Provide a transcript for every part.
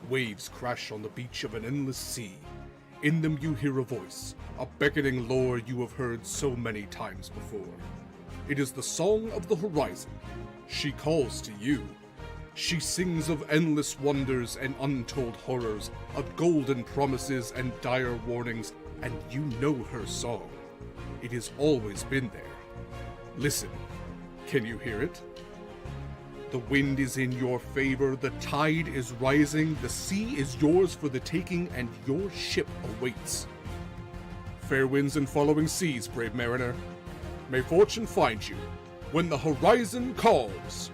Waves crash on the beach of an endless sea. In them you hear a voice, a beckoning lure you have heard so many times before. It is the song of the horizon. She calls to you. She sings of endless wonders and untold horrors, of golden promises and dire warnings, and you know her song. It has always been there. Listen, can you hear it? The wind is in your favor, the tide is rising, the sea is yours for the taking, and your ship awaits. Fair winds and following seas, brave mariner. May fortune find you when the horizon calls.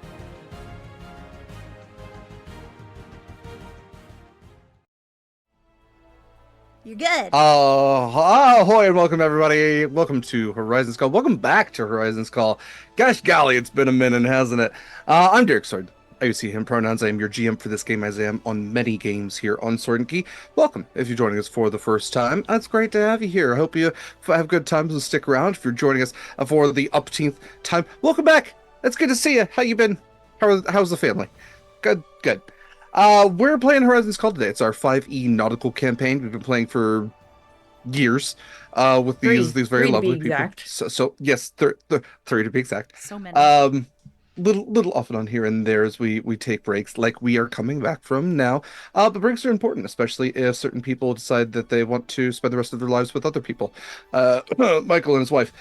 You're good. Ahoy and welcome everybody. Welcome to Horizon's Call. Welcome back to Horizon's Call. Gosh golly, it's been a minute, hasn't it? I'm Derek Sword. I use he, him pronouns. I am your GM for this game, as I am on many games here on Sword and Key. Welcome if you're joining us for the first time. It's great to have you here. I hope you have good times and stick around. If you're joining us for the upteenth time, welcome back. It's good to see you. How you been? How's the family? Good. We're playing Horizon's Call today. It's our 5E nautical campaign. We've been playing for years with these very lovely people. So yes, 3 to be exact. So many. Little off and on here and there as we take breaks, like we are coming back from now. But breaks are important, especially if certain people decide that they want to spend the rest of their lives with other people. Mikyl and his wife.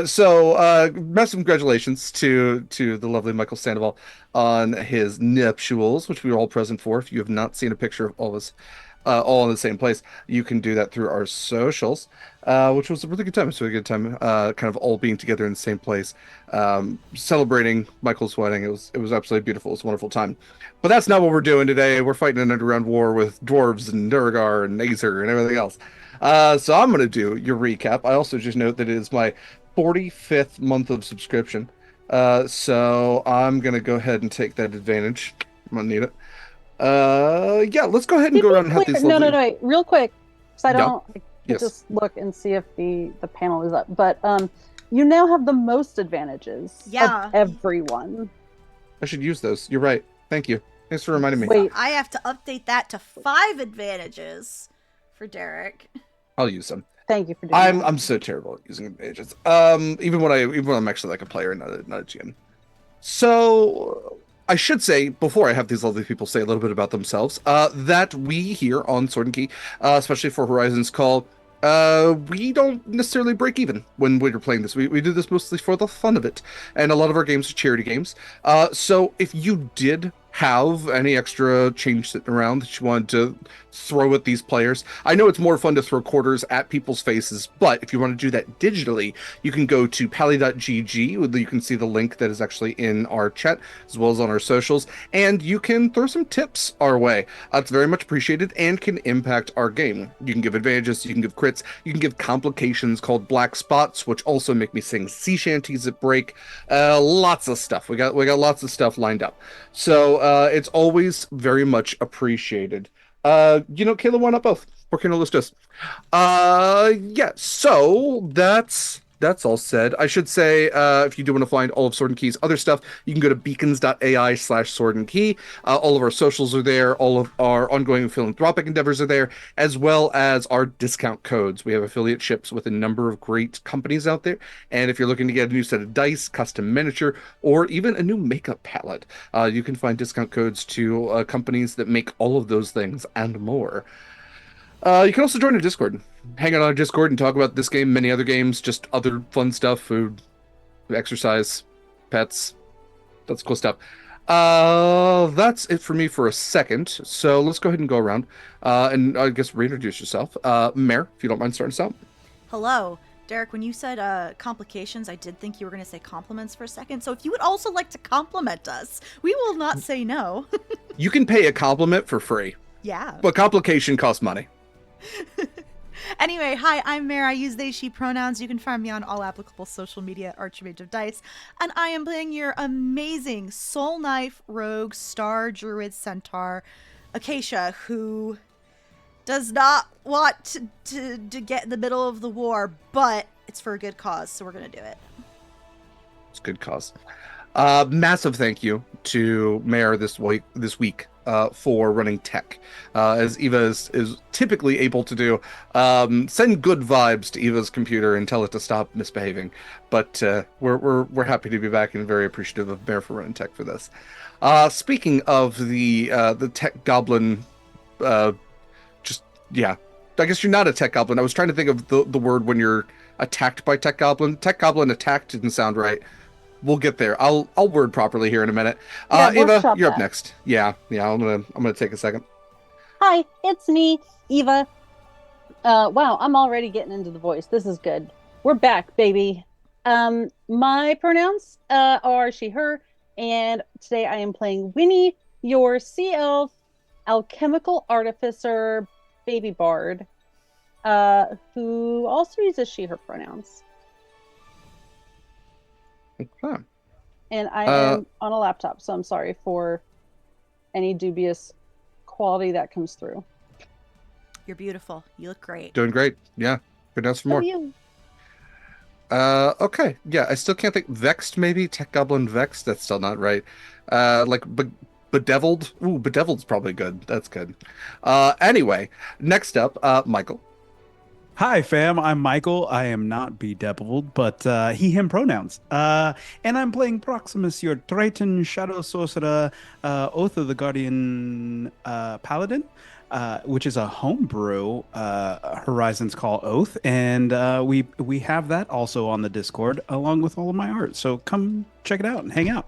So massive congratulations to the lovely Mikyl Sandoval on his nuptials, which we were all present for. If you have not seen a picture of all of us all in the same place, you can do that through our socials, which was a really good time. It's a really good time, kind of all being together in the same place, celebrating Mykyl's wedding. It was absolutely beautiful. It was a wonderful time. But that's not what we're doing today. We're fighting an underground war with dwarves and Durgar and Azer and everything else. So I'm going to do your recap. I also just note that it is my 45th month of subscription. So I'm going to go ahead and take that advantage. I'm going to need it. Yeah, let's go ahead and go around and have these lovely... No, wait, real quick, so I can just look and see if the panel is up. But you now have the most advantages of everyone. I should use those. You're right. Thank you. Thanks for reminding me. Wait, I have to update that to 5 advantages for Derek. I'll use them. Thank you for doing that. I'm so terrible at using advantages. Even when I'm actually like a player and not a GM. So I should say, before I have these lovely people say a little bit about themselves, that we here on Sword and Key, especially for Horizon's Call, we don't necessarily break even when we're playing this. We do this mostly for the fun of it, and a lot of our games are charity games. So if you did have any extra change sitting around that you wanted to throw at these players, I know it's more fun to throw quarters at people's faces, but if you want to do that digitally, you can go to pally.gg. You can see the link that is actually in our chat as well as on our socials, and you can throw some tips our way. It's very much appreciated and can impact our game. You can give advantages, you can give crits, you can give complications called black spots, which also make me sing sea shanties at break. Lots of stuff. We got lots of stuff lined up. So it's always very much appreciated. Kaila, why not both? Por qué no los dos? Yeah, so that's all said. I should say, if you do want to find all of Sword and Key's other stuff, you can go to beacons.ai/Sword and Key. All of our socials are there. All of our ongoing philanthropic endeavors are there, as well as our discount codes. We have affiliate ships with a number of great companies out there. And if you're looking to get a new set of dice, custom miniature, or even a new makeup palette, you can find discount codes to companies that make all of those things and more. You can also join our Discord. Hang out on our Discord and talk about this game, many other games, just other fun stuff, food, exercise, pets. That's cool stuff. That's it for me for a second. So let's go ahead and go around and I guess reintroduce yourself. Mare, if you don't mind starting us out. Hello. Derek, when you said complications, I did think you were going to say compliments for a second. So if you would also like to compliment us, we will not say no. You can pay a compliment for free. Yeah. But complication costs money. Anyway, hi, I'm Mare. I use they, she pronouns. You can find me on all applicable social media, Archmage of Dice. And I am playing your amazing Soul Knife, Rogue, Star, Druid, Centaur, Acacia, who does not want to get in the middle of the war, but it's for a good cause, so we're going to do it. It's a good cause. Massive thank you to Mayor this week for running tech, as Eva is typically able to do. Send good vibes to Eva's computer and tell it to stop misbehaving. But we're happy to be back and very appreciative of Mayor for running tech for this. Speaking of the tech goblin, I guess you're not a tech goblin. I was trying to think of the word when you're attacked by tech goblin. Tech goblin attacked didn't sound right. We'll get there. I'll word properly here in a minute. Eva, you're up next. Yeah. I'm gonna take a second. Hi, it's me, Eva. Wow, I'm already getting into the voice. This is good. We're back, baby. My pronouns are she, her, and today I am playing Winnie, your sea elf, alchemical artificer, baby bard, who also uses she, her pronouns. Okay. And I am on a laptop, so I'm sorry for any dubious quality that comes through. You're beautiful. You look great. Doing great. Yeah. Good enough for more. You. Okay. Yeah, I still can't think. Vexed, maybe? Tech Goblin Vexed? That's still not right. Bedeviled? Ooh, Bedeviled's probably good. That's good. Anyway, next up, Mikyl. Hi, fam. I'm Mikyl. I am not bedeviled, but he, him pronouns. And I'm playing Proximus, your Triton Shadow Sorcerer, Oath of the Guardian Paladin, which is a homebrew Horizons Call Oath. And we have that also on the Discord, along with all of my art. So come check it out and hang out.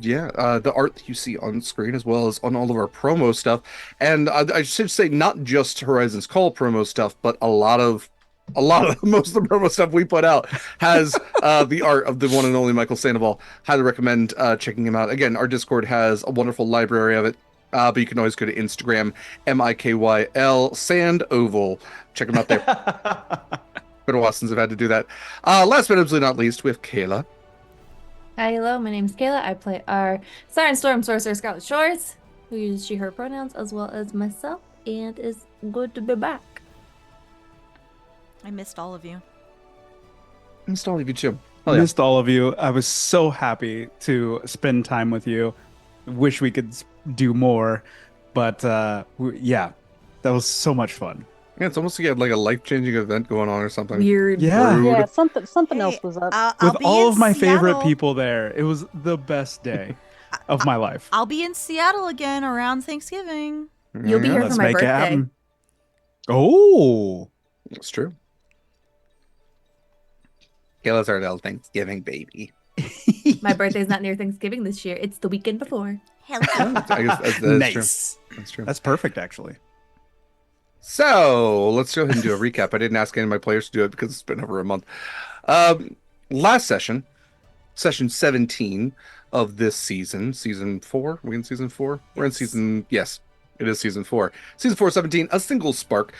Yeah, the art that you see on screen as well as on all of our promo stuff. And I should say not just Horizons Call promo stuff, but a lot of most of the promo stuff we put out has the art of the one and only Mikyl Sandoval. Highly recommend checking him out. Again, our Discord has a wonderful library of it. But you can always go to Instagram, Mikyl Sandoval. Check him out there. Been a while since I've had to do that. Last but absolutely not least, we have Kaila. Hi, hello, my name is Kaila. I play our Siren Storm Sorcerer Scarlett Shores, who uses she, her pronouns, as well as myself, and is good to be back. I missed all of you. Missed all of you too. Missed all of you. I was so happy to spend time with you. Wish we could do more, but yeah, that was so much fun. Yeah, it's almost like you had like a life-changing event going on or something. Weird. Yeah, something else was up. With all of my favorite people there, it was the best day of my life. I'll be in Seattle again around Thanksgiving. You'll be here Let's for my make it birthday. happen. Oh, It's true. Kayla's our little Thanksgiving baby. My birthday's not near Thanksgiving this year. It's the weekend before. Hell I guess that's nice. true. That's true. That's perfect, actually. So let's go ahead and do a recap. I didn't ask any of my players to do it because it's been over a month. Last session 17 of this season 4. We're in season 4. We're in season, yes, it is season 4. Season 4, 17, a single spark.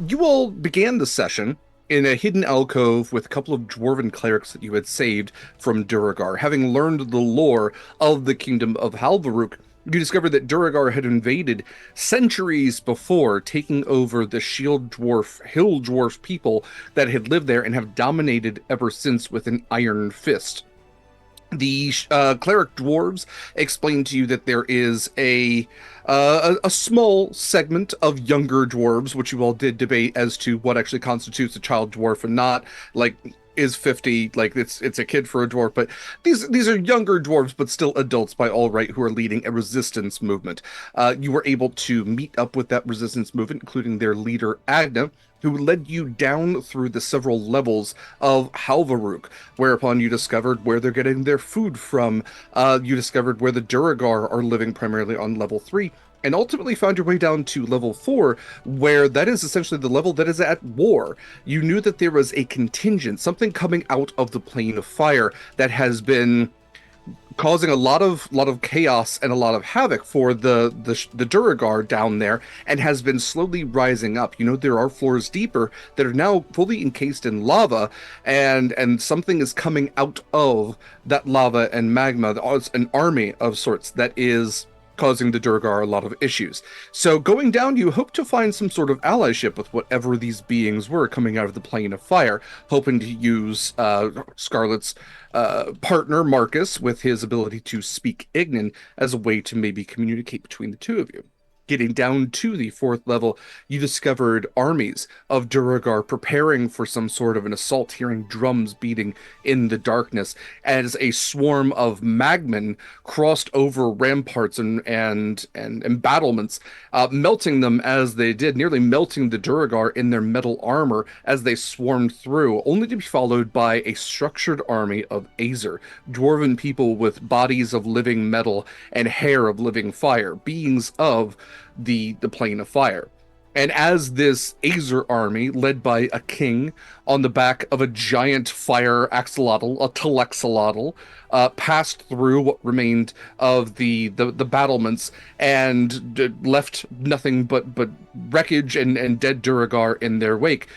You all began the session in a hidden alcove with a couple of dwarven clerics that you had saved from Duragar. Having learned the lore of the kingdom of Halvaruk, you discovered that Duragar had invaded centuries before, taking over the hill dwarf people that had lived there and have dominated ever since with an iron fist. The cleric dwarves explained to you that there is a small segment of younger dwarves, which you all did debate as to what actually constitutes a child dwarf and not. Like, is 50 like it's a kid for a dwarf? But these are younger dwarves, but still adults by all right, who are leading a resistance movement. You were able to meet up with that resistance movement, including their leader Agna, who led you down through the several levels of Halvaruk, whereupon you discovered where they're getting their food from. You discovered where the Duragar are living primarily on level 3, and ultimately found your way down to level 4, where that is essentially the level that is at war. You knew that there was a contingent, something coming out of the plane of fire that has been causing a lot of chaos and a lot of havoc for the Duragar down there, and has been slowly rising up. You know, there are floors deeper that are now fully encased in lava, and something is coming out of that lava and magma. It's an army of sorts that is causing the Durgar a lot of issues. So going down, you hope to find some sort of allyship with whatever these beings were coming out of the plane of fire, hoping to use Scarlett's partner, Marcus, with his ability to speak Ignan as a way to maybe communicate between the two of you. Getting down to the 4th level, you discovered armies of Duragar preparing for some sort of an assault, hearing drums beating in the darkness as a swarm of magmen crossed over ramparts and embattlements, melting them as they did, nearly melting the Duragar in their metal armor as they swarmed through, only to be followed by a structured army of Azer, dwarven people with bodies of living metal and hair of living fire, beings of the plane of fire. And as this Azer army, led by a king on the back of a giant fire axolotl, a telexolotl, passed through what remained of the battlements and left nothing but wreckage and dead Duragar in their wake,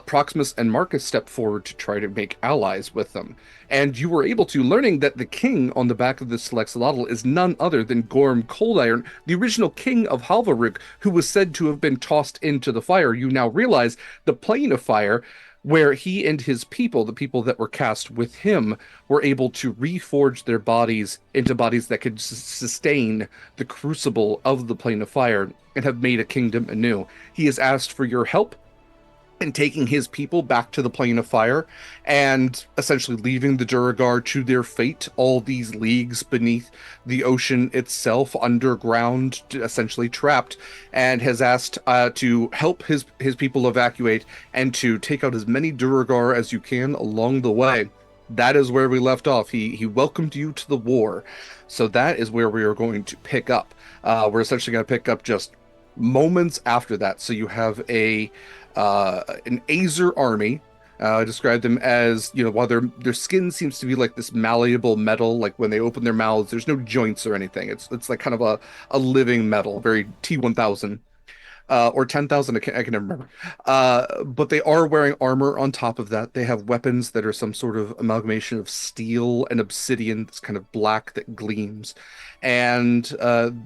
Proximus and Marcus stepped forward to try to make allies with them. And you were able to, learning that the king on the back of this telexolotl is none other than Gorm Coldiron, the original king of Halvaruk, who was said to have been tossed into the fire. You now realize the plane of fire, where he and his people, the people that were cast with him, were able to reforge their bodies into bodies that could sustain the crucible of the plane of fire and have made a kingdom anew. He has asked for your help in taking his people back to the plane of fire and essentially leaving the Duragar to their fate, all these leagues beneath the ocean itself, underground, essentially trapped, and has asked to help his people evacuate and to take out as many Duragar as you can along the way. That is where we left off. He welcomed you to the war. So that is where we are going to pick up. We're essentially going to pick up just moments after that. So you have an Azer army. I described them as, while their skin seems to be like this malleable metal, like when they open their mouths, there's no joints or anything. It's like kind of a living metal, very T-1000. Or 10,000, I can never remember. But they are wearing armor on top of that. They have weapons that are some sort of amalgamation of steel and obsidian that's kind of black that gleams. And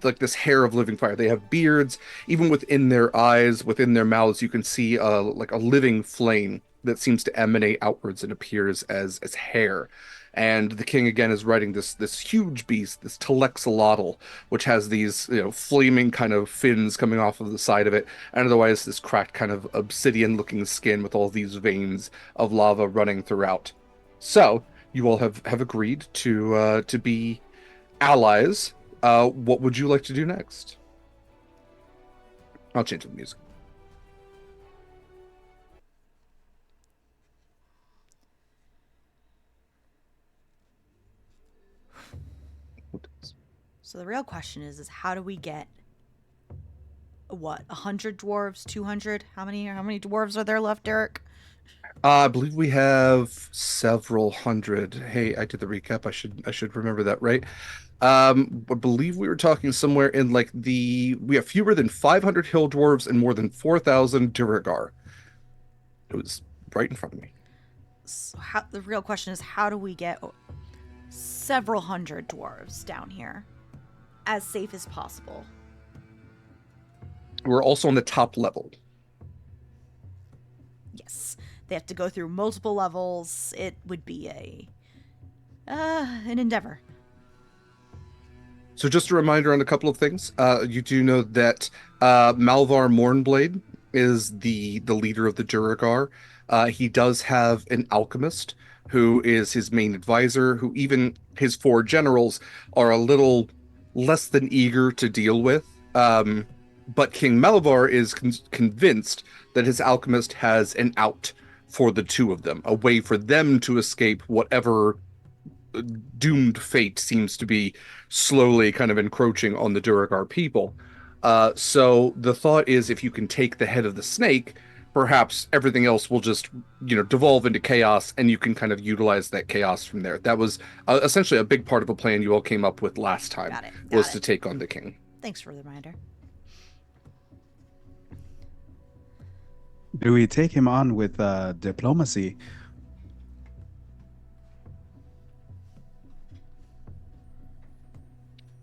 like this hair of living fire. They have beards. Even within their eyes, within their mouths, you can see like a living flame that seems to emanate outwards and appears as hair. And the king again is riding this huge beast, this telexolotl, which has these flaming kind of fins coming off of the side of it, and otherwise this cracked kind of obsidian-looking skin with all these veins of lava running throughout. So you all have agreed to be allies. What would you like to do next? I'll change the music. So the real question is how do we get 100 dwarves, 200? How many dwarves are there left, Derek? I believe we have several hundred. Hey, I did the recap. I should remember that, right? I believe we were talking somewhere in like we have fewer than 500 hill dwarves and more than 4,000 Duragar. It was right in front of me. So the real question is how do we get several hundred dwarves down here as safe as possible? We're also on the top level. Yes. They have to go through multiple levels. It would be an endeavor. So just a reminder on a couple of things. You do know that Malvar Mournblade is the leader of the Duragar. He does have an alchemist who is his main advisor, who even his 4 generals are a little less than eager to deal with. But King Malvar is convinced that his alchemist has an out for the 2 of them, a way for them to escape whatever doomed fate seems to be slowly kind of encroaching on the Duragar people. So the thought is if you can take the head of the snake, perhaps everything else will just, devolve into chaos, and you can kind of utilize that chaos from there. That was essentially a big part of a plan you all came up with last time, was to take on the king. Thanks for the reminder. Do we take him on with diplomacy?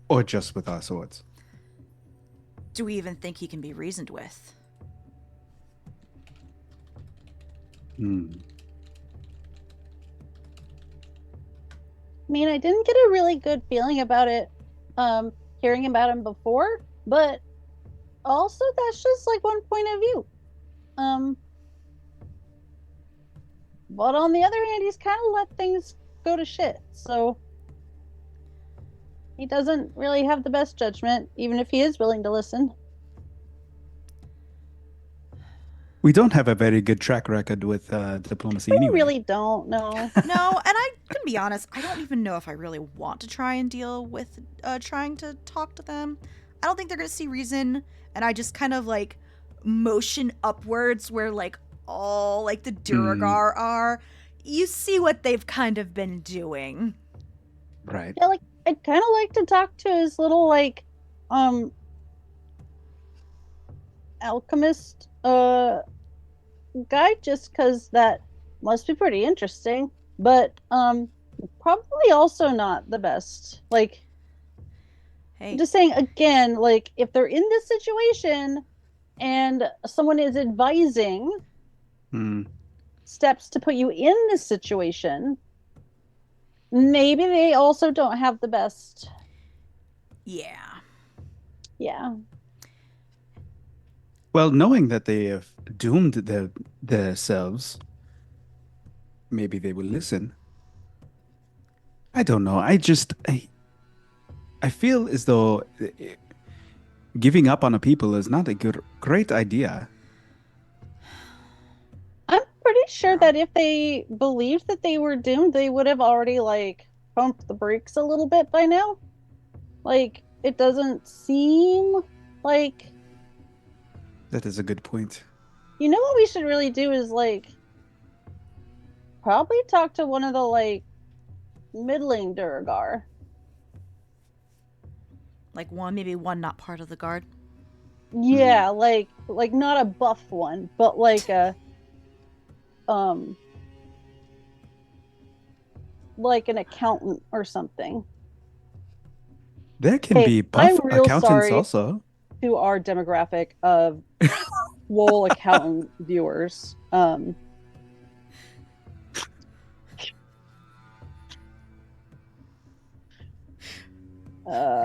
Or just with our swords? Do we even think he can be reasoned with? Hmm. I mean, I didn't get a really good feeling about it, hearing about him before, but also that's just like one point of view. But on the other hand, he's kind of let things go to shit, so he doesn't really have the best judgment, even if he is willing to listen. We don't have a very good track record with diplomacy We anyway. really don't know. No, and I can be honest, I don't even know if I really want to try and deal with trying to talk to them. I don't think they're going to see reason, and I just kind of like motion upwards where like all like the Duragar are. You see what they've kind of been doing. Right. Yeah, like I'd kind of like to talk to his little like alchemist guy, just because that must be pretty interesting, but probably also not the best. Like, Hey, I'm just saying again, like if they're in this situation and someone is advising Hmm. steps to put you in this situation, maybe they also don't have the best. yeah. Yeah. Well, knowing that they have doomed themselves, maybe they will listen. I don't know. I feel as though giving up on a people is not a great idea. I'm pretty sure that if they believed that they were doomed, they would have already like pumped the brakes a little bit by now. Like it doesn't seem like, That is a good point. you know, what we should really do is like probably talk to one of the like middling Duragar. Like maybe one not part of the guard. Yeah, like not a buff one, but like a like an accountant or something. There can Hey, be buff I'm real accountants sorry also. to our demographic of swole accountant viewers.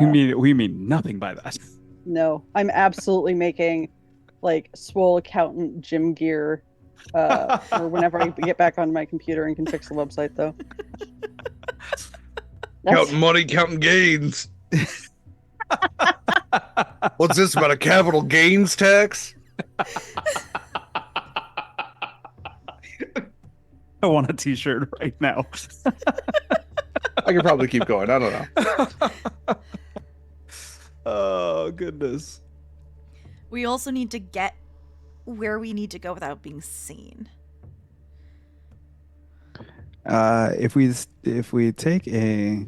We mean nothing by that. No, I'm absolutely making like swole accountant gym gear for whenever I get back on my computer and can fix the website, though. Counting money, counting gains. What's this about a capital gains tax? I want a t-shirt right now. I could probably keep going. I don't know. Oh, goodness. We also need to get where we need to go without being seen. If we take a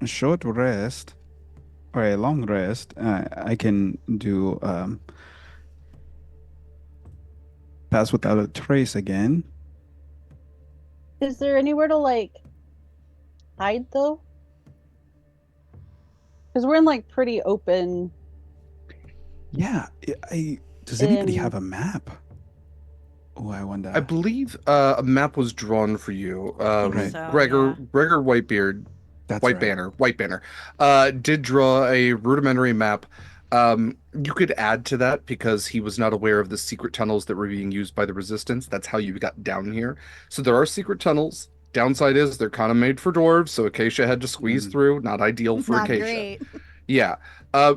short rest or a long rest, I can do pass without a trace again. Is there anywhere to like hide though? Because we're in like pretty open. Yeah, does anybody In- have a map? Oh, I wonder. I believe a map was drawn for you. Right. So, Gregor yeah. Whitebeard, That's White right. Banner, did draw a rudimentary map. You could add to that because he was not aware of the secret tunnels that were being used by the Resistance. That's how you got down here. So there are secret tunnels. Downside is they're kind of made for dwarves, so Acacia had to squeeze through. Not ideal for Not Acacia. great. Yeah.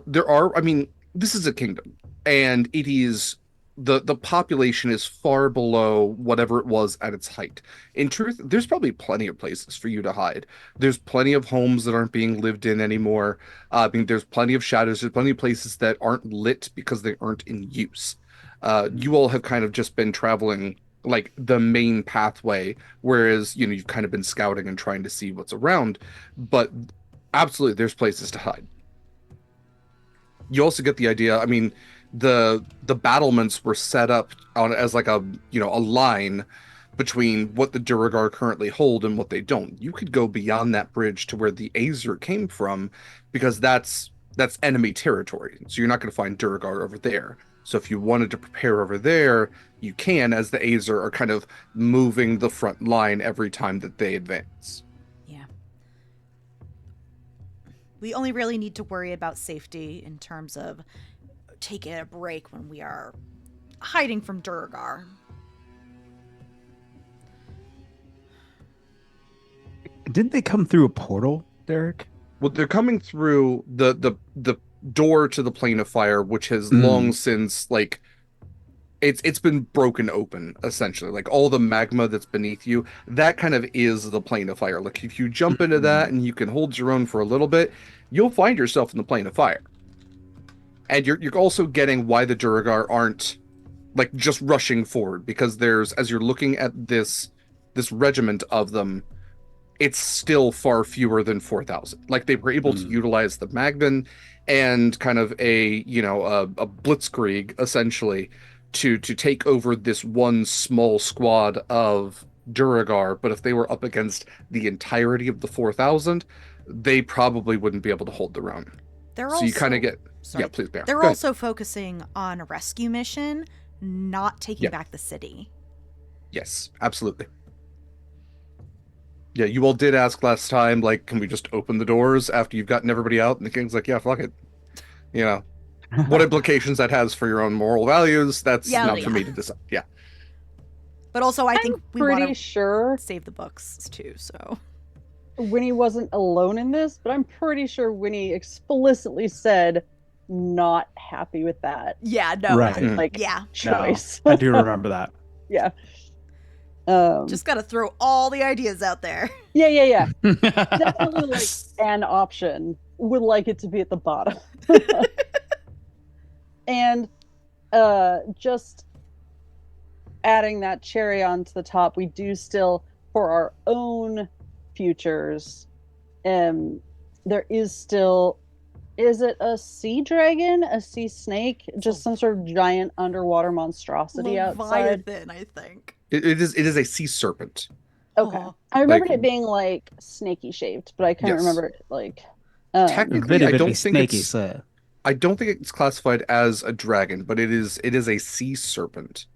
There are, I mean, this is a kingdom, and it is the population is far below whatever it was at its height. In truth, there's probably plenty of places for you to hide. There's plenty of homes that aren't being lived in anymore. I mean, there's plenty of shadows. There's plenty of places that aren't lit because they aren't in use. You all have kind of just been traveling like the main pathway, whereas, you know, you've kind of been scouting and trying to see what's around, but absolutely there's places to hide. You also get the idea. I mean, the battlements were set up on as like a, you know, a line between what the Duragar currently hold and what they don't. You could go beyond that bridge to where the Azer came from, because that's that's enemy territory. So you're not going to find Duragar over there. So if you wanted to prepare over there, you can, as the Azer are kind of moving the front line every time that they advance. Yeah. We only really need to worry about safety in terms of taking a break when we are hiding from Duragar. Didn't they come through a portal, Derek? Well, they're coming through the door to the plane of fire, which has long since like it's been broken open, essentially. Like all the magma that's beneath you, that kind of is the plane of fire. Like if you jump into that and you can hold your own for a little bit, you'll find yourself in the plane of fire. And you're also getting why the Duragar aren't like just rushing forward, because there's, as you're looking at this regiment of them, it's still far fewer than 4,000. Like they were able to utilize the Magman and kind of a blitzkrieg essentially to take over this one small squad of Duragar. But if they were up against the entirety of the 4,000, they probably wouldn't be able to hold their own. You kind of get sorry. Yeah, please, Bear. They're Go also focusing on a rescue mission, not taking back the city. Yes, absolutely. Yeah, you all did ask last time, like, can we just open the doors after you've gotten everybody out? And the king's like, yeah, fuck it. You know, what implications that has for your own moral values, that's not for me to decide. Yeah. But also, I think we want to sure save the books, too, so... Winnie wasn't alone in this, but I'm pretty sure Winnie explicitly said not happy with that. Yeah, no. Right. Like, choice. No, I do remember that. Yeah. Just gotta throw all the ideas out there. Yeah. Definitely like an option. Would like it to be at the bottom. And just adding that cherry onto the top, we do still, for our own futures, there is still, is it a sea dragon, a sea snake, just some sort of giant underwater monstrosity outside? Leviathan, I think. It is a sea serpent. Okay. Oh. I remembered it being like snaky shaped, but I can't remember it like Technically, I don't think snaky, it's sir. I don't think it's classified as a dragon, but it is a sea serpent.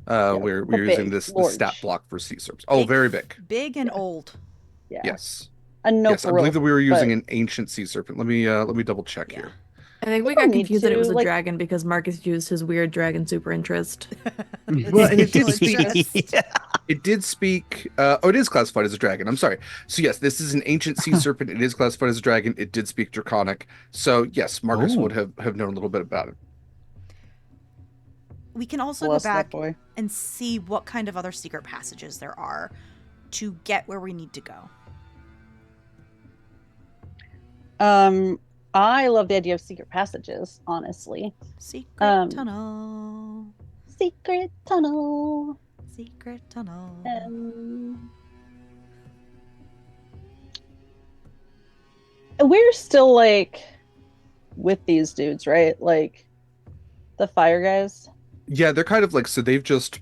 We're using this stat block for sea serpents. Oh, very big. Big and old. Yeah. Yes. A no Yes, I believe that we were using an ancient sea serpent. Let me double check here. I think we got confused that it was a dragon because Marcus used his weird dragon super interest. Well, and it did speak. It did speak. It is classified as a dragon. I'm sorry. So yes, this is an ancient sea serpent. It is classified as a dragon. It did speak Draconic. So yes, Marcus would have known a little bit about it. We can also go back and see what kind of other secret passages there are to get where we need to go. I love the idea of secret passages, honestly. Secret tunnel. Secret tunnel. Secret tunnel. We're still like with these dudes, right? Like the fire guys. Yeah, they're kind of like, so they've just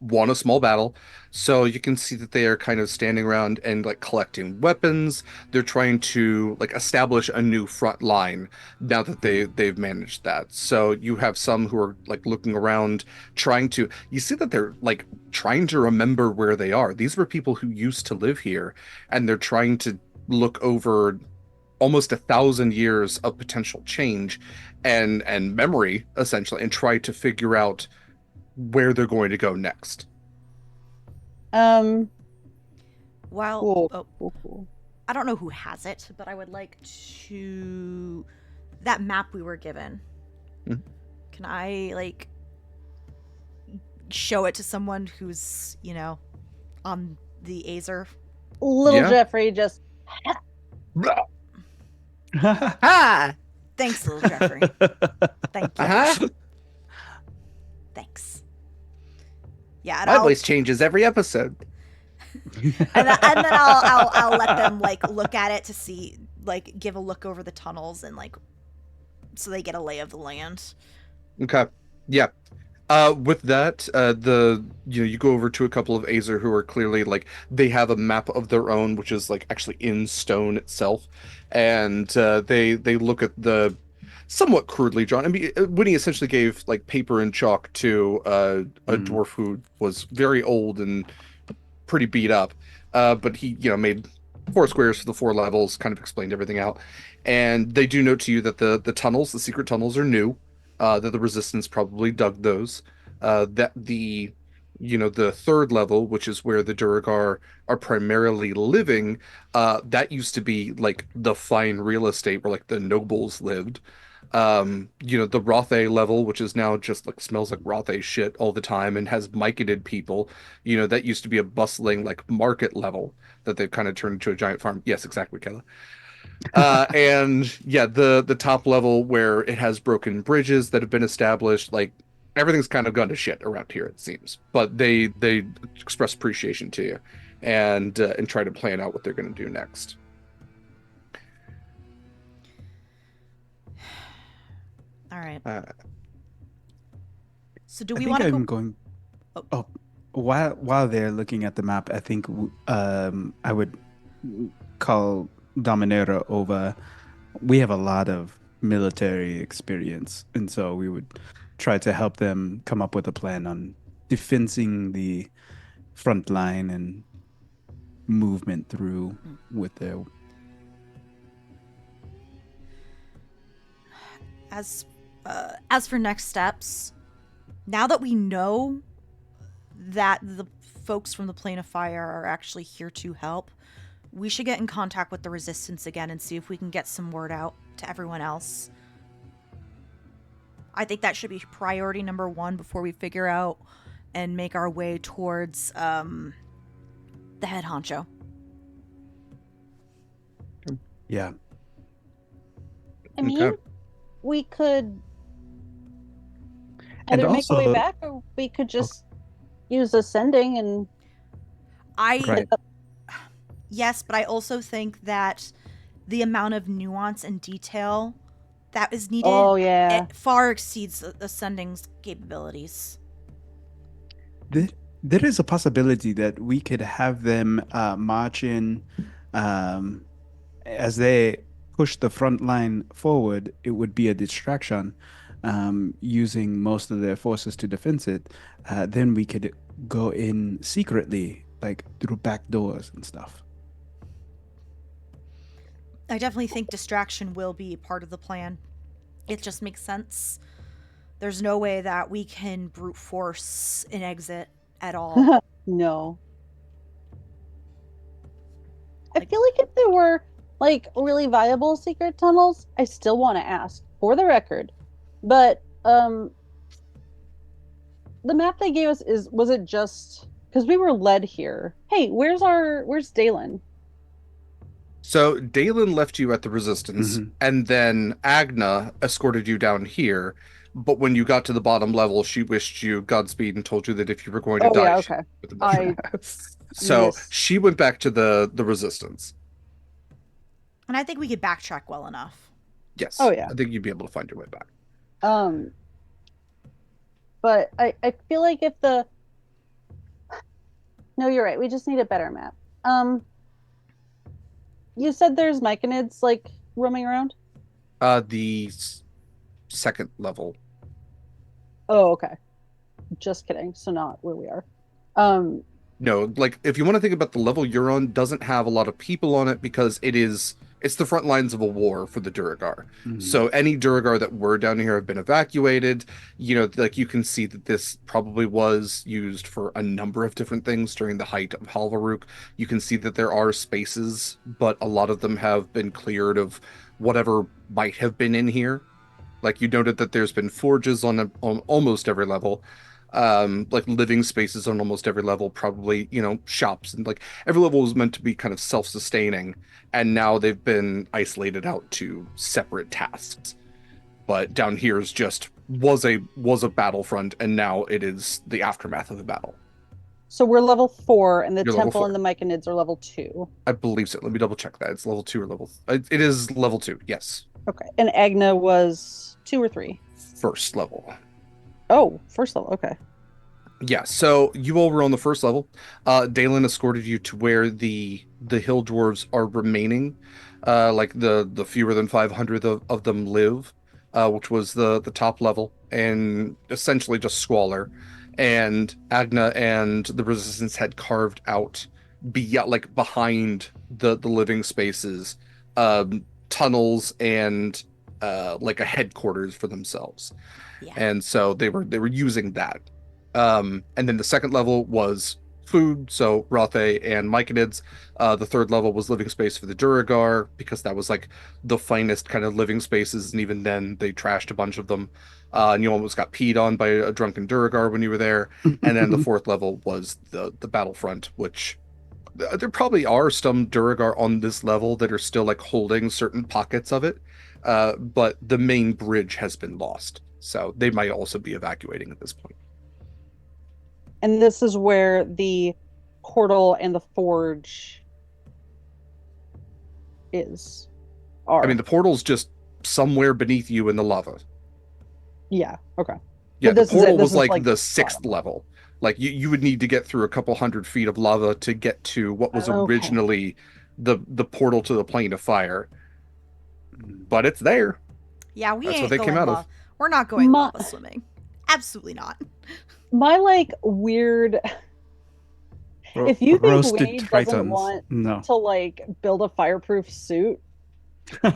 won a small battle. So you can see that they are kind of standing around and like collecting weapons. They're trying to like establish a new front line now that they've managed that. So you have some who are like looking around, you see that they're like trying to remember where they are. These were people who used to live here, and they're trying to look over almost 1,000 years of potential change and memory, essentially, and try to figure out where they're going to go next. Well, Cool. I don't know who has it, but I would like to... That map we were given. Mhm. Can I, like, show it to someone who's, on the Azer? Little Jeffrey just... Thanks, little Jeffrey. Thank you. Uh-huh. Thanks. Yeah, and My voice changes every episode. and then I'll let them like look at it to see, like, give a look over the tunnels and like, so they get a lay of the land. Okay. Yeah. With that, you go over to a couple of Azer who are clearly like, they have a map of their own, which is like actually in stone itself, and they look at the somewhat crudely drawn. I mean, when he essentially gave like paper and chalk to a dwarf who was very old and pretty beat up, but he made 4 squares for the 4 levels, kind of explained everything out. And they do note to you that the secret tunnels, are new. That the Resistance probably dug those. That the 3rd level, which is where the Duragar are primarily living, that used to be like the fine real estate where like the nobles lived. The Rothe level, which is now just like smells like Rothe shit all the time and has myconid people, that used to be a bustling like market level that they've kind of turned into a giant farm. Yes, exactly, Kaila. And yeah, the top level where it has broken bridges that have been established, like everything's kind of gone to shit around here, it seems. But they express appreciation to you and try to plan out what they're going to do next. All right. Uh, So do I we think want to I'm go? going. Oh. Oh, while they're looking at the map, I think I would call Dominera over. We have a lot of military experience, and so we would try to help them come up with a plan on defending the front line and movement through with their. As for next steps, now that we know that the folks from the Plane of Fire are actually here to help, we should get in contact with the Resistance again and see if we can get some word out to everyone else. I think that should be priority number 1 before we figure out and make our way towards the head honcho. Yeah. I mean, Okay. we could And either make our way also- back, or we could just use ascending and Right. Yes, but I also think that the amount of nuance and detail that is needed, Oh, yeah. it far exceeds Ascending's capabilities. There is a possibility that we could have them march in as they push the front line forward. It would be a distraction, using most of their forces to defend it. Then we could go in secretly, like through back doors and stuff. I definitely think distraction will be part of the plan. It just makes sense. There's no way that we can brute force an exit at all. No. I feel like if there were like really viable secret tunnels, I still want to ask for the record. But the map they gave us was it just because we were led here? Hey, where's Dalen? So Dalen left you at the Resistance, Mhm. and then Agna escorted you down here. But when you got to the bottom level, she wished you Godspeed and told you that if you were going to Oh, die, yeah, she'd okay. put the mushroom. So missed. she went back to the Resistance. And I think we could backtrack well enough. Yes. Oh, yeah. I think you'd be able to find your way back. But I feel like if the no, you're right. We just need a better map. You said there's myconids like roaming around? The 2nd level. Oh, okay. Just kidding. So not where we are. No, like if you want to think about the level you're on, doesn't have a lot of people on it because it's the front lines of a war for the Duragar. Mhm. So any Duragar that were down here have been evacuated. Like you can see that this probably was used for a number of different things during the height of Halvaruk. You can see that there are spaces, but a lot of them have been cleared of whatever might have been in here. Like you noted that there's been forges on almost every level. Like living spaces on almost every level, probably, shops, and like every level was meant to be kind of self-sustaining, and now they've been isolated out to separate tasks. But down here is just was a battlefront, and now it is the aftermath of the battle. So we're level 4, and the You're level temple 4. and the myconids are level 2. I believe so. Let me double check that. It's level 2 or level. It is level 2. Yes, Okay. And Agna was 2 or 3? 1st level. Oh, 1st level. Okay. Yeah, so you all were on the 1st level. Dalen escorted you to where the hill dwarves are remaining. Like the fewer than 500 of them live. which was the top level, and essentially just squalor. And Agna and the Resistance had carved out behind the living spaces, tunnels and like a headquarters for themselves. Yeah. And so they were using that. And then the second level was food, so Rothe and Myconids. The third level was living space for the Duragar, because that was like the finest kind of living spaces, and even then they trashed a bunch of them. And you almost got peed on by a drunken Duragar when you were there. And then the fourth level was the battlefront, which there probably are some Duragar on this level that are still like holding certain pockets of it. But the main bridge has been lost, so they might also be evacuating at this point. And this is where the portal and the forge are. I mean, the portal's just somewhere beneath you in the lava. Yeah, okay. Yeah, But the this is it. portal This was is like like the sixth bottom. level. Like you would need to get through a couple hundred feet of lava to get to what was Okay. originally the portal to the plane of fire. But it's there. Yeah, we That's what ain't they going came out of. lava. We're not going My- lava swimming. Absolutely not. My like weird if you think Roasted Winnie doesn't tritons. want No. to like build a fireproof suit, we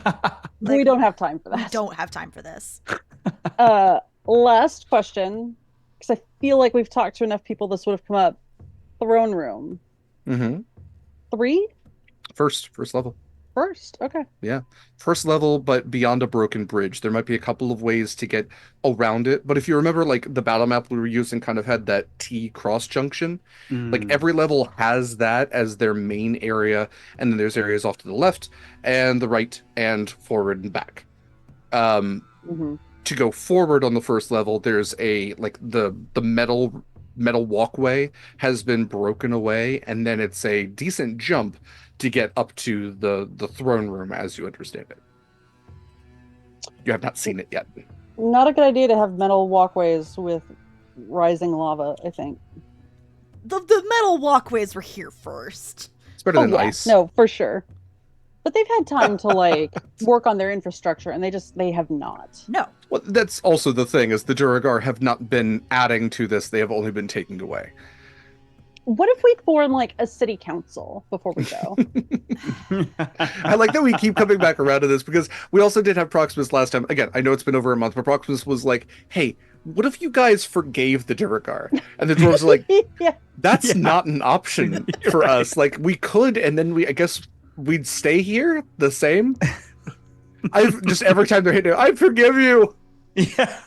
Like, don't have time for We that. don't have time for this. Last question, because I feel like we've talked to enough people this would have come up. Throne room. Mm-hmm. 3? First level. First. Okay. Yeah. First level, but beyond a broken bridge. There might be a couple of ways to get around it. But if you remember, like the battle map we were using kind of had that T cross junction. Like every level has that as their main area. And then there's areas off to the left and the right and forward and back. Mm-hmm. To go forward on the first level, there's a like the metal walkway has been broken away, and then it's a decent jump to get up to the throne room as you understand it. You have not seen it yet. Not a good idea to have metal walkways with rising lava, I think. The metal walkways were here first. It's better than yeah. ice. No, for sure. But they've had time to like work on their infrastructure, and they have not. No. Well, that's also the thing, is the Duragar have not been adding to this, they have only been taking away. What if we form like a city council before we go? I like that we keep coming back around to this, because we also did have Proximus last time. Again, I know it's been over a month, but Proximus was like, hey, what if you guys forgave the Duragar? And the dwarves are like, Yeah. that's not an option for us. Like, we could, and then I guess we'd stay here the same. I've just every time they're hitting, I forgive you. Yeah.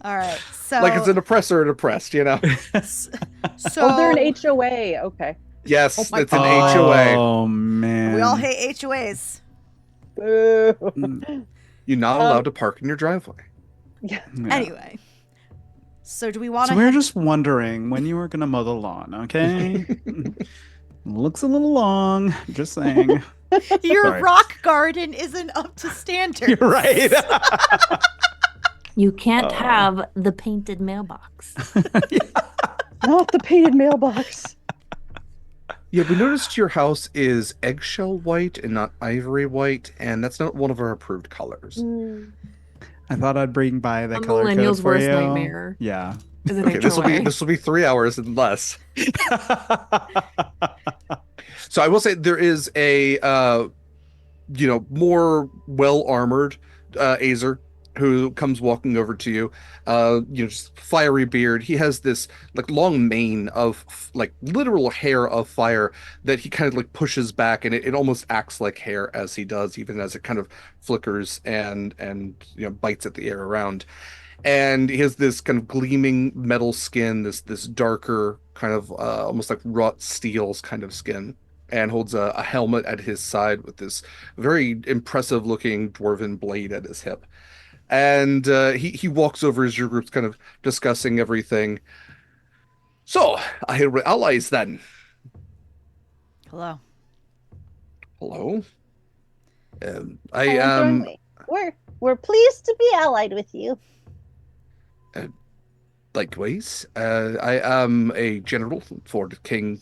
All right. So Like it's an oppressor and oppressed, you know? so Oh, they're an HOA. Okay. Yes, Oh my it's an God. HOA. Oh man. we all hate HOAs. Boo. You're not allowed to park in your driveway. Yeah. Anyway. So do we want So to we were just wondering when you were gonna mow the lawn, okay? Looks a little long. Just saying. Your Sorry. rock garden isn't up to standard. You're right. You can't have the painted mailbox. Not the painted mailbox. Yeah, we noticed your house is eggshell white and not ivory white, and that's not one of our approved colors. I thought I'd bring by the A color code millennial's for worst you. nightmare. Yeah. Is an Okay, this HOA. will be 3 hours and less. So I will say there is a more well armored Azer who comes walking over to you. Just fiery beard. He has this like long mane of like literal hair of fire that he kind of like pushes back, and it almost acts like hair as he does, even as it kind of flickers and bites at the air around. And he has this kind of gleaming metal skin, this darker kind of almost like wrought steels kind of skin, and holds a helmet at his side with this very impressive looking dwarven blade at his hip. And he walks over as your group's kind of discussing everything. So, I hear we're allies then. Hello. Hello? We're pleased to be allied with you. Likewise. I am a general for the king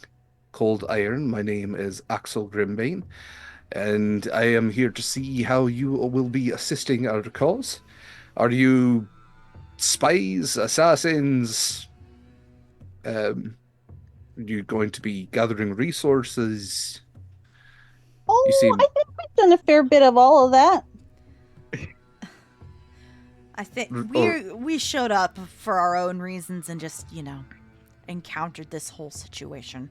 called Iron. My name is Axel Grimbane. and I am here to see how you will be assisting our cause. Are you spies, assassins? Are you going to be gathering resources? You Oh, I seem think we've done a fair bit of all of that. I think or we showed up for our own reasons and just, encountered this whole situation.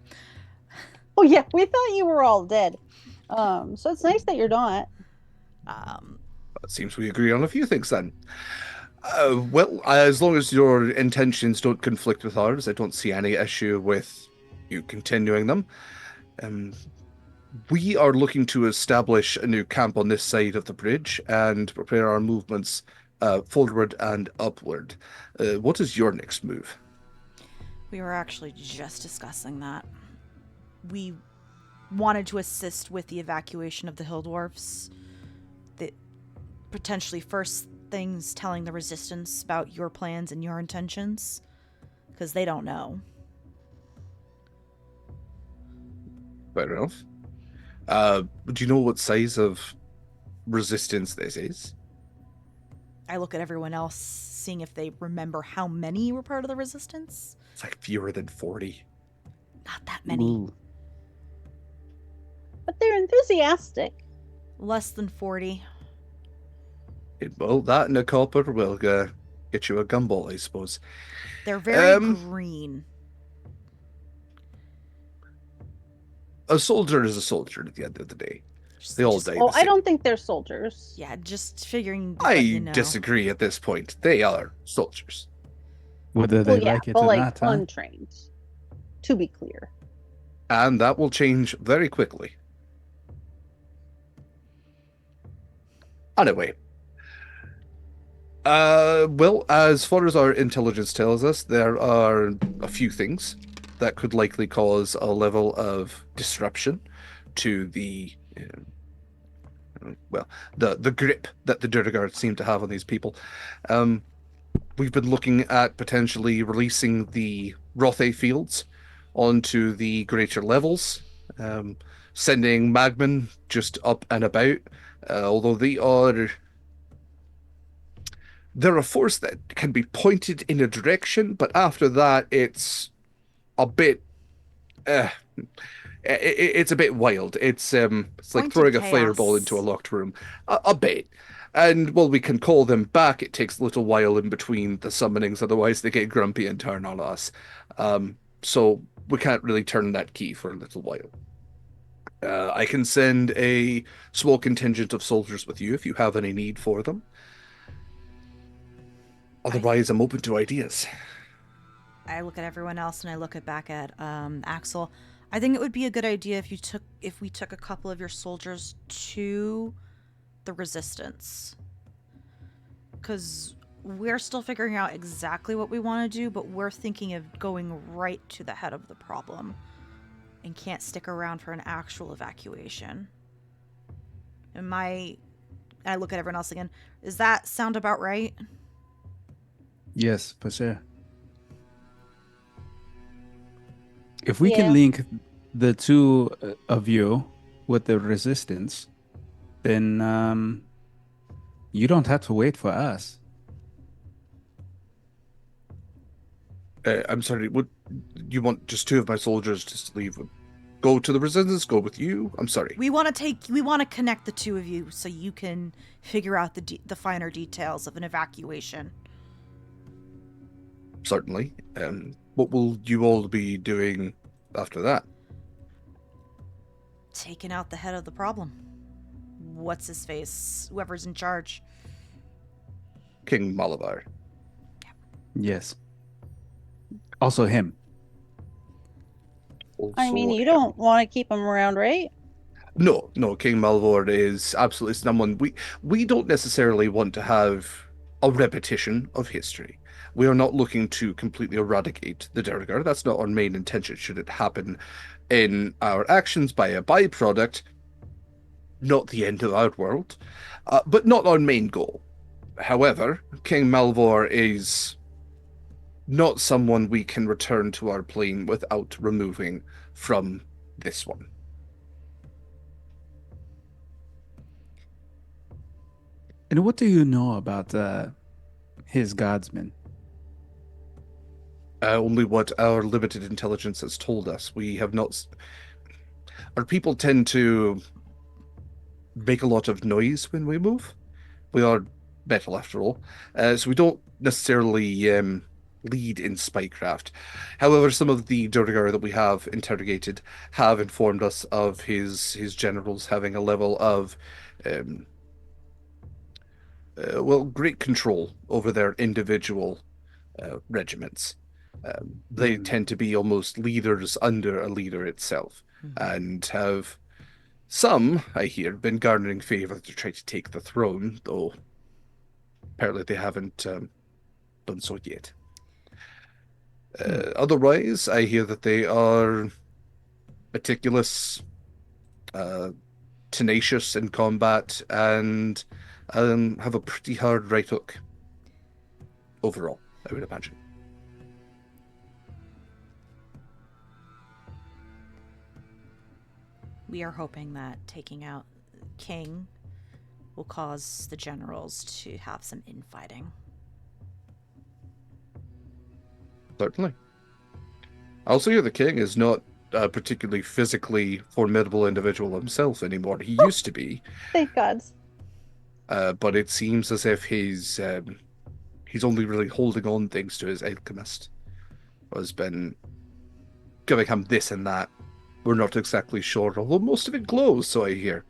Oh yeah, we thought you were all dead. So it's nice that you're not. Um, it seems we agree on a few things then. Well, as long as your intentions don't conflict with ours, I don't see any issue with you continuing them. Um, we are looking to establish a new camp on this side of the bridge and prepare our movements forward and upward. What is your next move? we were actually just discussing that. We wanted to assist with the evacuation of the hill dwarfs. The potentially first things telling the resistance about your plans and your intentions, because they don't know. Fair enough. Do you know what size of resistance this is? I look at everyone else, seeing if they remember how many were part of the resistance. It's like fewer than 40. Not that many. Ooh. But they're enthusiastic. Less than 40. Well, that and a copper will get you a gumball, I suppose. They're very Um, green. A soldier is a soldier at the end of the day. They all die Oh, the I same. don't think they're soldiers. Yeah, just figuring to I let you know. disagree at this point. They are soldiers. Whether they Well, yeah, like it but or like not, huh? untrained. To be clear. And that will change very quickly. Anyway. Well, as far as our intelligence tells us, there are a few things that could likely cause a level of disruption to the grip that the Durgard seem to have on these people. We've been looking at potentially releasing the Rothe fields onto the greater levels, sending Magman just up and about, although they're a force that can be pointed in a direction, but after that, it's a bit. It's a bit wild. It's like Pointed throwing a chaos. fireball into a locked room. A bit. And while we can call them back, it takes a little while in between the summonings, otherwise they get grumpy and turn on us. So we can't really turn that key for a little while. I can send a small contingent of soldiers with you if you have any need for them. Otherwise, I'm open to ideas. I look at everyone else and I look back at Axel. I think it would be a good idea if we took a couple of your soldiers to the resistance, because we're still figuring out exactly what we want to do, but we're thinking of going right to the head of the problem and can't stick around for an actual evacuation. I look at everyone else again. Does that sound about right? Yes, for sure. If we Yeah. can link the two of you with the resistance, then you don't have to wait for us. I'm sorry, would you want just two of my soldiers just to leave? Go to the resistance? Go with you? I'm sorry. We want to connect the two of you so you can figure out the finer details of an evacuation. Certainly. What will you all be doing after that? Taking out the head of the problem. What's his face? Whoever's in charge. King Malabar. Yes. Also him. I mean, Also you him. don't want to keep him around, right? No, King Malvor is absolutely someone we don't necessarily want to have a repetition of history. We are not looking to completely eradicate the Durgar. That's not our main intention. Should it happen in our actions by a byproduct, not the end of our world, but not our main goal. However, King Malvor is not someone we can return to our plane without removing from this one. And what do you know about his guardsmen? Only what our limited intelligence has told us. We have not. Our people tend to make a lot of noise when we move. We are metal, after all, so we don't necessarily lead in spycraft. However, some of the Durgar that we have interrogated have informed us of his generals having a level of, um, great control over their individual regiments. They tend to be almost leaders under a leader itself, and have some, I hear, been garnering favor to try to take the throne, though apparently they haven't done so yet. Otherwise, I hear that they are meticulous, tenacious in combat, and have a pretty hard right hook. Overall, I would imagine. We are hoping that taking out King will cause the generals to have some infighting. Certainly. I also hear the king is not a particularly physically formidable individual himself anymore. He used to be, Thank God. but it seems as if he's only really holding on thanks to his alchemist, who has been giving him this and that. We're not exactly sure, although most of it glows, so I hear.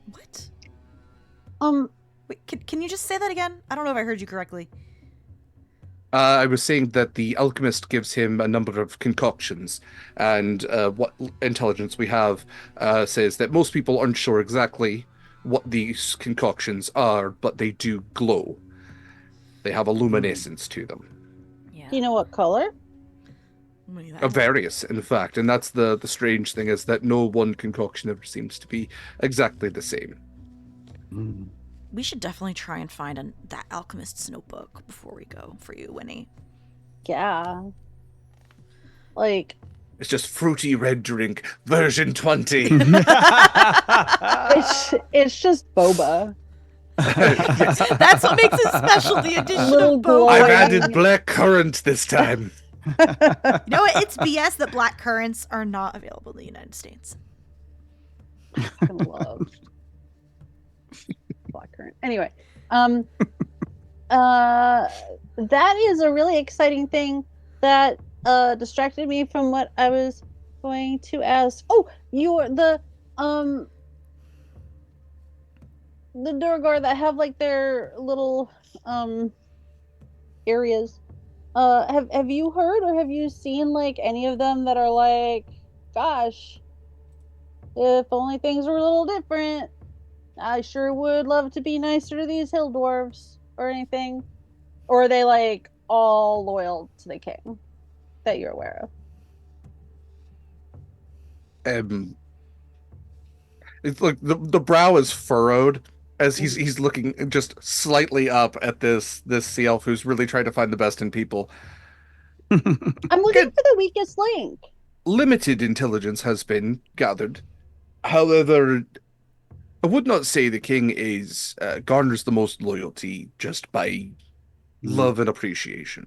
What? Um, Wait, can you just say that again? I don't know if I heard you correctly. I was saying that the alchemist gives him a number of concoctions, and what intelligence we have says that most people aren't sure exactly what these concoctions are, but they do glow. They have a luminescence to them. Yeah. do you know what color? Various, in fact, and that's the strange thing, is that no one concoction ever seems to be exactly the same. We should definitely try and find that alchemist's notebook before we go for you, Winnie. Yeah. Like, It's just fruity red drink, version 20. it's just boba. That's what makes it special, the addition Little of glow. boba. I've added black currant this time. You know what? It's BS that black currants are not available in the United States. I love blackcurrant. Anyway, that is a really exciting thing that distracted me from what I was going to ask. Oh, you're the Durgar that have like their little areas. Have you heard or have you seen like any of them that are like, gosh, if only things were a little different, I sure would love to be nicer to these hill dwarves or anything? Or are they like all loyal to the king that you're aware of? It's like the brow is furrowed as he's looking just slightly up at this sea elf who's really trying to find the best in people. I'm looking for the weakest link. Limited intelligence has been gathered. However, I would not say the king is garners the most loyalty just by love and appreciation.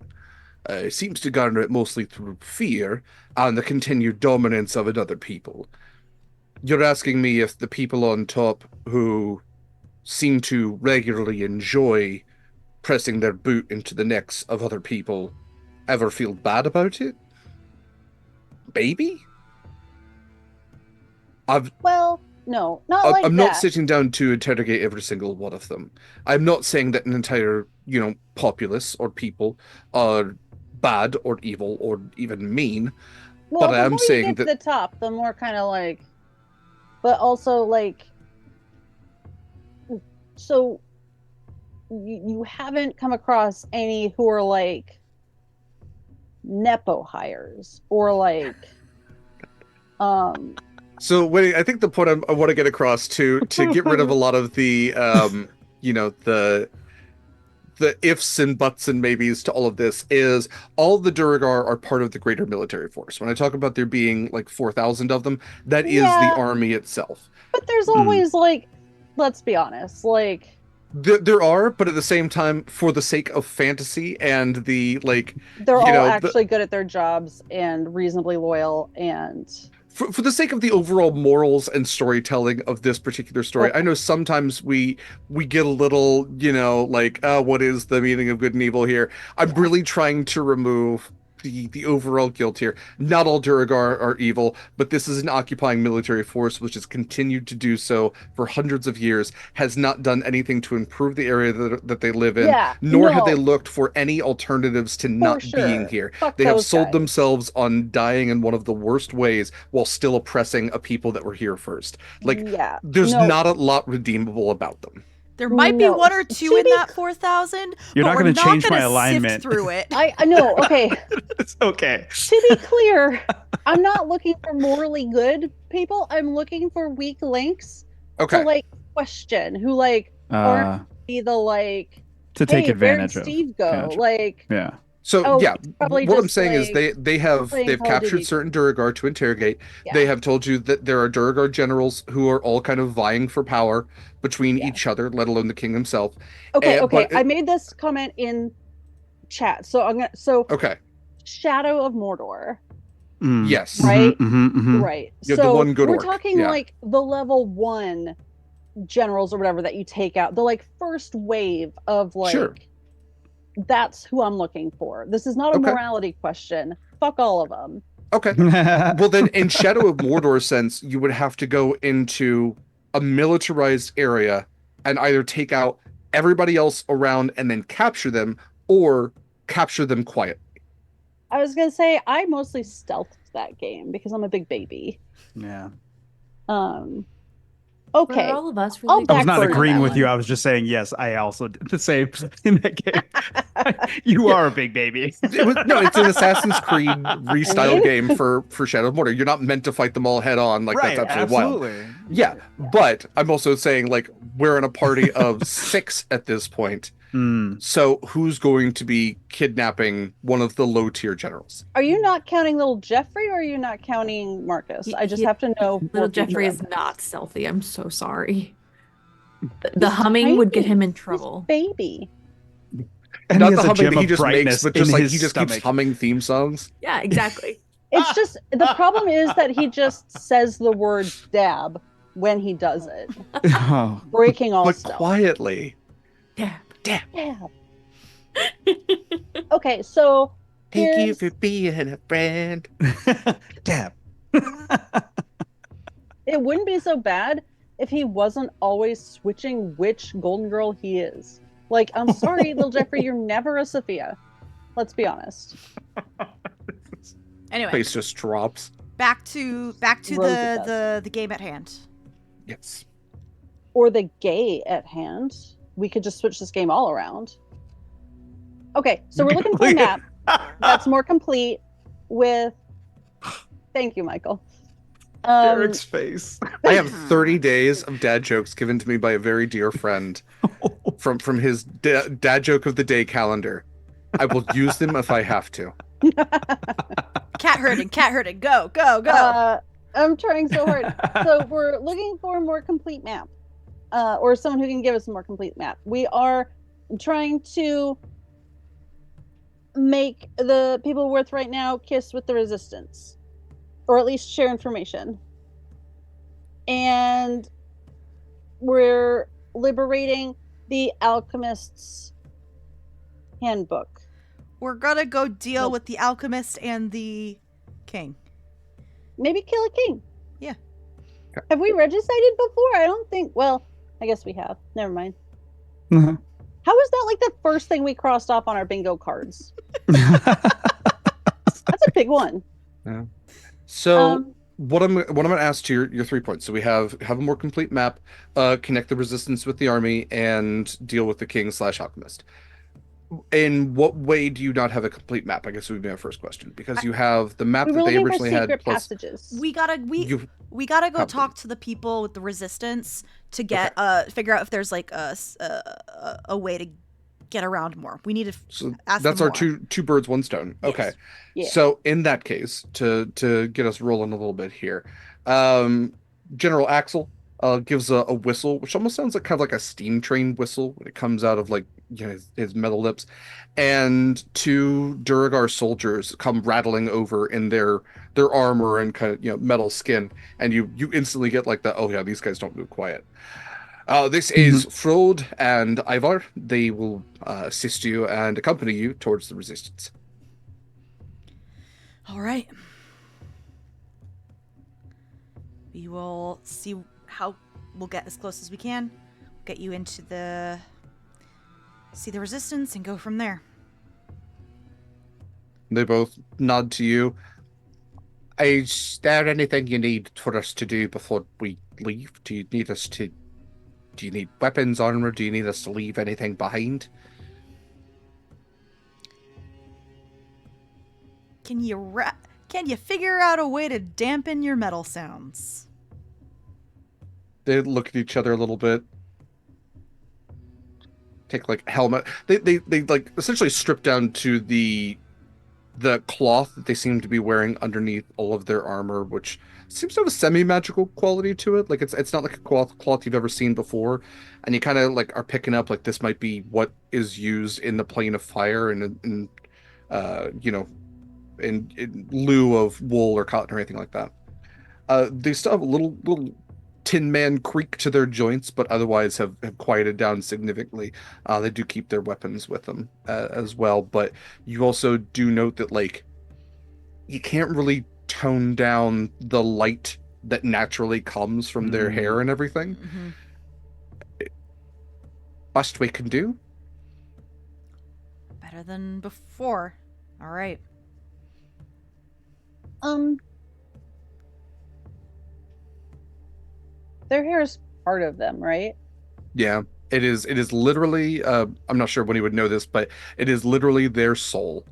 Seems to garner it mostly through fear and the continued dominance of another people. You're asking me if the people on top who seem to regularly enjoy pressing their boot into the necks of other people ever feel bad about it? Maybe? Well, no, not like I'm that. not sitting down to interrogate every single one of them. I'm not saying that an entire, populace or people are bad or evil or even mean. Well, but the I am more you saying get to that the top, the more kind of like, but also like, so you haven't come across any who are like nepo hires or like, So I think the point I want to get across to get rid of a lot of the the ifs and buts and maybes to all of this is all the Duragar are part of the greater military force. When I talk about there being like 4,000 of them, that is Yeah. the army itself. but there's always like Let's be honest. Like, There are, but at the same time, for the sake of fantasy and the like, they're you all know, actually good at their jobs and reasonably loyal and for the sake of the overall morals and storytelling of this particular story, Okay. I know sometimes we get a little, like, what is the meaning of good and evil here? I'm really trying to remove the overall guilt here. Not all Duragar are evil, but this is an occupying military force which has continued to do so for hundreds of years, has not done anything to improve the area that they live in, Yeah, nor have they no. looked for any alternatives to For not being sure. here. Fuck They have those sold guys. themselves on dying in one of the worst ways while still oppressing a people that were here first. Like, Yeah. there's No. not a lot redeemable about them. There might be No. one or two To in be that 4,000, You're but not we're gonna not change my gonna alignment. sift through it. I know. Okay. It's okay. To be clear, I'm not looking for morally good people. I'm looking for weak links Okay. to like question who like aren't be the like To take hey, advantage where'd of. Steve go? Gotcha. Like Yeah. So Oh, yeah, probably what I'm just, saying is like, they've playing Call of captured Duty. certain Duragar to interrogate. Yeah. They have told you that there are Duragar generals who are all kind of vying for power between Yeah. each other, let alone the king himself. Okay, okay. but I made this comment in chat. So okay, Shadow of Mordor. yes, Right? Mhm. Right. You have the So one good we're orc, talking yeah. like the level 1 generals or whatever that you take out. The like first wave of like Sure. That's who I'm looking for. This is not a Okay. morality question. Fuck all of them. Okay. Well, then, in Shadow of Mordor sense, you would have to go into a militarized area and either take out everybody else around and then capture them, or capture them quietly. I was gonna say I mostly stealthed that game because I'm a big baby. Yeah. Okay. Were all of us I'll really I was back not burner agreeing that with you. one. I was just saying, yes, I also did the same in that game. You are a big baby. It's an Assassin's Creed restyled mean- game for Shadow of Mordor. You're not meant to fight them all head on, like Right, that's absolutely wild. absolutely. Yeah, but I'm also saying, like, we're in a party of 6 at this point. So who's going to be kidnapping one of the low tier generals? Are you not counting little Jeffrey or are you not counting Marcus? I just have to know. Little for future Jeffrey is reference. not stealthy. I'm so sorry. The He's humming would get tiny. him in He's trouble. baby. And Not he the has a humming gem that he of just makes, brightness but just in like his he just keeps stomach. humming theme songs. Yeah, exactly. It's just the problem is that he just says the word dab when he does it, Oh. breaking all But stuff. quietly. Yeah. Damn. Dab. Okay, so Thank you here's- for being a friend. Dab. it wouldn't be so bad if he wasn't always switching which golden girl he is. Like, I'm sorry, little Jeffrey, you're never a Sophia. Let's be honest. Anyway, Face just drops. back to Rose it the game at hand. Yes. Or the gay at hand. We could just switch this game all around. Okay, so we're looking for a map that's more complete with. Thank you, Michael. Derek's face. I have 30 days of dad jokes given to me by a very dear friend from his dad joke of the day calendar. I will use them if I have to. Cat herding, go, go, go. I'm trying so hard. So we're looking for a more complete map, or someone who can give us a more complete map. We are trying to make the people worth right now kiss with the resistance, or at least share information. And we're liberating the alchemist's handbook. We're gonna go deal Nope. with the alchemist and the king. Maybe kill a king. Yeah. Have we registered before? I don't think. Well, I guess we have. Never mind. Uh-huh. How is that like the first thing we crossed off on our bingo cards? That's a big one. So what I'm going to ask to your 3 points. So we have a more complete map, connect the resistance with the army, and deal with the king/alchemist. In what way do you not have a complete map? I guess would be my first question, because you have the map We were that they looking for originally had secret plus passages. We gotta go How- talk to the people with the resistance to get figure out if there's like a way to get around more. We need to So ask that's them our more. two birds, one stone. Yes. Okay. Yeah. So in that case, to get us rolling a little bit here, General Axel, gives a whistle, which almost sounds like kind of like a steam train whistle when it comes out of like his metal lips, and two Duragar soldiers come rattling over in their armor and kind of metal skin, and you instantly get like the, oh yeah, these guys don't move quiet. This is Frode and Ivar. They will assist you and accompany you towards the resistance. All right. We will see how we'll get as close as we can. Get you into see the resistance and go from there. They both nod to you. Is there anything you need for us to do before we leave? Do you need weapons, armor? Do you need us to leave anything behind? Can you figure out a way to dampen your metal sounds? They look at each other a little bit. Take like helmet. They like essentially strip down to the cloth that they seem to be wearing underneath all of their armor, which seems to have a semi-magical quality to it. Like it's not like a cloth you've ever seen before, and you kind of like are picking up like this might be what is used in the plane of fire and in lieu of wool or cotton or anything like that. They still have a little Tin Man creak to their joints, but otherwise have quieted down significantly. They do keep their weapons with them as well, but you also do note that like you can't really tone down the light that naturally comes from their hair and everything. Mm-hmm. Best we can do. Better than before. All right. Their hair is part of them, right? Yeah, it is literally I'm not sure when he would know this, but it is literally their soul.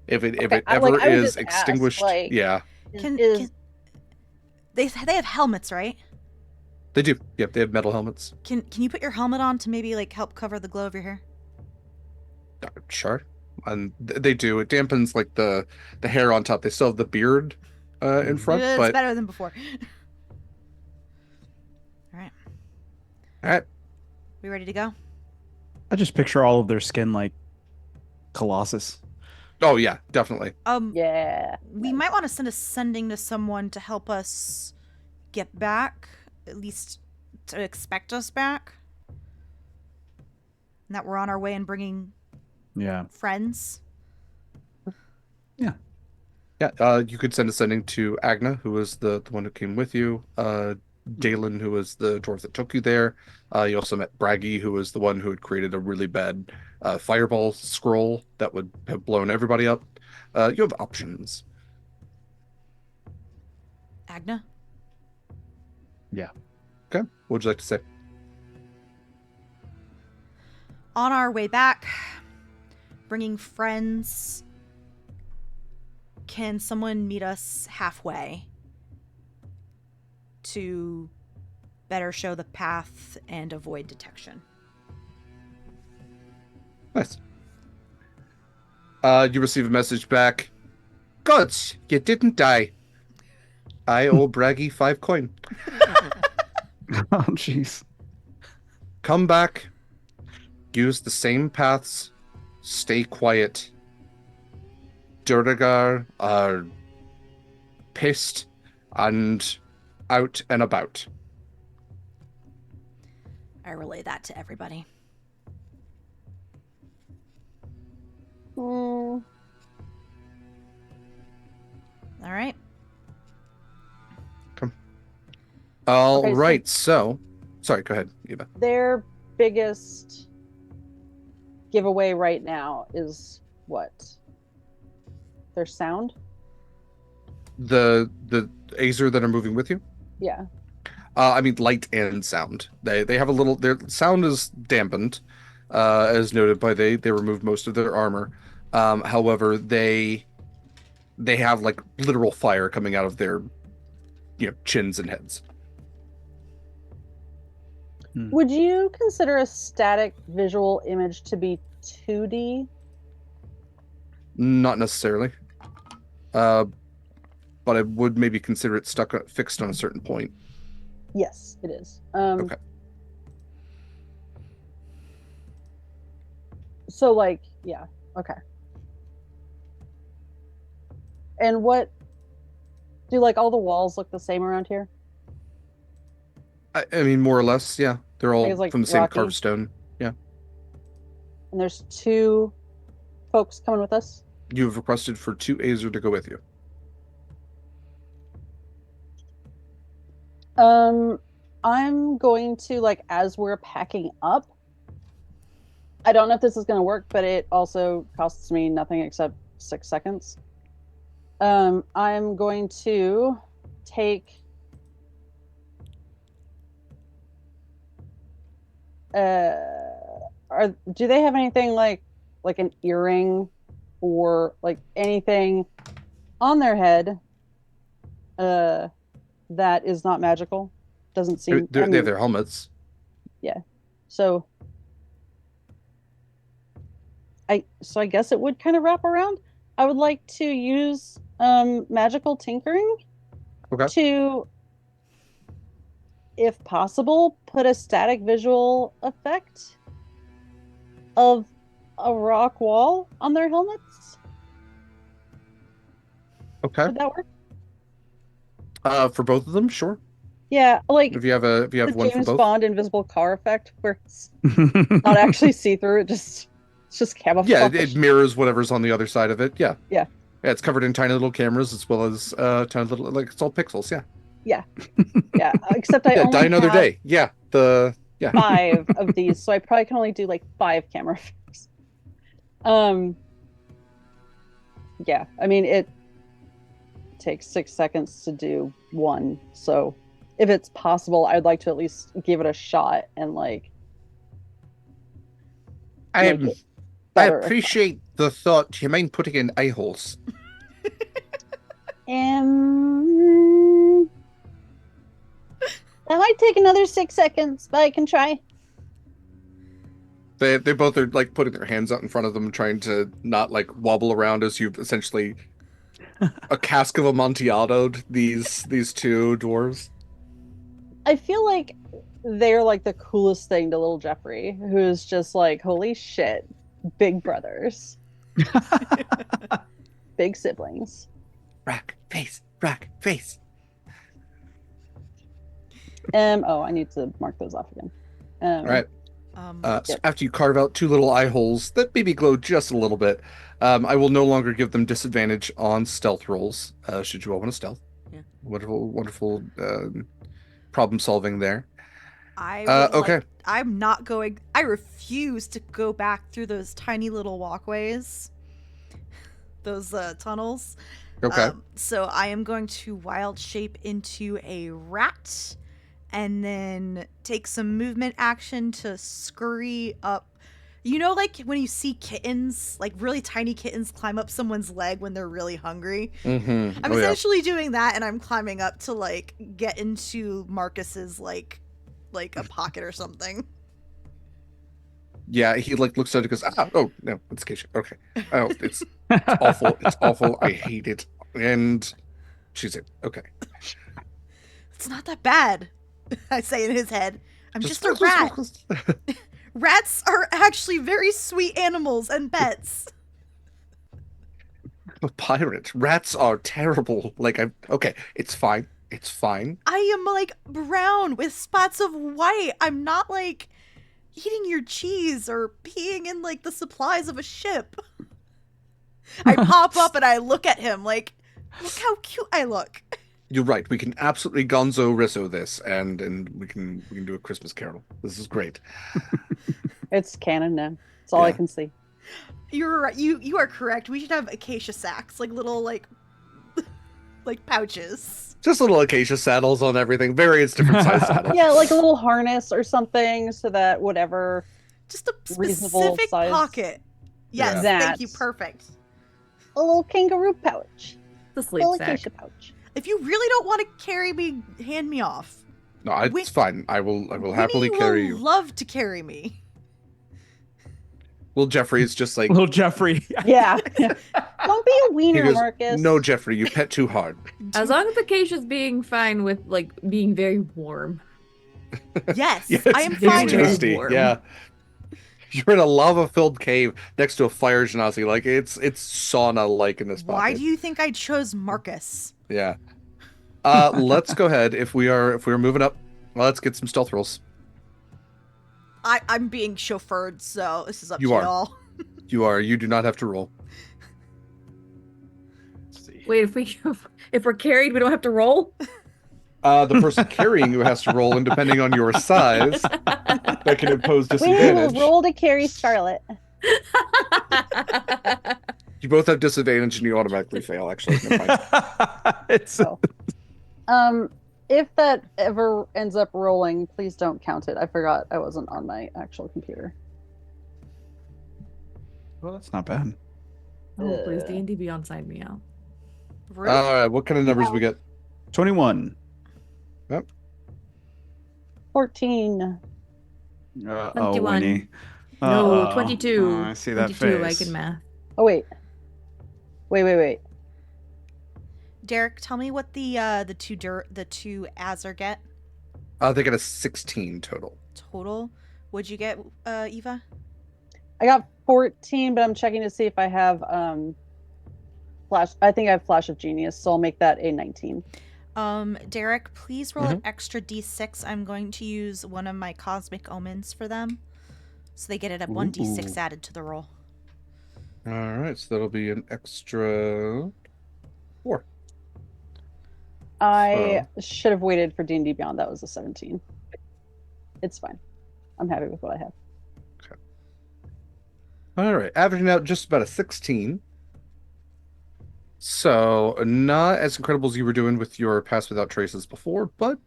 If it ever I would is just extinguished, ask, like, yeah. They have helmets, right? They do. Yep, they have metal helmets. Can you put your helmet on to maybe like help cover the glow of your hair? Sure. And they do. It dampens like the hair on top. They still have the beard in front, It's but better than before. all right. We ready to go? I just picture all of their skin like Colossus. Oh yeah, definitely. Yeah. We might want to send a sending to someone to help us get back, at least to expect us back. And that we're on our way and bringing friends. Yeah. Yeah, you could send a sending to Agna, who was the one who came with you. Dalen, who was the dwarf that took you there. You also met Braggy, who was the one who had created a really bad fireball scroll that would have blown everybody up. You have options. Agna? Yeah. Okay. What would you like to say? On our way back, bringing friends. Can someone meet us halfway to better show the path and avoid detection? Nice. You receive a message back. Gods, you didn't die. I owe Braggy 5 coin. Oh, jeez. Come back. Use the same paths. Stay quiet. Duragar are pissed and out and about. I relay that to everybody. Mm. All right. All Okay, right, so sorry, go ahead, Eva. Their biggest giveaway right now is what? Their sound? The Azer that are moving with you? Yeah. I mean light and sound. They have a little, their sound is dampened, as noted by they removed most of their armor. However, they have like literal fire coming out of their chins and heads. Would you consider a static visual image to be 2D? Not necessarily. But I would maybe consider it fixed on a certain point. Yes, it is. Okay. So, like, yeah, okay. And what do like all the walls look the same around here? I mean, more or less, yeah. They're all It's, like, from the same rocky. carved stone. Yeah. And there's 2 folks coming with us. You have requested for 2 Azer to go with you. I'm going to, like, as we're packing up, I don't know if this is going to work, but it also costs me nothing except 6 seconds. I'm going to take do they have anything like an earring or like anything on their head that is not magical? Doesn't seem They have their helmets. Yeah. So I guess it would kind of wrap around. I would like to use magical tinkering to, if possible, put a static visual effect of a rock wall on their helmets. Okay. Would that work? For both of them, sure. Yeah, like If you have the one for James both. Bond invisible car effect, where it's not actually see through. It's just camouflage. Yeah, it mirrors whatever's on the other side of it. Yeah. Yeah. Yeah, it's covered in tiny little cameras as well as tiny little, like, it's all pixels. Yeah. Yeah. Yeah. Except I Yeah, only die another have day. Yeah. 5 of these, so I probably can only do like 5 camera effects. Yeah, I mean it takes 6 seconds to do 1, so if it's possible, I'd like to at least give it a shot and like. I better. appreciate the thought. Do you mind putting in eye holes? That might take another 6 seconds, but I can try. They both are like putting their hands out in front of them, trying to not like wobble around as you've essentially a cask of Amontillado these 2 dwarves. I feel like they're like the coolest thing to little Jeffrey, who's just like, holy shit, big brothers, big siblings. Rack face, rack face. Oh, I need to mark those off again. All right. So Yep. after you carve out 2 little eye holes that maybe glow just a little bit, I will no longer give them disadvantage on stealth rolls. Should you all want to stealth? Yeah. Wonderful problem solving there. Okay. I'm not going. I refuse to go back through those tiny little walkways, those tunnels. Okay. So I am going to wild shape into a rat, and then take some movement action to scurry up. You know, like when you see kittens, like really tiny kittens, climb up someone's leg when they're really hungry. Mm-hmm. I'm essentially doing that, and I'm climbing up to like get into Marcus's like a pocket or something. Yeah, he like looks at it and goes, oh no, it's Acacia. Okay. Oh, it's awful. It's awful. I hate it. And she's it. Okay. It's not that bad, I say in his head. I'm just a rat. Rats are actually very sweet animals and pets. I'm a pirate. Rats are terrible. Like, okay, it's fine. It's fine. I am like brown with spots of white. I'm not like eating your cheese or peeing in like the supplies of a ship. I pop up and I look at him like, look how cute I look. You're right. We can absolutely Gonzo Risso this, and we can do a Christmas Carol. This is great. It's canon now. It's all I can see. You're right. You are correct. We should have acacia sacks, like little like pouches. Just little acacia saddles on everything. Various different size saddles. Yeah, like a little harness or something, so that whatever. Just a reasonable specific size. pocket. Yes, Yeah. thank you. Perfect. A little kangaroo pouch. The sleep Little sack. acacia pouch. If you really don't want to carry me, hand me off. No, it's fine. I will happily Winnie carry will you. love to carry me. Well, Jeffrey's just like, Little Jeffrey. Yeah. Don't be a he wiener, goes, Marcus. no, Jeffrey, you pet too hard. As long as Acacia's being fine with like being very warm. Yes, Yeah, I am it's fine with it. toasty. warm. Yeah. You're in a lava-filled cave next to a fire genasi. Like, it's sauna-like in this pocket. Why do you think I chose Marcus? Yeah. Let's go ahead. If we are moving up, let's get some stealth rolls. I'm being chauffeured, so this is up You to are. y'all. You do not have to roll. Let's see. Wait, if we're carried, we don't have to roll? The person carrying you has to roll, and depending on your size, that can impose We will disadvantage. roll to carry Scarlett. You both have disadvantage, and you automatically fail. Actually, never mind. It's Oh. If that ever ends up rolling, please don't count it. I forgot I wasn't on my actual computer. well, that's not bad. Oh, please, D&D Beyond sign me out. Rude. All right, what kind of numbers we get? 21. 14. Oh, 21. Winnie. No, Uh-oh. 22. Oh, I see that 22, face. I can math. Oh, wait. Wait. Derek, tell me what the two Azure get They get a 16 total. total. What'd you get, Eva? I got 14, but I'm checking to see if I have flash. I think I have Flash of Genius, so I'll make that a 19. Derek, please roll an extra d6. I'm going to use one of my cosmic omens for them, so they get it at 1d6 Ooh. added to the roll. All right, so that'll be an extra 4. I should have waited for D&D Beyond. That was a 17. It's fine. I'm happy with what I have. All right, averaging out just about a 16. So not as incredible as you were doing with your Pass Without Traces before, but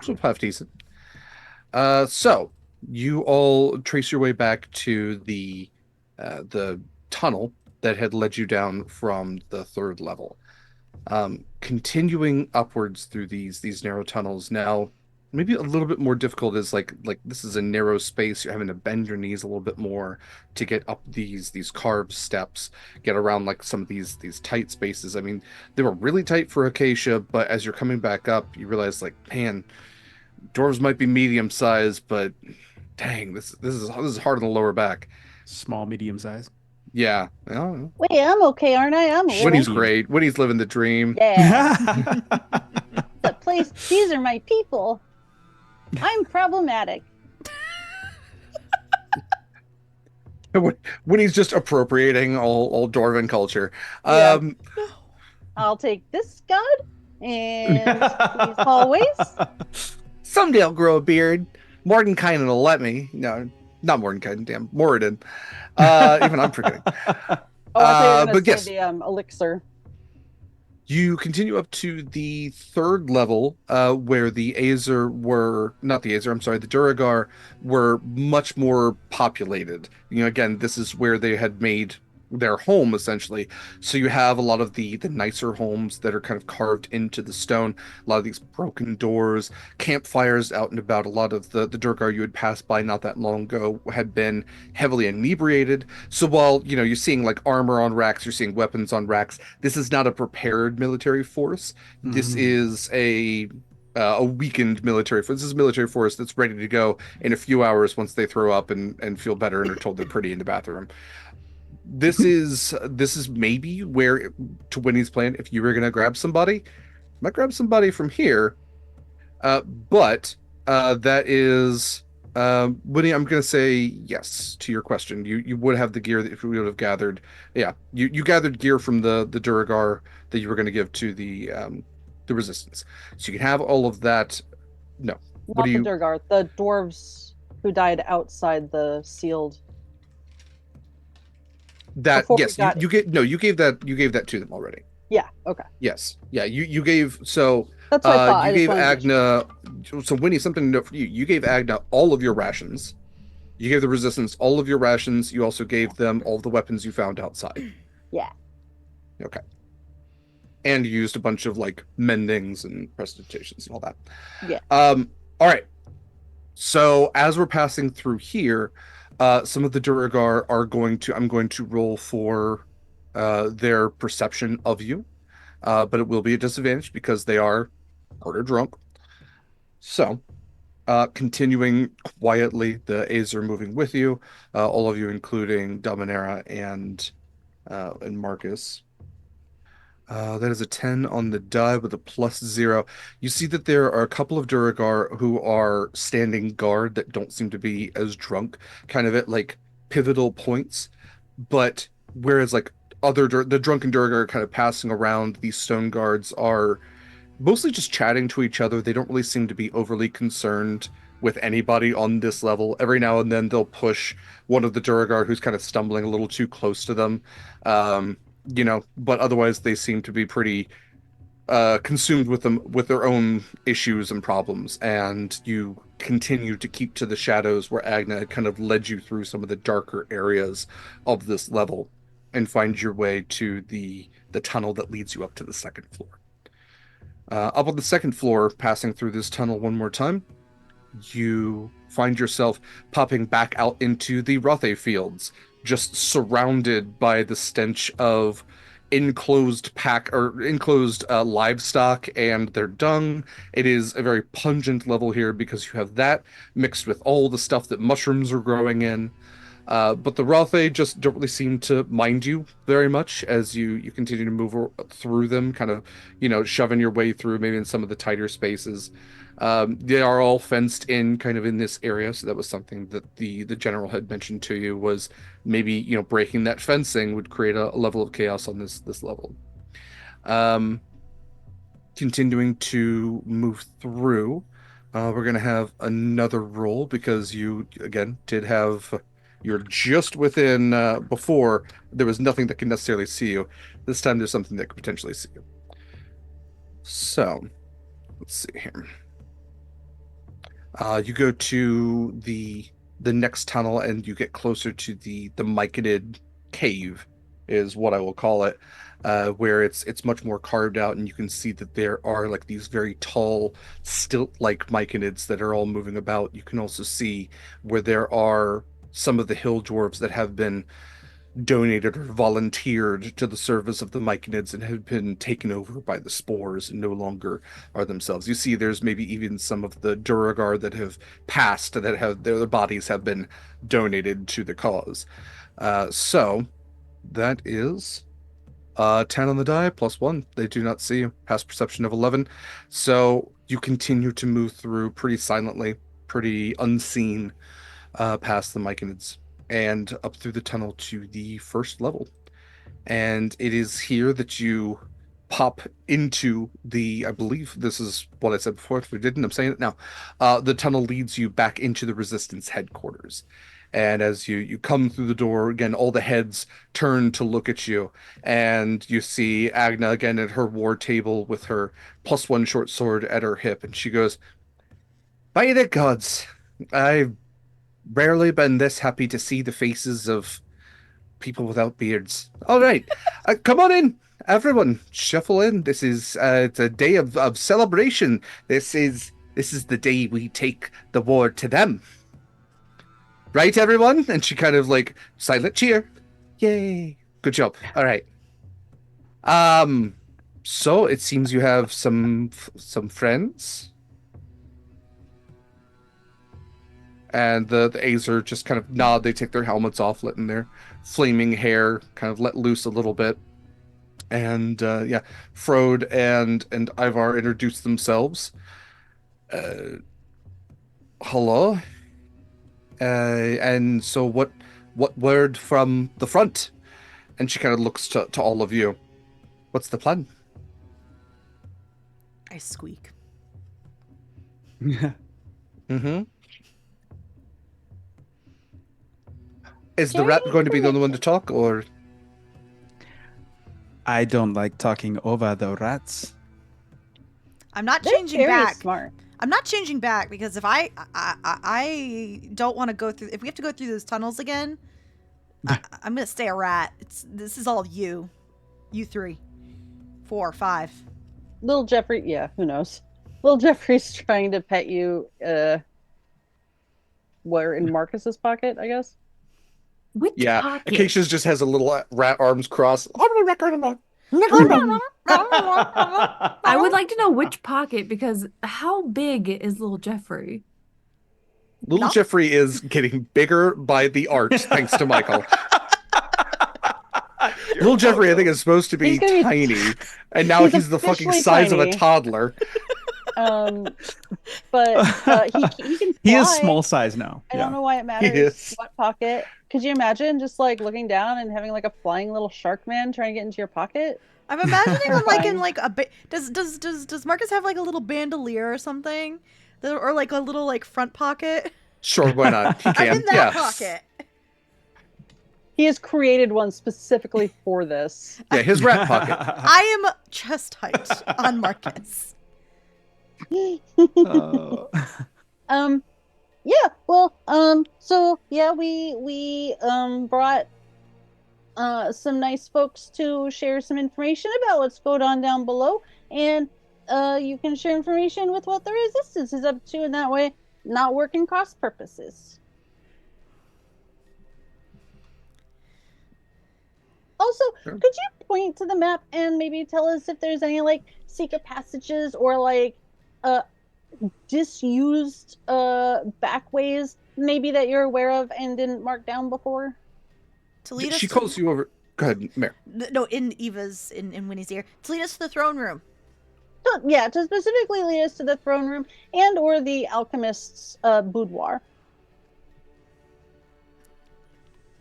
still half decent. So you all trace your way back to the tunnel that had led you down from the 3rd level. Continuing upwards through these narrow tunnels. Now, maybe a little bit more difficult is like this is a narrow space. You're having to bend your knees a little bit more to get up these carved steps, get around like some of these tight spaces. I mean, they were really tight for Acacia, but as you're coming back up, you realize like, man, dwarves might be medium sized, but dang, this is hard on the lower back. Small, medium size. Yeah. Well, Wait, I'm okay, aren't I? I'm a Winnie's little. great. Winnie's living the dream. Yeah. The place. These are my people. I'm problematic. Winnie's just appropriating all dwarven culture. Yeah. I'll take this god and these hallways. Someday I'll grow a beard. Mordenkainen will let me. No, not Mordenkainen, damn. Moradin. Even I'm forgetting. Oh, I thought you were but gonna yes. say the elixir. You continue up to the 3rd level, where the Azer were not the Azer. I'm sorry, the Duragar were much more populated. You know, again, this is where they had made their home essentially. So you have a lot of the nicer homes that are kind of carved into the stone. A lot of these broken doors, campfires out and about. A lot of the Duragar you had passed by not that long ago had been heavily inebriated. So while you're seeing like armor on racks, you're seeing weapons on racks. This is not a prepared military force. This is a weakened military force. This is a military force that's ready to go in a few hours once they throw up and feel better and are told they're pretty in the bathroom. This is maybe where, to Winnie's plan, if you were gonna grab somebody, I might grab somebody from here. But that is Winnie, I'm gonna say yes to your question. You would have the gear that we would have gathered. Yeah, you gathered gear from the Duragar that you were gonna give to the resistance. So you can have all of that. No. Not the Durgar, the dwarves who died outside the sealed. That Before we yes, got you gave that to them already. Yeah. Okay. Yes, yeah, you gave so That's what I thought. you I just gave wanted to Agna. So Winnie, something to note for you. You gave Agna all of your rations. You gave the resistance all of your rations. You also gave them all of the weapons you found outside. Yeah. Okay. And you used a bunch of like mendings and presentations and all that. Yeah. All right. So as we're passing through here, Some of the Duragar are I'm going to roll for their perception of you, but it will be a disadvantage because they are harder drunk. So, continuing quietly, the A's are moving with you, all of you, including Dominera and Marcus. That is a 10 on the die with a +0. You see that there are a couple of Duragar who are standing guard that don't seem to be as drunk, kind of at like pivotal points. But whereas like the drunken Duragar kind of passing around, these stone guards are mostly just chatting to each other. They don't really seem to be overly concerned with anybody on this level. Every now and then they'll push one of the Duragar who's kind of stumbling a little too close to them. Um, but otherwise they seem to be pretty consumed with their own issues and problems. And you continue to keep to the shadows where Agna had kind of led you through some of the darker areas of this level and find your way to the tunnel that leads you up to the second floor. Up on the second floor, passing through this tunnel one more time, you find yourself popping back out into the Rothe fields, just surrounded by the stench of enclosed livestock and their dung. It is a very pungent level here because you have that mixed with all the stuff that mushrooms are growing in. But the Rothe just don't really seem to mind you very much as you continue to move through them, kind of, shoving your way through maybe in some of the tighter spaces. They are all fenced in kind of in this area, so that was something that the general had mentioned to you was maybe, breaking that fencing would create a level of chaos on this level. Continuing to move through, we're going to have another roll because you, again, you're just within, before, there was nothing that could necessarily see you. This time there's something that could potentially see you. So, let's see here. You go to the next tunnel and you get closer to the Myconid cave, is what I will call it, where it's much more carved out, and you can see that there are like these very tall, stilt-like Myconids that are all moving about. You can also see where there are some of the hill dwarves that have been donated or volunteered to the service of the Myconids and have been taken over by the spores and no longer are themselves. You see there's maybe even some of the Duragar that have passed, that have their bodies have been donated to the cause. So that is 10 on the die +1. They do not see you. Past perception of 11. So you continue to move through pretty silently, pretty unseen, past the Myconids and up through the tunnel to the first level. And it is here that you pop into I believe this is what I said before. If we didn't, I'm saying it now. The tunnel leads you back into the Resistance headquarters. And as you come through the door, again, all the heads turn to look at you. And you see Agna again at her war table with her +1 short sword at her hip. And she goes, "By the gods, I've rarely been this happy to see the faces of people without beards. All right, come on in, everyone, shuffle in. This is it's a day of celebration. This is the day we take the war to them. Right, everyone?" And she kind of like silent cheer. Yay! Good job. All right. So it seems you have some friends. And the Azer just kind of nod. They take their helmets off, letting their flaming hair kind of let loose a little bit. And Frode and Ivar introduce themselves. Hello. And so what word from the front? And she kind of looks to all of you. What's the plan? I squeak. Mm-hmm. Is the rat going to be the only one to talk, or? I don't like talking over the rats. I'm not They're changing very back. smart. I'm not changing back because if I don't want to go through. If we have to go through those tunnels again, I'm gonna stay a rat. This is all you 3, 4, 5. Little Jeffrey, yeah, who knows? Little Jeffrey's trying to pet you. Where in Marcus's pocket, I guess. Which Yeah, pocket? Acacia just has a little rat arms crossed. I would like to know which pocket because how big is little Jeffrey? Little Not- Jeffrey is getting bigger by the arts, thanks to Mikyl. Little Jeffrey, I think, is supposed to be He's gonna be- tiny, and now he's he's the fucking officially size of a tiny. toddler. But he can fly. He is small size now. I Yeah. don't know why it He matters is. what pocket. Could you imagine just like looking down and having like a flying little shark man trying to get into your pocket? I'm imagining him like in Terrifying. like a does Marcus have like a little bandolier or something, or like a little like front pocket? Sure, why not? He I'm can. in that Yeah. pocket. He has created one specifically for this. Yeah, his rat pocket. I am chest height on Marcus. Oh. Yeah, well, so yeah, we brought some nice folks to share some information about what's going on down below, and you can share information with what the resistance is up to, and that way not working cross purposes. Also, Sure. could you point to the map and maybe tell us if there's any like secret passages or like disused back ways maybe that you're aware of and didn't mark down before? To lead us She to- calls you over. Go ahead, Mare. No, in Eva's in Winnie's ear. To lead us to the throne room. Yeah, to specifically lead us to the throne room and or the alchemist's boudoir.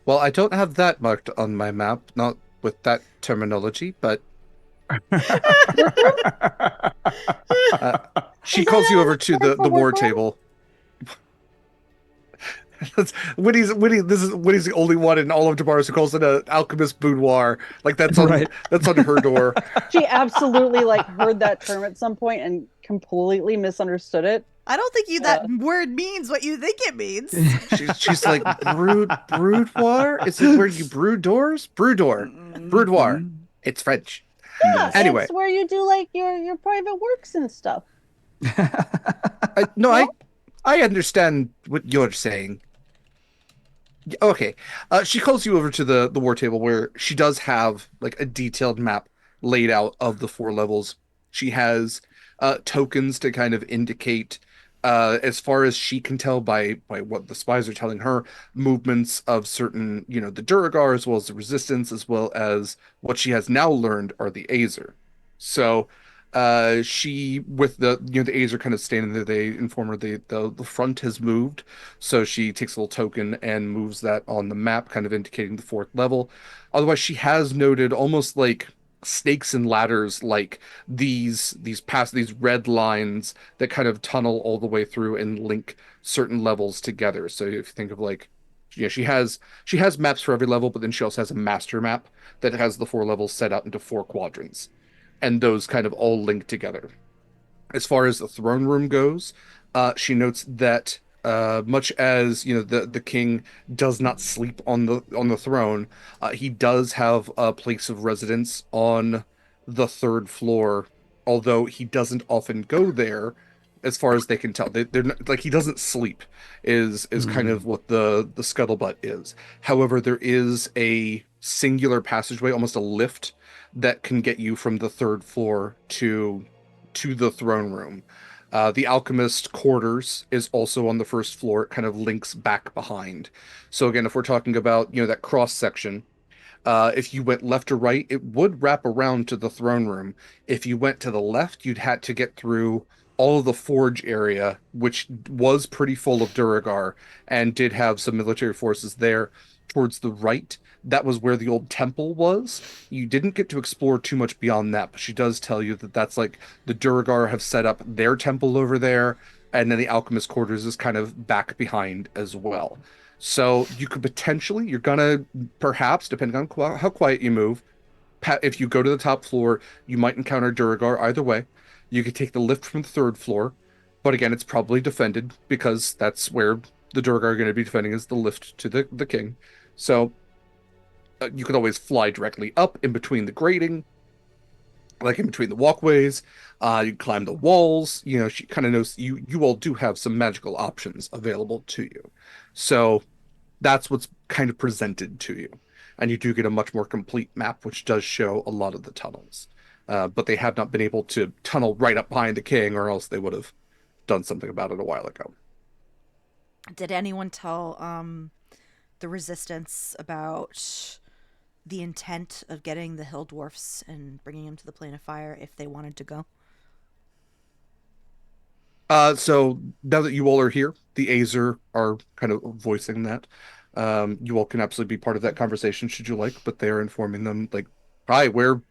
Well, I don't have that marked on my map, not with that terminology, but she Is calls that you a over to term the for war workroom? table. Winnie's the only one in all of Jabars who calls it an alchemist boudoir. Like that's on Right. that's on her door. She absolutely like heard that term at some point and completely misunderstood it. I don't think that word means what you think it means. She's like boudoir. Is it where you brew doors? Boudoir. Boudoir. It's French. Yeah, Anyway. it's where you do like your private works and stuff. I understand what you're saying. Okay. She calls you over to the war table where she does have like a detailed map laid out of the 4 levels. She has tokens to kind of indicate, as far as she can tell by what the spies are telling her, movements of certain, the Duragar as well as the Resistance, as well as what she has now learned are the Azer. So she, with the Azer kind of standing there, they inform her the front has moved, so she takes a little token and moves that on the map, kind of indicating the 4th level. Otherwise, she has noted almost like snakes and ladders, like these red lines that kind of tunnel all the way through and link certain levels together. So if you think of like, she has maps for every level, but then she also has a master map that has the 4 levels set out into 4 quadrants, and those kind of all link together. As far as the throne room goes, she notes that much as the king does not sleep on the throne, he does have a place of residence on the 3rd floor, although he doesn't often go there. As far as they can tell, they're not, like, he doesn't sleep is kind of what the scuttlebutt is. However, there is a singular passageway, almost a lift, that can get you from the 3rd floor to the throne room. The alchemist quarters is also on the 1st floor. It kind of links back behind. So again, if we're talking about that cross section, if you went left or right, it would wrap around to the throne room. If you went to the left, you'd had to get through all of the forge area, which was pretty full of Duragar and did have some military forces there. Towards the right, that was where the old temple was. You didn't get to explore too much beyond that, but she does tell you that that's like the Duragar have set up their temple over there, and then the alchemist quarters is kind of back behind as well. So you could potentially, you're gonna perhaps, depending on how quiet you move, if you go to the top floor, you might encounter Duragar either way. You could take the lift from the 3rd floor, but again, it's probably defended because that's where the Duragar are going to be defending, is the lift to the king. So you could always fly directly up in between the grating, like in between the walkways. You climb the walls. She kind of knows you all do have some magical options available to you. So that's what's kind of presented to you. And you do get a much more complete map, which does show a lot of the tunnels. But they have not been able to tunnel right up behind the king, or else they would have done something about it a while ago. Did anyone tell the resistance about the intent of getting the hill dwarfs and bringing them to the plane of fire if they wanted to go? So now that you all are here, the Azer are kind of voicing that. You all can absolutely be part of that conversation should you like, but they are informing them like, "Hi, we're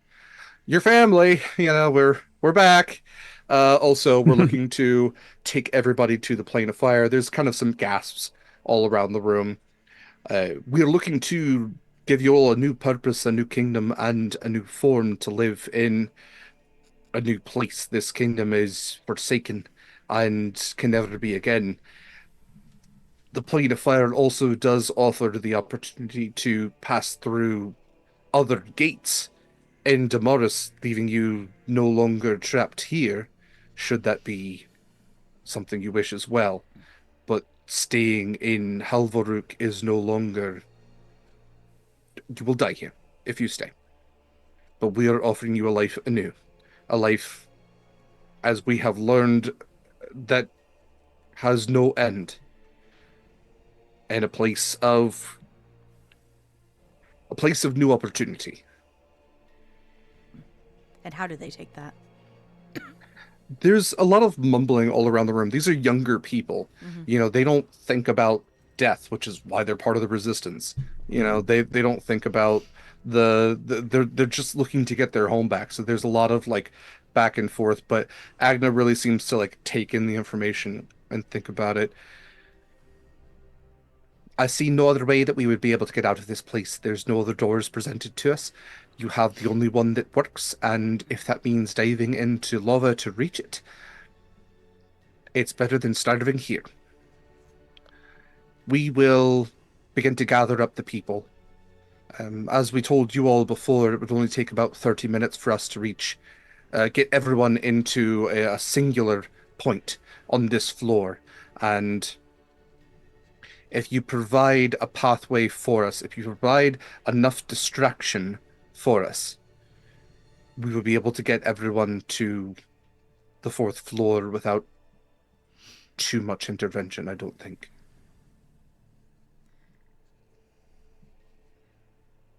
your family. We're back. Also, we're looking to take everybody to the plane of fire." There's kind of some gasps all around the room. We're looking to give you all a new purpose, a new kingdom, and a new form to live in a new place. This kingdom is forsaken and can never be again. The plane of fire also does offer the opportunity to pass through other gates in Damaris, leaving you no longer trapped here, should that be something you wish as well. But staying in Halvoruk is no longer... You will die here if you stay. But we are offering you a life anew. A life, as we have learned, that has no end. And a place of new opportunity. And how do they take that? There's a lot of mumbling all around the room. These are younger people. Mm-hmm. They don't think about death, which is why they're part of the resistance. They don't think about they're just looking to get their home back. So there's a lot of like back and forth, but Agna really seems to like take in the information and think about it. I see no other way that we would be able to get out of this place. There's no other doors presented to us. You have the only one that works, and if that means diving into lava to reach it, it's better than starving here. We will begin to gather up the people. As we told you all before, it would only take about 30 minutes for us to get everyone into a singular point on this floor. And if you provide a pathway for us, if you provide enough distraction for us, we will be able to get everyone to the 4th floor without too much intervention, I don't think.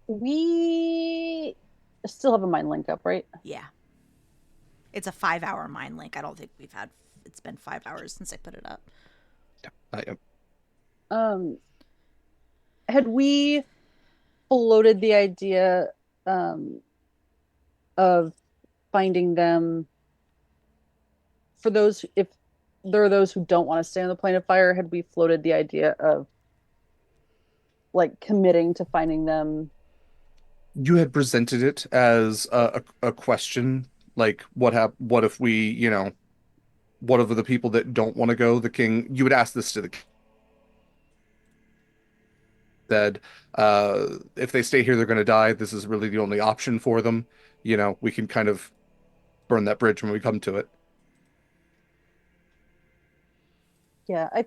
We still have a mind link up, right? Yeah. It's a 5-hour mind link. I don't think it's been 5 hours since I put it up. Had we floated the idea of finding them for those, if there are those who don't want to stay on the plane of fire, had we floated the idea of like committing to finding them? You had presented it as a question, like what if we, what of the people that don't want to go, the king, you would ask this to the king. Said, if they stay here, they're going to die. This is really the only option for them. We can kind of burn that bridge when we come to it. Yeah, I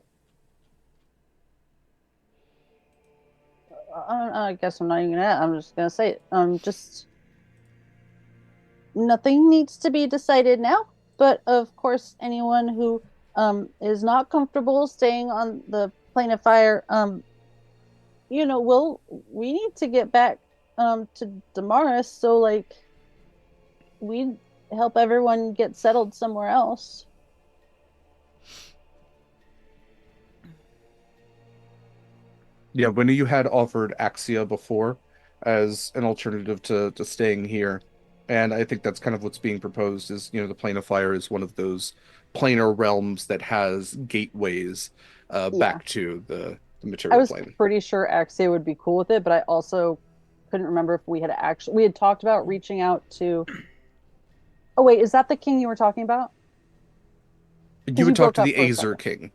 guess I'm not even gonna. I'm just gonna say it. Just nothing needs to be decided now. But of course, anyone who is not comfortable staying on the plane of fire, we need to get back to Damaris, so like we help everyone get settled somewhere else. Yeah, when you had offered Acacia before as an alternative to staying here, and I think that's kind of what's being proposed is, the plane of fire is one of those planar realms that has gateways back to the material plane. I was pretty sure Acacia would be cool with it, but I also couldn't remember if we had talked about reaching out to... Oh wait, is that the king you were talking about? You would talk to the Azer king.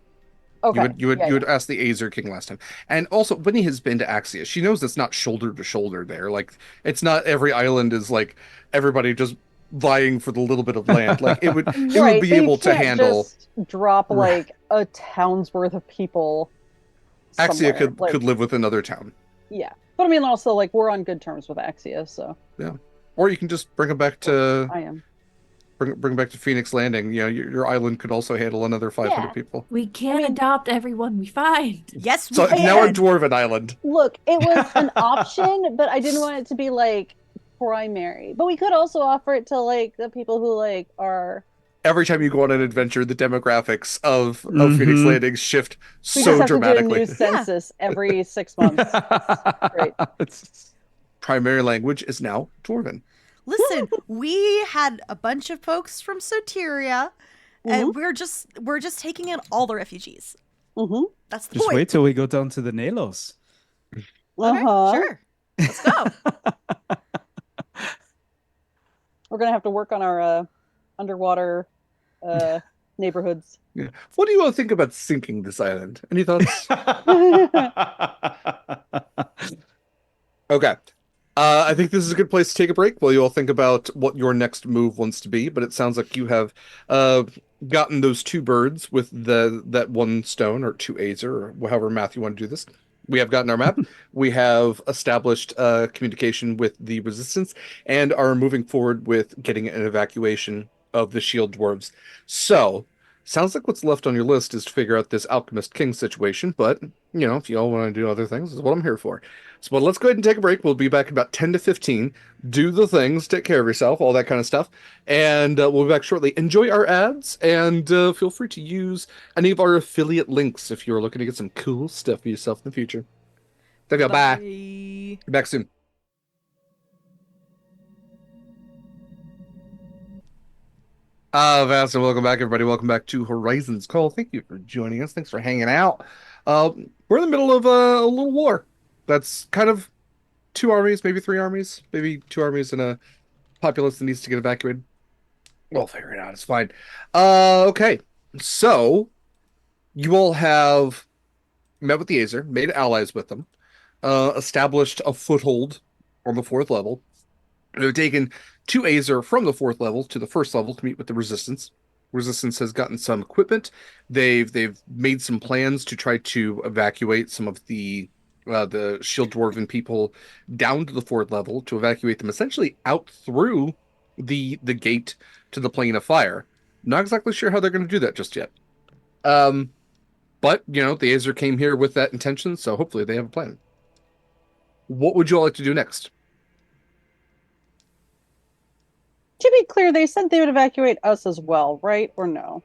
Okay. You would ask the Azer king last time. And also, Winnie has been to Acacia. She knows it's not shoulder to shoulder there. Like, it's not every island is like everybody just vying for the little bit of land. Like, it would be able to handle... Just drop like a town's worth of people Acacia somewhere. could live with another town. Yeah, but I mean, also like we're on good terms with Axia, so Or you can just bring them back to I am. bring back to Phoenix Landing. You know, your island could also handle another 500 Yeah. people. We can't mean- adopt everyone we find. Yes, we So can. now a dwarven island. Look, it was an option, but I didn't want it to be like primary. But we could also offer it to like the people who like are. Every time you go on an adventure, the demographics of Phoenix Mhm. Landing shift We so just have dramatically. to do a new census every 6 months. Great. Primary language is now dwarven. Listen, we had a bunch of folks from Soteria, and we're just taking in all the refugees. Mm-hmm. That's the Just point. wait till we go down to the Nalos. Okay, sure. Let's go. We're gonna have to work on our underwater neighborhoods. Yeah. What do you all think about sinking this island? Any thoughts? Okay. I think this is a good place to take a break while you all think about what your next move wants to be. But it sounds like you have gotten those 2 birds with that 1 stone, or 2 azer, or however math you want to do this. We have gotten our map. We have established communication with the resistance, and are moving forward with getting an evacuation of the shield dwarves. So, sounds like what's left on your list is to figure out this Alchemist King situation. But, you know, if you all want to do other things, this is what I'm here for. So let's go ahead and take a break. We'll be back in about 10 to 15. Do the things, take care of yourself, all that kind of stuff. And we'll be back shortly. Enjoy our ads, and feel free to use any of our affiliate links if you're looking to get some cool stuff for yourself in the future. Take care. Bye. Be back soon. Vast, welcome back, everybody. Welcome back to Horizons Call. Thank you for joining us. Thanks for hanging out. We're in the middle of a little war. That's kind of 2 armies, maybe 3 armies, maybe 2 armies and a populace that needs to get evacuated. We'll figure it out. It's fine. Okay. So, you all have met with the Azer, made allies with them, established a foothold on the 4th level. They've taken 2 Azer from the 4th level to the 1st level to meet with the Resistance. Resistance has gotten some equipment. They've made some plans to try to evacuate some of the shield dwarven people down to the 4th level, to evacuate them essentially out through the gate to the plane of fire. Not exactly sure how they're going to do that just yet. But, you know, the Azer came here with that intention, so hopefully they have a plan. What would you all like to do next? To be clear, they said they would evacuate us as well, right? Or no?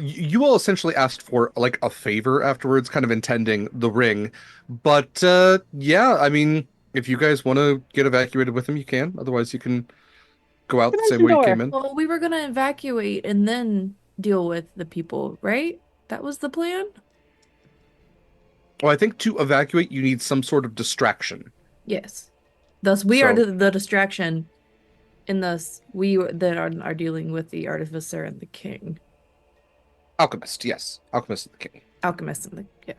You all essentially asked for like a favor afterwards, kind of intending the ring. But yeah, I mean, if you guys want to get evacuated with them, you can. Otherwise, you can go out the same way you came in. Well, we were gonna evacuate and then deal with the people, right? That was the plan? Well, I think to evacuate, you need some sort of distraction. Yes. Thus, we are So- the distraction, and thus we that are dealing with the artificer and the king. Alchemist, yes. Alchemist and the king. Alchemist and the yeah.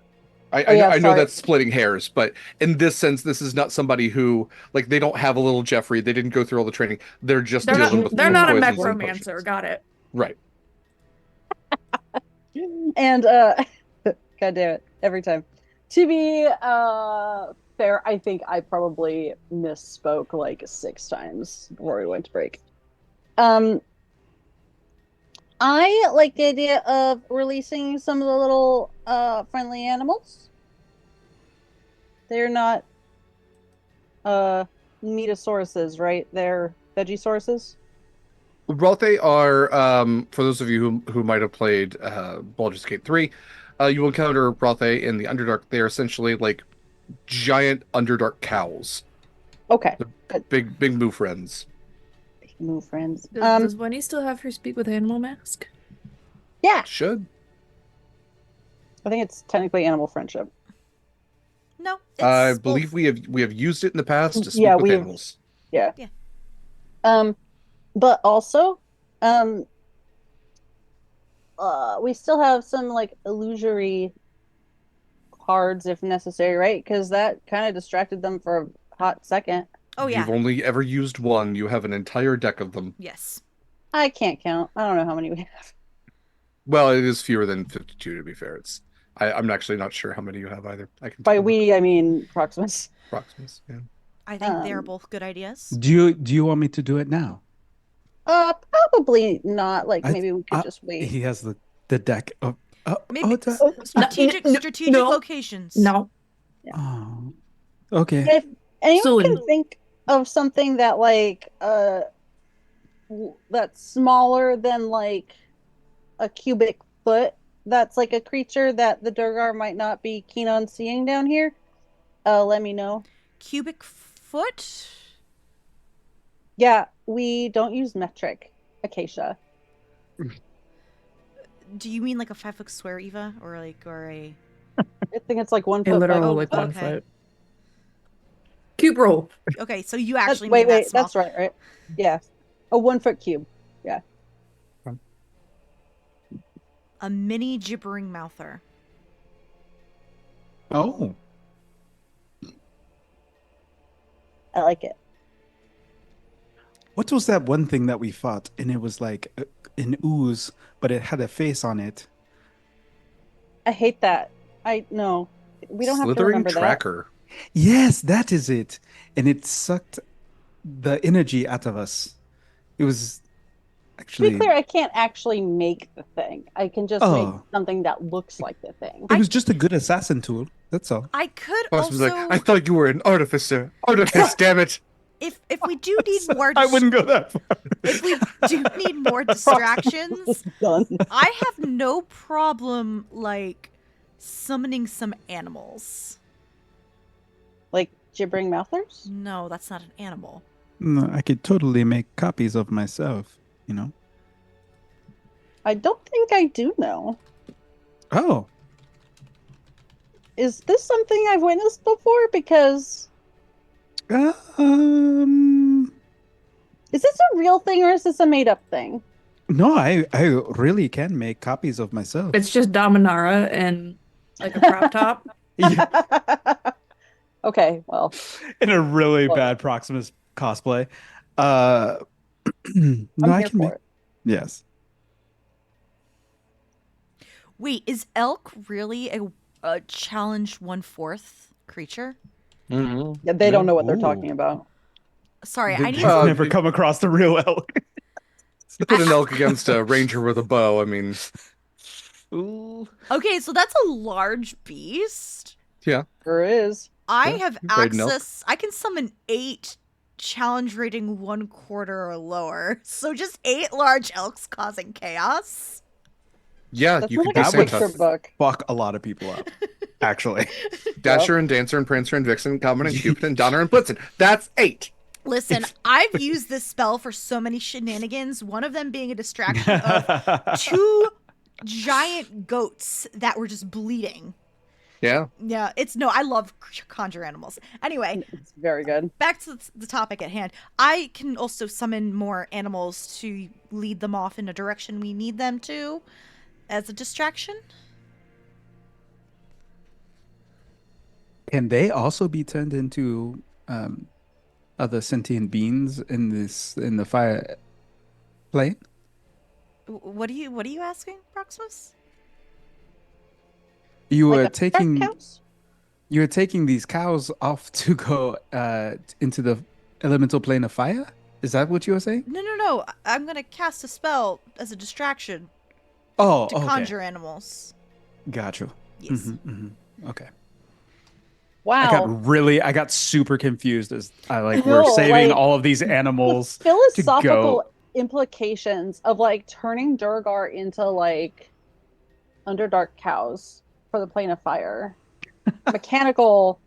I know sorry. that's splitting hairs, but in this sense, this is not somebody who, like, they don't have a little Jeffrey. They didn't go through all the training. They're just They're dealing not with they're not a poisons and necromancer, potions. got it. Right. And God damn it, every time. To be fair, I think I probably misspoke like 6 times before we went to break. I like the idea of releasing some of the little friendly animals. They're not metasauruses, right? They're vegisauruses. Rothe are, for those of you who might have played Baldur's Gate 3, you will encounter Rothe in the Underdark. They are essentially like giant Underdark cows. Okay. Big moo friends. Move friends. Does Wendy still have her speak with animal mask? Yeah, Should. I think it's technically animal friendship. No, I it's believe both. we have used it in the past to speak Yeah, with we've- animals. Yeah. Yeah. But also, we still have some like illusory cards if necessary, right? Because that kind of distracted them for a hot second. Oh yeah. You've only ever used one. You have an entire deck of them. Yes. I can't count. I don't know how many we have. Well, it is fewer than 52 to be fair. It's I'm actually not sure how many you have either. I can By tell we, I mean Proximus. Proximus. Yeah. I think they're both good ideas. Do you want me to do it now? Probably not. Like maybe we could just wait. He has the deck. Maybe that- strategic no. locations. No. oh, okay. If anyone Soon. can think of something that like that's smaller than like a cubic foot, that's like a creature that the Durgar might not be keen on seeing down here, let me know. Cubic foot? Yeah, we don't use metric, Acacia. Do you mean like a 5-foot square, Eva, or a? I think it's like 1 A foot. literal by- like 1 okay. foot. Cube roll. Okay, so you actually wait, mean that small. that's right? Yeah, a 1 foot cube. Yeah. A mini gibbering mouther. Oh, I like it. what was that one thing that we fought? And it was like an ooze, but it had a face on it. I hate that. I no. We don't have to Slithering remember that. tracker. Yes, that is it. And it sucked the energy out of us. It was To actually. be clear, I can't actually make the thing. I can just make Oh. something that looks like the thing. It was just a good assassin tool. That's all. I could Proximus also, was like, I thought you were an artificer. Artifice, damn it. if we do need more, I wouldn't go that far. if we do need more distractions, Done. I have no problem like summoning some animals. Like gibbering mouthers? No, that's not an animal. No, I could totally make copies of myself, you know? I don't think I do know. Oh, Is this something I've witnessed before? Because um, is this a real thing or is this a made up thing? no, I really can make copies of myself. It's just Dominara and like a crop top. Yeah, Okay, well, in a really Well- bad Proximus cosplay. No, I'm I here can for make. it. Yes. Wait, is elk really a challenged 1/4 creature? Mm-hmm. Yeah, they don't know what they're Ooh. talking about. Sorry, I need. I've Uh, never come across the real elk. You put an elk against a ranger with a bow. I mean, Ooh. Okay, so that's a large beast. Sure is. I Yeah, have you played an elk. access. I can summon 8 challenge rating 1/4 or lower. So just 8 large elks causing chaos. yeah, That's you not could like be a would Santa. picture book. Fuck a lot of people up, actually. Dasher and Dancer and Prancer and Vixen, Comet and Cupid and Donner and Blitzen. That's 8. Listen, I've used this spell for so many shenanigans. One of them being a distraction of 2 giant goats that were just bleeding. Yeah. Yeah, I love conjure animals. Anyway, It's very good. back to the topic at hand. I can also summon more animals to lead them off in a direction we need them to as a distraction. Can they also be turned into other sentient beings in the fire plane? What are you asking, Proximus? You Like were a taking dark house? you were taking these cows off to go into the elemental plane of fire? Is that what you were saying? No. I'm gonna cast a spell as a distraction Oh, to okay. conjure animals. Got you. Yes. Okay. Wow. I got super confused as we're No, saving like, all of these animals. Philosophical implications of like turning Durgar into like Underdark cows for the plane of fire. Mechanical,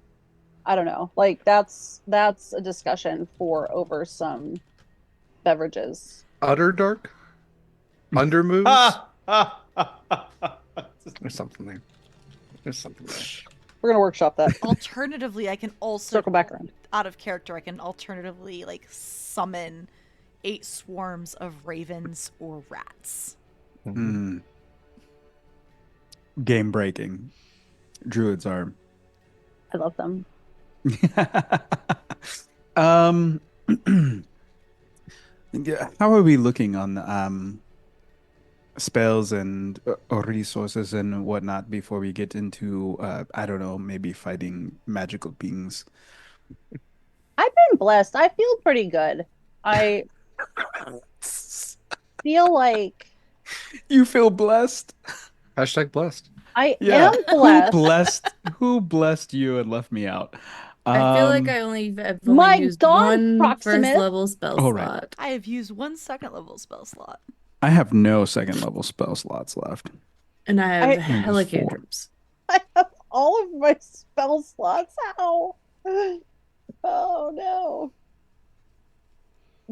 I don't know. Like that's a discussion for over some beverages. Utter dark? Under moves? There's something there. There's something there. We're gonna workshop that. Alternatively, I can also Circle back around. out of character. I can alternatively like summon 8 swarms of ravens or rats. Hmm. Game breaking. Druids are. I love them. Yeah, how are we looking on spells and resources and whatnot before we get into I don't know, maybe fighting magical beings. I've been blessed. I feel pretty good. I feel like You feel blessed? Hashtag blessed. I Yeah. am blessed. Who blessed you and left me out? I feel like Um, I've My only used God, one first Proximus. level spell Oh, right. slot. I have used 1 second level spell slot. I have no second level spell slots left. And I I- have hella Just 4. cantrips. I have all of my spell slots. How? Oh no.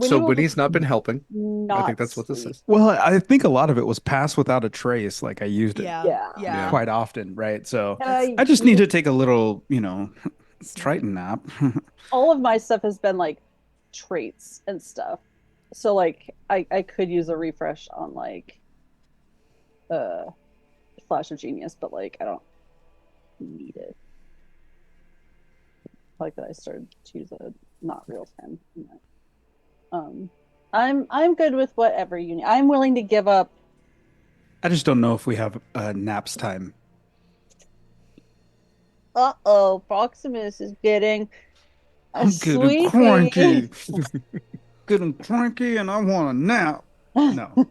So will Winnie's not been helping. not I think that's what this sleep. is. Well, I think a lot of it was pass without a trace. Like I used it Yeah. Yeah. quite often, right? So Uh, I just need to take a little, Snooze. Triton nap. all of my stuff has been like traits and stuff. So like I could use a refresh on like Flash of Genius, but like I don't need it. I like that I started to use a not real pen. I'm good with whatever you need. I'm willing to give up. I just don't know if we have naps time. Uh-oh, Proximus is getting a I'm getting sleepy. cranky. Getting cranky and I want a nap. No.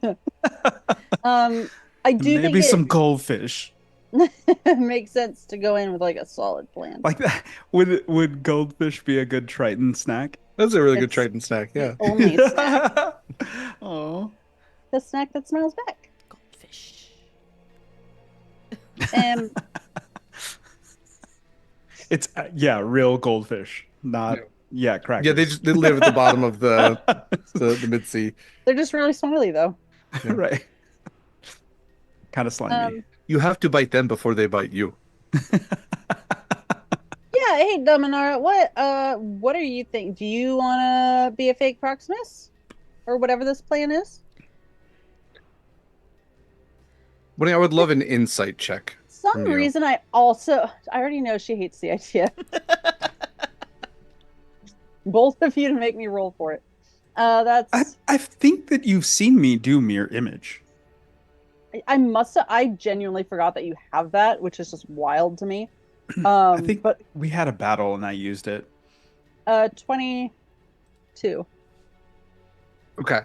I do Maybe think some goldfish. it makes sense to go in with like a solid plan. Like that. Would goldfish be a good Triton snack? That's a really good It's Triton snack. Yeah. only snack. Oh. The snack that smells back. Goldfish. Um, It's real goldfish, not crackers. Yeah, they live at the bottom of the mid sea. they're just really smiley though. Yeah. Right. Kind of slimy. You have to bite them before they bite you. Yeah, hey Dominar, what do you think? Do you wanna be a fake Proximus? Or whatever this plan is? But I would love an insight check. Some From you. reason I already know she hates the idea. Both of you to make me roll for it. That's I think that you've seen me do mirror image. I genuinely forgot that you have that, which is just wild to me. I think but we had a battle and I used it. 22. Okay.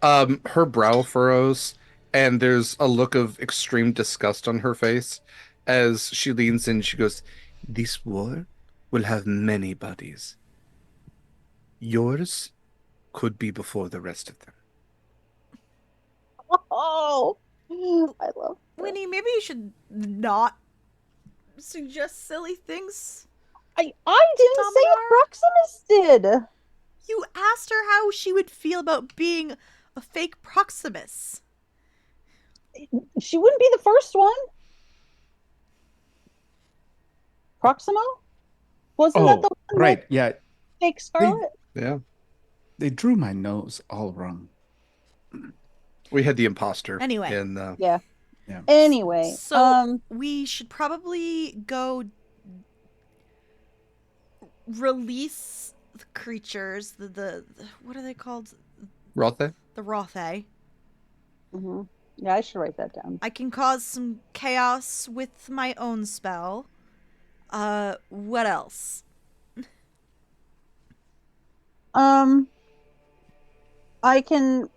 Her brow furrows, and there's a look of extreme disgust on her face as she leans in. She goes, "This war will have many bodies. Yours could be before the rest of them." Oh, I love that. Winnie, maybe you should not suggest silly things. I didn't say it. Proximus did. You asked her how she would feel about being a fake Proximus. She wouldn't be the first one. Proximo? Wasn't that the one right. that Yeah. fake Scarlett? Yeah. They drew my nose all wrong. We had the imposter. Anyway. In, Yeah. Yeah. Anyway, So we should probably go release the creatures, the what are they called? Rothe? The Rothe. mhm. Yeah, I should write that down. I can cause some chaos with my own spell. What else? I can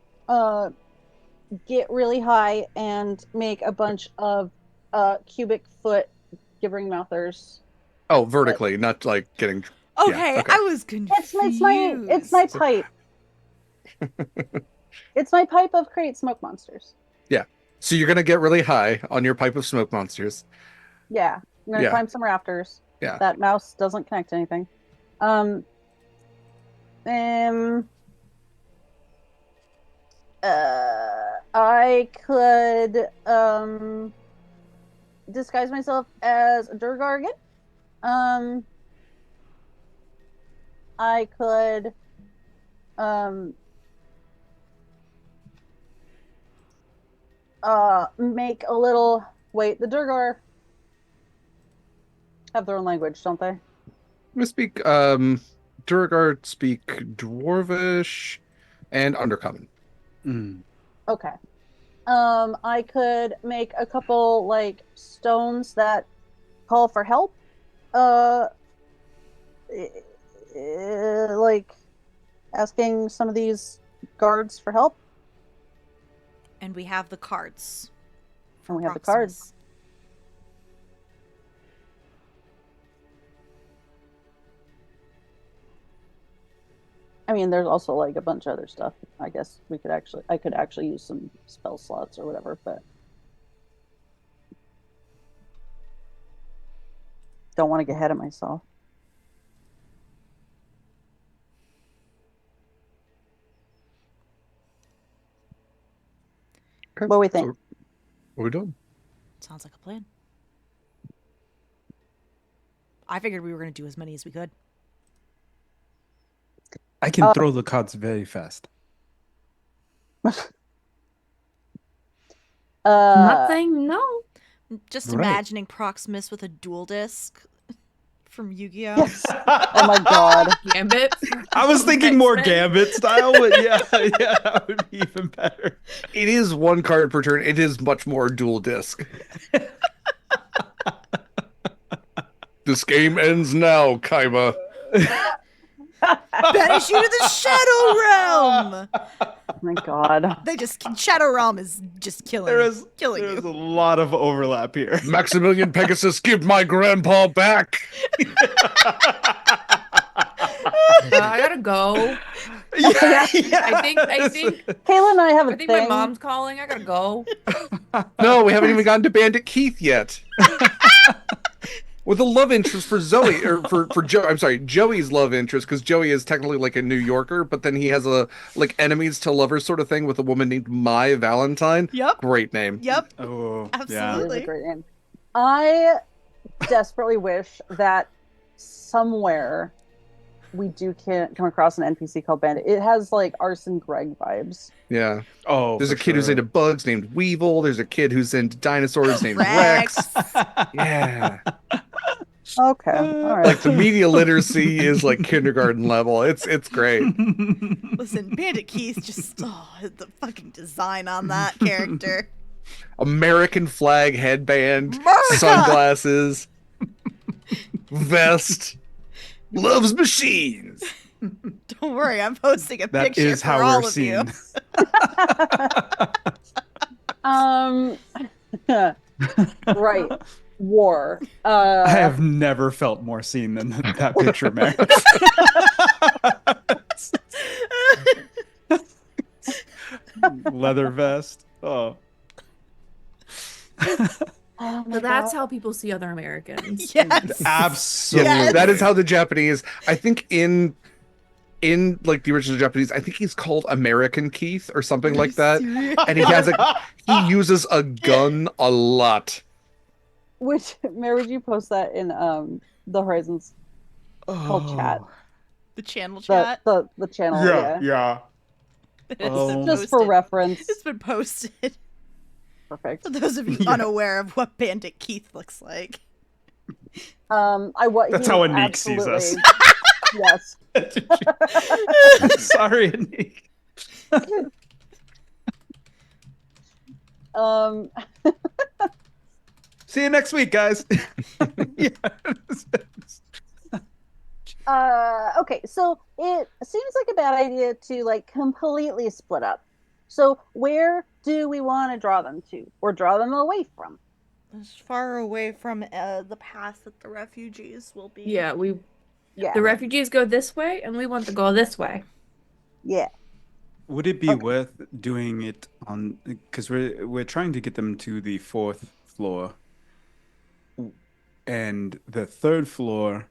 get really high and make a bunch of cubic foot gibbering mouthers. Oh, vertically, not like getting. Okay, okay. I was confused. It's my pipe. It's my pipe of create smoke monsters. Yeah. So you're gonna get really high on your pipe of smoke monsters. Yeah, I'm gonna Yeah. climb some rafters. Yeah. That mouse doesn't connect to anything. I could disguise myself as a Durgar again. I could make a little the Durgar have their own language, don't they? We speak Durgard speak Dwarvish and Undercommon. Mm. Okay. I could make a couple like stones that call for help. Uh, like asking some of these guards for help, And we have the cards. and we have the Proximus. cards. I mean, there's also like a bunch of other stuff. I guess I could actually use some spell slots or whatever, but don't want to get ahead of myself. Okay, What do we think? so what are we doing? Sounds like a plan. I figured we were going to do as many as we could. I can throw the cards very fast. I'm not saying no. Just Right. imagining Proximus with a dual disc from Yu-Gi-Oh. Yes. Oh my god. Gambit. I was thinking more X-Men. Gambit style, but yeah, that would be even better. It is one card per turn. It is much more dual disc. This game ends now, Kaila. Banish you to the Shadow Realm! Oh my god. They just Shadow Realm is just killing There's killing a you. lot of overlap here. Maximilian Pegasus, give my grandpa back. I gotta go. Yeah, I think Kayla and I have a I think thing. my mom's calling. I gotta go. No, we haven't even gotten to Bandit Keith yet. With a love interest for Zoe, or for Joe. I'm sorry, Joey's love interest, because Joey is technically like a New Yorker, but then he has a like enemies to lovers sort of thing with a woman named Mai Valentine. Yep. Great name. Yep. Oh, It is Absolutely. a great name. I desperately wish that somewhere we do come across an NPC called Bandit. It has like Arson Greg vibes. Yeah. Oh, There's for a kid who's sure. into bugs named Weevil. There's a kid who's into dinosaurs named Rex. Yeah. Okay. All right. Like the media literacy is like kindergarten level. It's great. Listen, Bandit Keith just the fucking design on that character. American flag headband, America! sunglasses, vest, loves machines. Don't worry, I'm posting a That picture is for how all we're of you. seen. Right. War. I have never felt more seen than that picture, man. Leather vest. Oh. Oh my So that's God. how people see other Americans. Yes. Absolutely. Yes. That is how the Japanese. I think in like the original Japanese, I think he's called American Keith or something like that. And he uses a gun a lot. Which, Mary, would you post that in the Horizons called chat? The channel The chat. the channel, Yeah. It's Oh. been Just for posted. reference. It's been posted. Perfect. For those of you Yeah. unaware of what Bandit Keith looks like. That's how Anik sees us. Yes. Sorry, Anik. See you next week, guys. Okay, so it seems like a bad idea to like completely split up. So where do we want to draw them to, or draw them away from? As far away from the path that the refugees will be. Yeah, Yeah, the refugees go this way, and we want to go this way. yeah. Would it be Okay. worth doing it on? Because we're trying to get them to the 4th floor, and the 3rd floor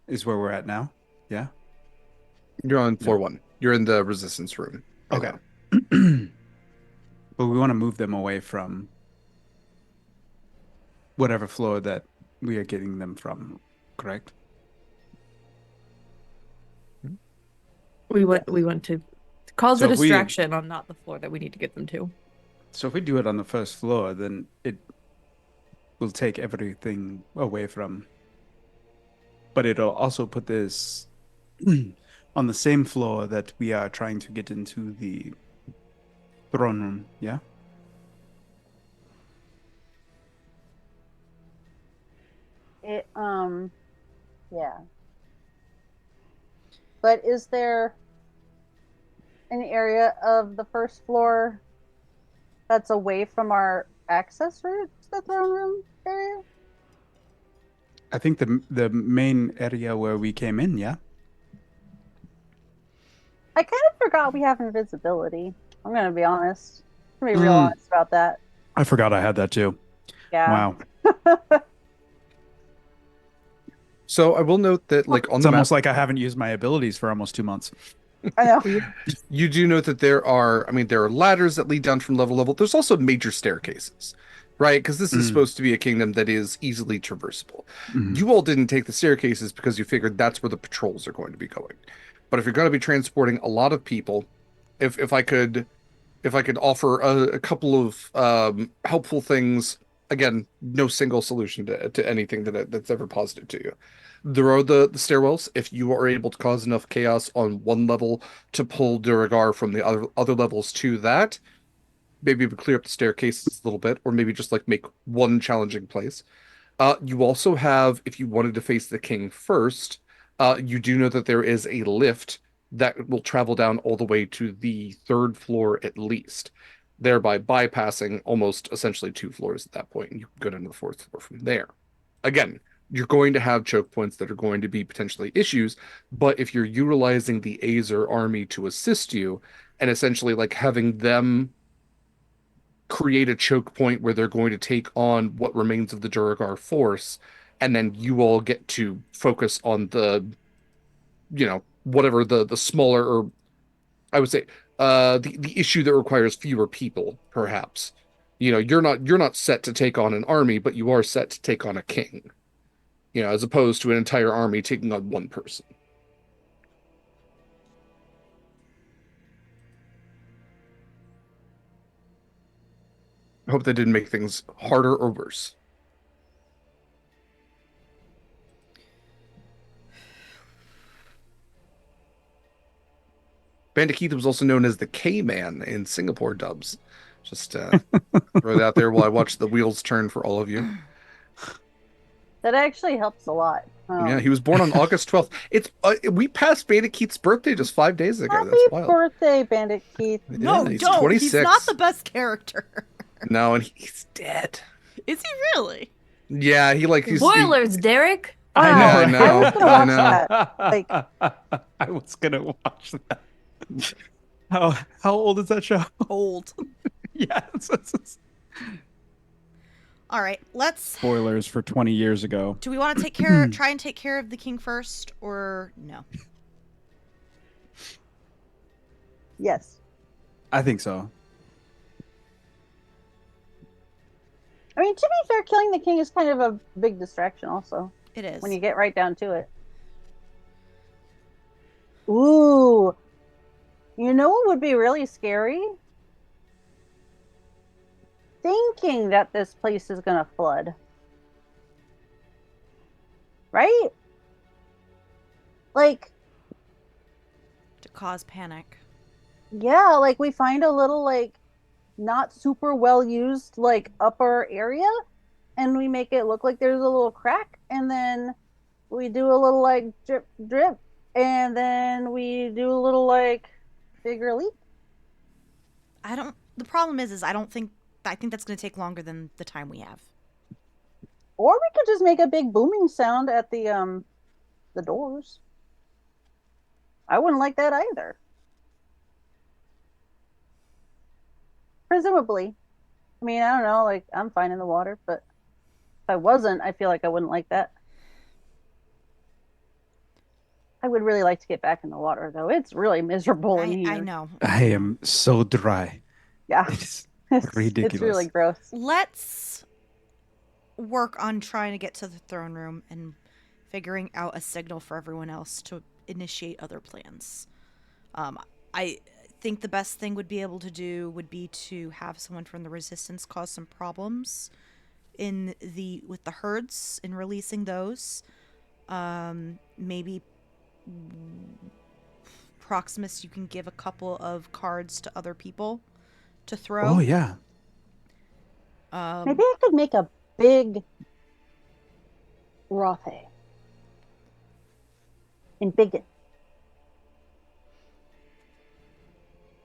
is where we're at now. Yeah. You're on floor 1. You're in the resistance room. Okay. But we want to move them away from whatever floor that we are getting them from, correct? We want to cause So a if we- distraction on not the floor that we need to get them to. So if we do it on the 1st floor, then it will take everything away from. But it'll also put this on the same floor that we are trying to get into the throne room. Yeah. It yeah. But is there an area of the first floor that's away from our access route to the throne room area? I think the main area where we came in. Yeah. I kind of forgot we have invisibility. I'm gonna be honest. I'm gonna be real Mm. honest about that. I forgot I had that too. Yeah. Wow. So I will note that, like, on It's the map, almost like I haven't used my abilities for almost 2 months. I know. you do note that there are, I mean, there are ladders that lead down from level to level. There's also major staircases, right? Because this is Mm. supposed to be a kingdom that is easily traversable. Mhm. You all didn't take the staircases because you figured that's where the patrols are going to be going. But if you're going to be transporting a lot of people, if I could offer a couple of helpful things, again, no single solution to anything that's ever positive to you. There are the stairwells. If you are able to cause enough chaos on one level to pull Duragar from the other levels to that, maybe we clear up the staircases a little bit, or maybe just like make one challenging place. You also have, if you wanted to face the king first, you do know that there is a lift that will travel down all the way to the third floor at least, thereby bypassing almost essentially 2 floors at that point, and you can go down to the fourth floor from there. Again, you're going to have choke points that are going to be potentially issues, but if you're utilizing the Azer army to assist you, and essentially like having them create a choke point where they're going to take on what remains of the Duragar force, and then you all get to focus on the, whatever the smaller, or I would say the issue that requires fewer people, perhaps. You're not set to take on an army, but you are set to take on a king, as opposed to an entire army taking on one person. I hope that didn't make things harder or worse. Bandit Keith was also known as the K-Man in Singapore dubs. Just throw it out there while I watch the wheels turn for all of you. That actually helps a lot. Yeah, he was born on August 12th. We passed Bandit Keith's birthday just 5 days ago. Happy That's wild. birthday, Bandit Keith. No, Yeah, he's don't. 26. He's not the best character. No, and he's dead. Is he really? Yeah, he's Spoilers, Derek. I Wow, know, I was gonna watch I that. Like, I was gonna watch that. How old is that show? Old. Yeah. All right, let's. Spoilers for 20 years ago. Do we want to try and take care of the king first, or no? yes. I think so. I mean, to be fair, killing the king is kind of a big distraction also, It is. when you get right down to it. Ooh. You know what would be really scary? Thinking that this place is going to flood. Right? Like, To cause panic. yeah, like we find a little, like, not super well used, like, upper area, and we make it look like there's a little crack, and then we do a little, like, drip, drip, and then we do a little, like, bigger leak. The problem is I think that's going to take longer than the time we have. Or we could just make a big booming sound at the doors. I wouldn't like that either. Presumably. I mean, I don't know, like, I'm fine in the water, but if I wasn't, I feel like I wouldn't like that. I would really like to get back in the water, though. It's really miserable in here. I know. I am so dry. Yeah. It's It's ridiculous. really gross. Let's work on trying to get to the throne room and figuring out a signal for everyone else to initiate other plans. I think the best thing would be to have someone from the resistance cause some problems with the herds and releasing those. Maybe Proximus, you can give a couple of cards to other people to throw. Oh yeah. Maybe I could make a big Rothe. And big it.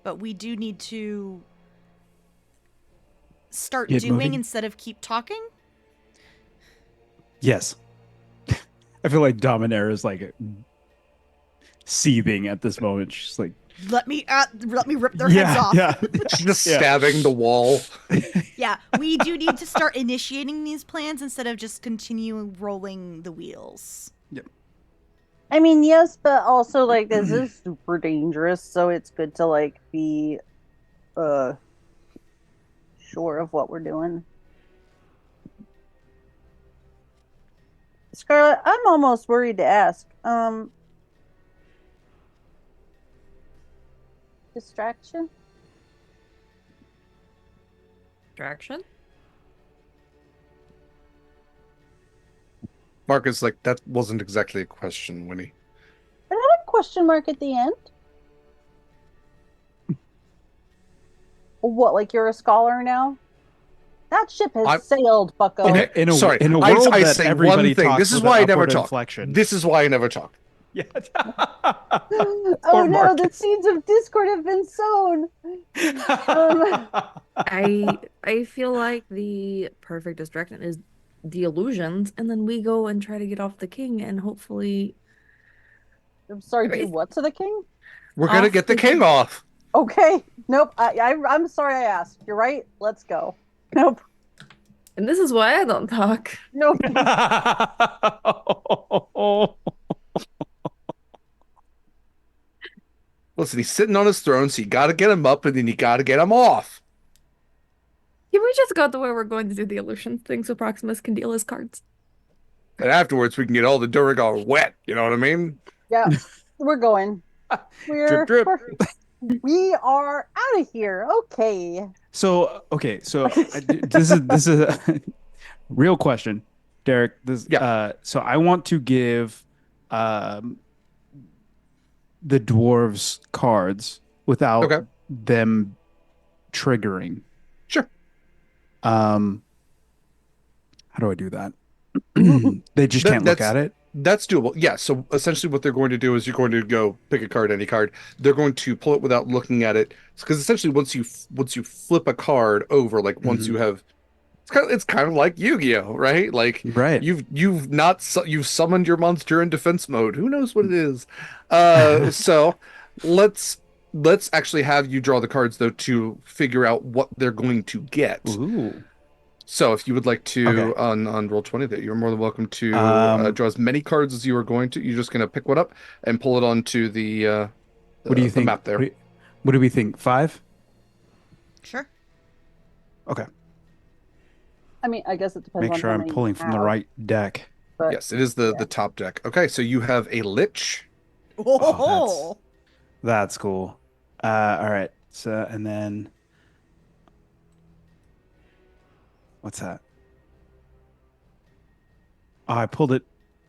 But we do need to start Get doing moving? instead of keep talking. Yes. I feel like Dominaire is like seething at this moment. She's like, Let me rip their heads off. Yeah. Just Yeah. stabbing the wall. Yeah, we do need to start initiating these plans instead of just continue rolling the wheels. I mean, yes, but also like this is super dangerous, so it's good to like be sure of what we're doing. Scarlett, I'm almost worried to ask. Distraction? Distraction? Marcus, like, that wasn't exactly a question, Winnie. It had a question mark at the end. What, like you're a scholar now? That ship has sailed, bucko. Okay, In a sorry. in a world I that say everybody one thing. talks This is with why an I never upward talk. inflection. This is why I never talk. Yeah. Oh Poor no, the Marcus. seeds of discord have been sown. I feel like the perfect distraction is the illusions, and then we go and try to get off the king, and hopefully, I'm sorry, do what to the king? We're gonna Off get the the king off. Okay. Nope. I'm sorry I asked. You're right. Let's go. Nope. and this is why I don't talk. Nope. Listen, he's sitting on his throne, so you gotta get him up and then you gotta get him off. Can we just go to where we're going to do the illusions thing so Proximus can deal his cards? And afterwards we can get all the Duragar wet, you know what I mean? Yeah. We're going. Drip, drip. We are out of here. Okay. So this is a real question, Derek. So I want to give the dwarves cards without them triggering. Sure. How do I do that? They just can't look at it. That's doable. Yeah. So essentially, what they're going to do is you're going to go pick a card, any card. They're going to pull it without looking at it, because essentially, once you flip a card over, like once you have, it's kind of like Yu-Gi-Oh, right? Like you've summoned your monster in defense mode. Who knows what it is? So let's actually have you draw the cards though to figure out what they're going to get. Ooh. So if you would like to on Roll20, that you're more than welcome to draw as many cards as you are going to. You're just going to pick one up and pull it onto the what do you think? map there. What do we think? 5? Sure. Okay. I mean, I guess it depends. Make on sure how I'm many pulling you from the have, right deck. but- Yes, it is the top deck. Okay, so you have a Lich. Oh, That's cool. All right. So and then what's that? Oh, I pulled it.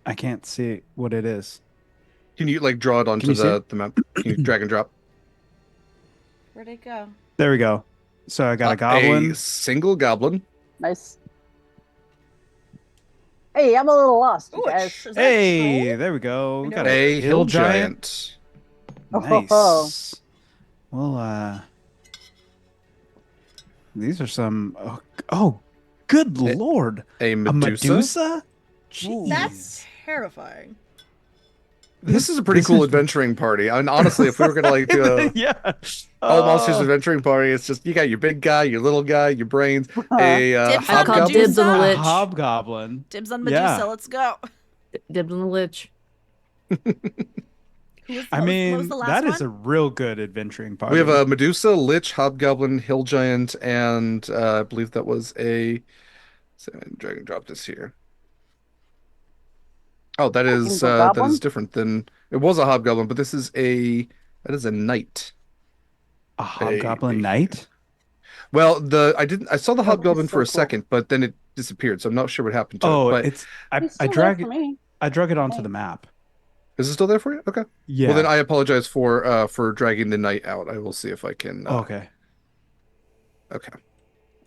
I can't see what it is. Can you like draw it onto you see the map? Can you drag and drop? where'd it go? There we go. So I got a goblin. A single goblin. Nice. Hey, I'm a little lost, you Ooh, guys. is that Hey, troll? there we go. We got A hill giant. Nice. Well, these are some. Oh, good lord! A A Medusa. Medusa? Jeez. That's terrifying. This is a pretty cool adventuring party. I mean, honestly, if we were gonna like do a yeah. all monsters adventuring party, it's just you got your big guy, your little guy, your brains, a Dibs on I call hobgoblin. dibs on the Medusa. lich. Hobgoblin. Dibs on Medusa. Yeah. Let's go. Dibs on the lich. Who was I what was mean, the last that one? is a real good adventuring party. We have a Medusa, Lich, Hobgoblin, Hill Giant, and I believe that was a. So drag and drop this here. Oh, that is Goblin? different than it was a Hobgoblin, but this is a knight. a Hobgoblin Knight. Well, I saw the Hobgoblin so for a cool. second, but then it disappeared, so I'm not sure what happened to Oh, it. But it's He's I still there drag for me. I drug it onto the map. is it still there for you? Okay. Yeah. Well, then I apologize for dragging the knight out. I will see if I can. Okay. Okay.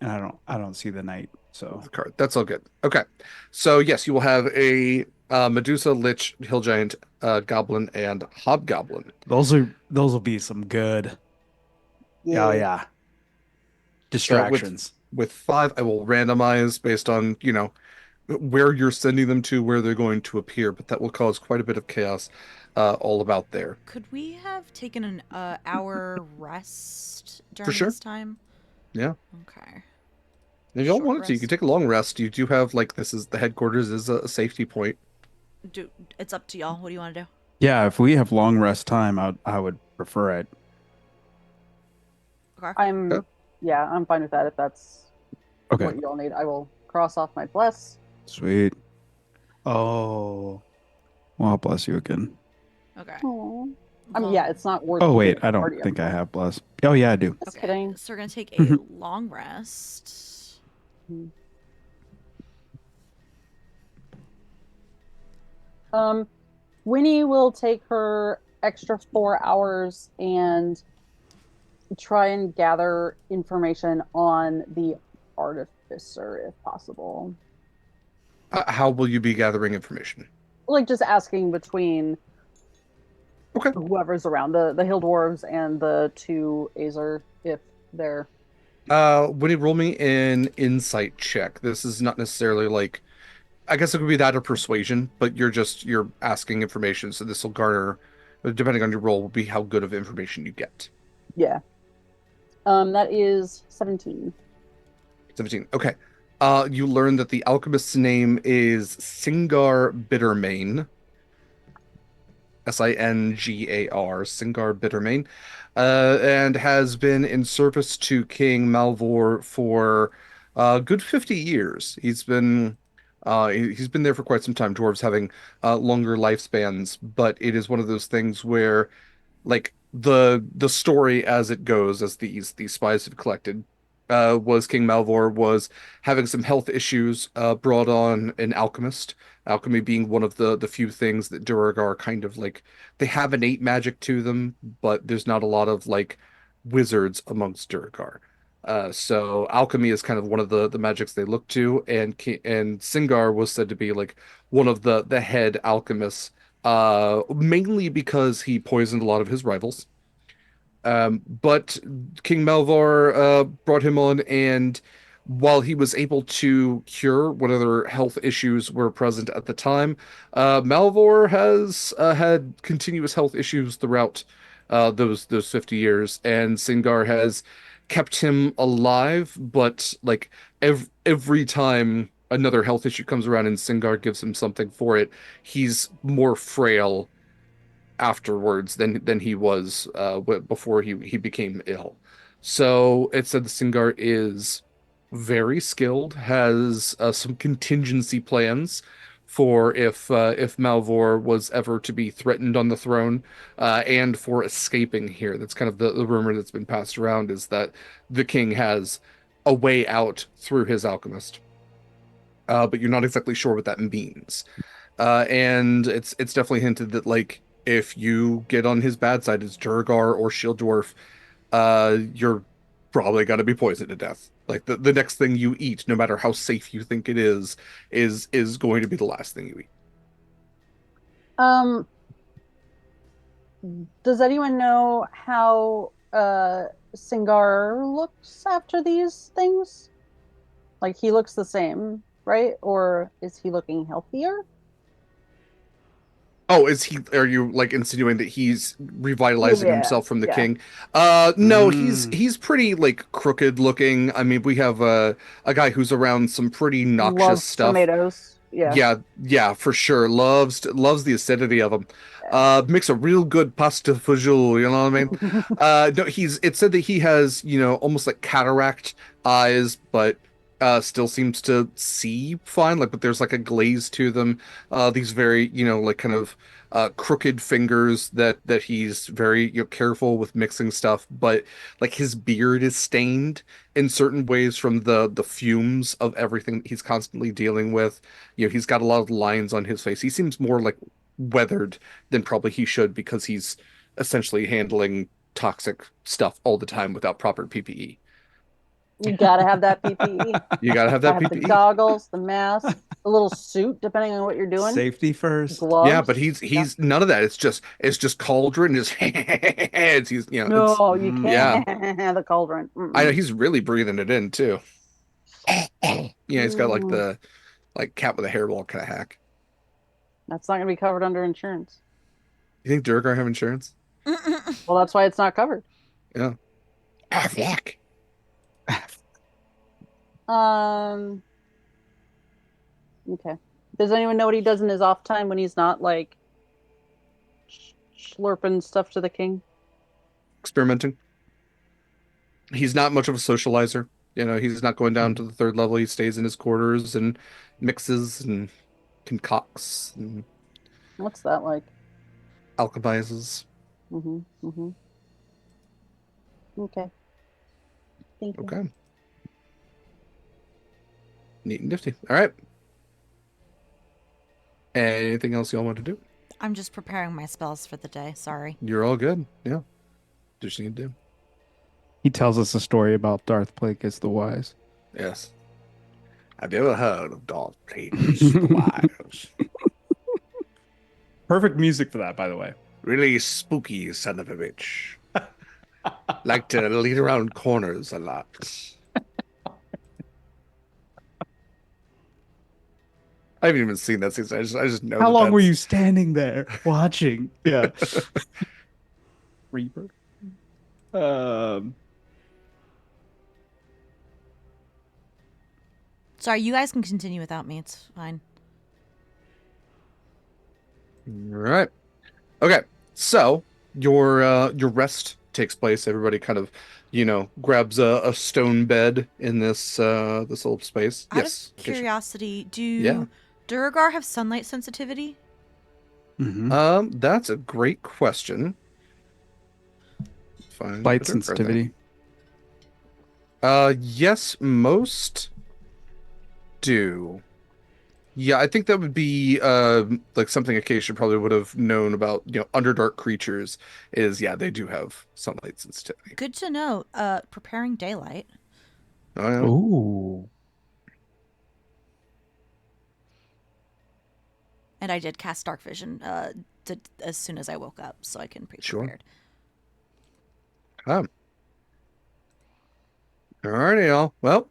And I don't see the knight. So The card. That's all good. Okay. So yes, you will have a Medusa, Lich, Hill Giant, Goblin, and Hobgoblin. those will be some good. Oh Yeah. yeah. So Distractions. with five, I will randomize based on, where you're sending them to, where they're going to appear, but that will cause quite a bit of chaos all about there. Could we have taken an hour rest For during sure. this time? Yeah. Okay. If y'all Short wanted to, you rest. could take a long rest. You do have like this is the headquarters is a safety point. It's up to y'all. What do you want to do? Yeah, if we have long rest time, I would prefer it. Okay. I'm fine with that if that's Okay. what you all need. I will cross off my bless. Sweet. Oh. Well, bless you again. Okay. Aw. Well, It's not worth. Oh wait, doing I don't party think I every have bless. Oh yeah, I do. Just okay. kidding. So we're gonna take a long rest. Winnie will take her extra 4 hours and try and gather information on the artificer if possible. How will you be gathering information? Like just asking between Okay. whoever's around the hill dwarves and the two Azer if they're Winnie, roll me an insight check. This is not necessarily like, I guess it could be that or persuasion, but you're asking information, so this will garner, depending on your role, will be how good of information you get. yeah. That is 17. 17. Okay. You learn that the alchemist's name is Singar Bittermane. Singar, Singar Bittermane, and has been in service to King Malvor for a good 50 years. He's been there for quite some time. Dwarves having longer lifespans, but it is one of those things where, like, the story as it goes, as these spies have collected, was King Malvor was having some health issues, brought on an alchemist. Alchemy being one of the few things that Duragar kind of like, they have innate magic to them, but there's not a lot of like wizards amongst Duragar. So alchemy is kind of one of the magics they look to, and Singar was said to be like one of the head alchemists, mainly because he poisoned a lot of his rivals. But King Malvar brought him on, and while he was able to cure whatever health issues were present at the time, Malvar has had continuous health issues throughout those 50 years, and Singar has kept him alive, but like every time another health issue comes around and Singar gives him something for it, he's more frail afterwards than he was before he became ill. So it said the Singar is very skilled, has some contingency plans for if Malvor was ever to be threatened on the throne, and for escaping here. That's kind of the rumor that's been passed around, is that the king has a way out through his alchemist. But you're not exactly sure what that means. And it's definitely hinted that like if you get on his bad side as Durgar or Shield Dwarf, you're probably gonna be poisoned to death. Like the next thing you eat, no matter how safe you think it is going to be the last thing you eat. Um, does anyone know how Singar looks after these things? Like he looks the same, right? Or is he looking healthier? Oh, are you like insinuating that he's revitalizing Yeah, himself from the yeah. king? No, he's Mm. he's pretty like crooked looking. I mean, we have a guy who's around some pretty noxious Loves stuff. tomatoes. Yeah. Yeah, for sure. Loves the acidity of them. Makes a real good pasta fajoule, you know what I mean? No, it said that he has, almost like cataract eyes, but still seems to see fine. Like, but there's like a glaze to them. These very, like kind of crooked fingers that he's very, careful with mixing stuff, but like his beard is stained in certain ways from the fumes of everything that he's constantly dealing with. He's got a lot of lines on his face. He seems more like weathered than probably he should, because he's essentially handling toxic stuff all the time without proper PPE. You gotta have that PPE. You gotta have Gotta that have the PPE. goggles, the mask, the little suit, depending on what you're doing. Safety first. Gloves. Yeah, but he's none of that. It's just cauldron, just hands. He's No, you yeah. can't have the cauldron. I know he's really breathing it in too. Yeah, he's got like the cat with a hairball kind of hack. That's not gonna be covered under insurance. You think Durgar have insurance? Well, that's why it's not covered. Yeah. Ah, fuck. Okay. Does anyone know what he does in his off time when he's not like slurping stuff to the king? Experimenting. He's not much of a socializer. He's not going down to the 3rd level. He stays in his quarters and mixes and concocts and What's that like? alchemizes. Okay. Thank you. Okay. Neat and nifty. All right. Anything else y'all want to do? I'm just preparing my spells for the day. Sorry. You're all good. Yeah. Just need to do. He tells us a story about Darth Plagueis the Wise. Yes. Have you ever heard of Darth Plagueis the Wise? Perfect music for that, by the way. Really spooky son of a bitch. Like to lead around corners a lot. I haven't even seen that season. I just know. How long were you standing there watching? Yeah. Reaper. Sorry, you guys can continue without me. It's fine. All right. Okay. So your rest takes place. Everybody kind of, grabs a stone bed in this little space. Out Yes. of curiosity, do Yeah. Duragar have sunlight sensitivity? That's a great question. Find Light the sensitivity. Yes, most do. Yeah, I think that would be like something Acacia probably would have known about, Underdark creatures is, yeah, they do have sunlight sensitivity. Good to know. Preparing daylight. Oh, yeah. Ooh. And I did cast dark vision as soon as I woke up, so I can pre-prepared. Sure. Alrighty, y'all. Well,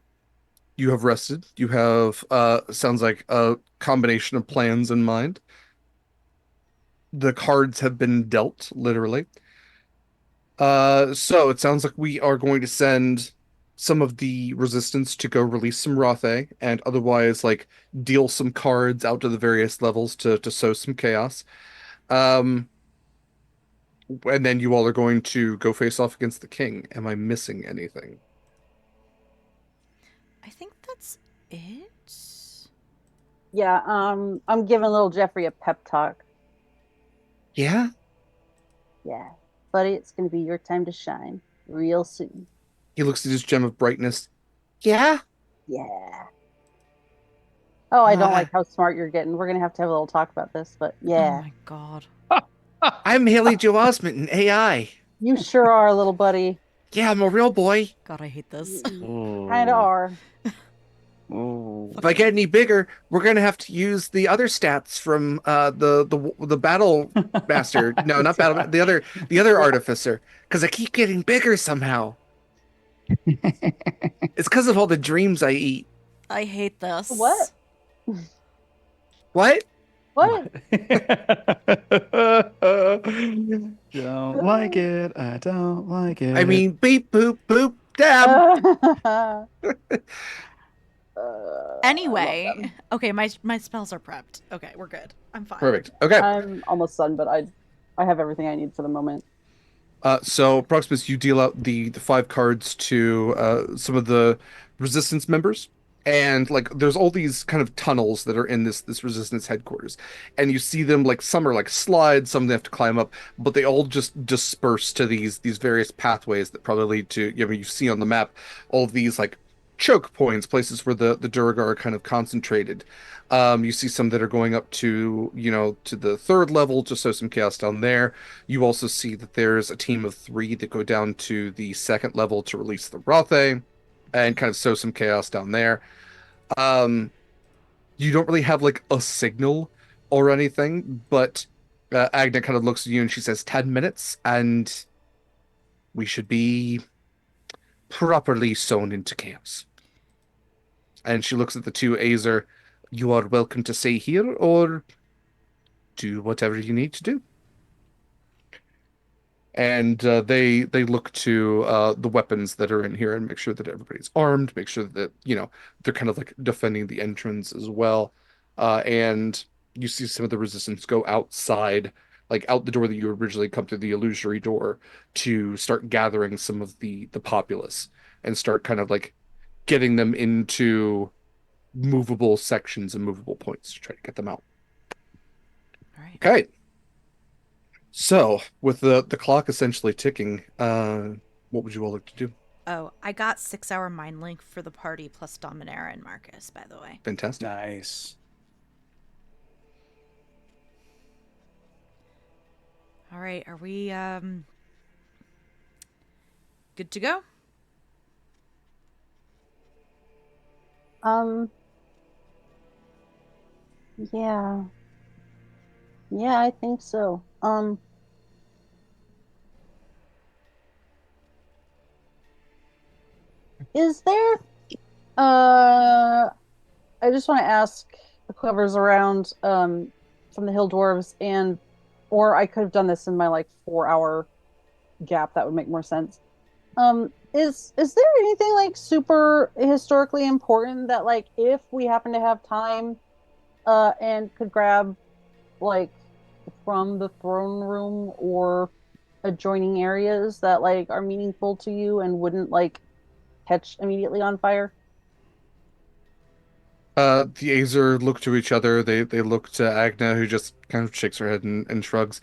you have rested. You have sounds like a combination of plans in mind. The cards have been dealt, literally. So it sounds like we are going to send some of the resistance to go release some Rothe and otherwise deal some cards out to the various levels to sow some chaos. And then you all are going to go face off against the king. Am I missing anything? I think that's it. Yeah, I'm giving little Jeffrey a pep talk. Yeah? Yeah. Buddy, it's gonna be your time to shine real soon. He looks at his gem of brightness. Yeah? Yeah. Oh, I don't like how smart you're getting. We're gonna have to have a little talk about this, but Oh yeah. my god. I'm Haley Joe Osment in AI. You sure are, little buddy. Yeah, I'm a real boy. God, I hate this. Kinda are. If I get any bigger, we're gonna have to use the other stats from the battle master. No, not battle. The other artificer, because I keep getting bigger somehow. It's because of all the dreams I eat. I hate this. What? What? What? Don't like it. I don't like it. I mean, beep boop boop dab. Anyway, okay, my spells are prepped. Okay, we're good. I'm fine. Perfect. Okay. I'm almost done, but I have everything I need for the moment. So Proximus, you deal out the 5 cards to some of the resistance members, and there's all these kind of tunnels that are in this resistance headquarters, and you see them some are slides, some they have to climb up, but they all just disperse to these various pathways that probably lead to you see on the map all of these choke points, places where the Duragar are kind of concentrated. You see some that are going up to, to the 3rd level, just so some chaos down there. You also see that there's a team of 3 that go down to the 2nd level to release the Rothe. and kind of sow some chaos down there. Um, you don't really have like a signal or anything, but Agna kind of looks at you and she says 10 minutes, and we should be properly sown into chaos. And she looks at the two Azer. You are welcome to stay here or do whatever you need to do. And they look to the weapons that are in here and make sure that everybody's armed, make sure that they're kind of like defending the entrance as well. And you see some of the resistance go outside, like out the door that you originally come through, the illusory door, to start gathering some of the populace and start kind of like getting them into movable sections and movable points to try to get them out. All right. Okay. So, with the clock essentially ticking, what would you all like to do? Oh, I got 6-hour mind link for the party plus Dominaria and Marcus, by the way. Fantastic. Nice. All right, are we good to go? Yeah. Yeah, I think so. Is there I just want to ask whoever's around from the Hill Dwarves, and or I could have done this in my like 4-hour gap, that would make more sense. Is there anything like super historically important that like if we happen to have time and could grab like from the throne room or adjoining areas that like are meaningful to you and wouldn't like catch immediately on fire? The Azer look to each other. They look to Agna, who just kind of shakes her head and shrugs.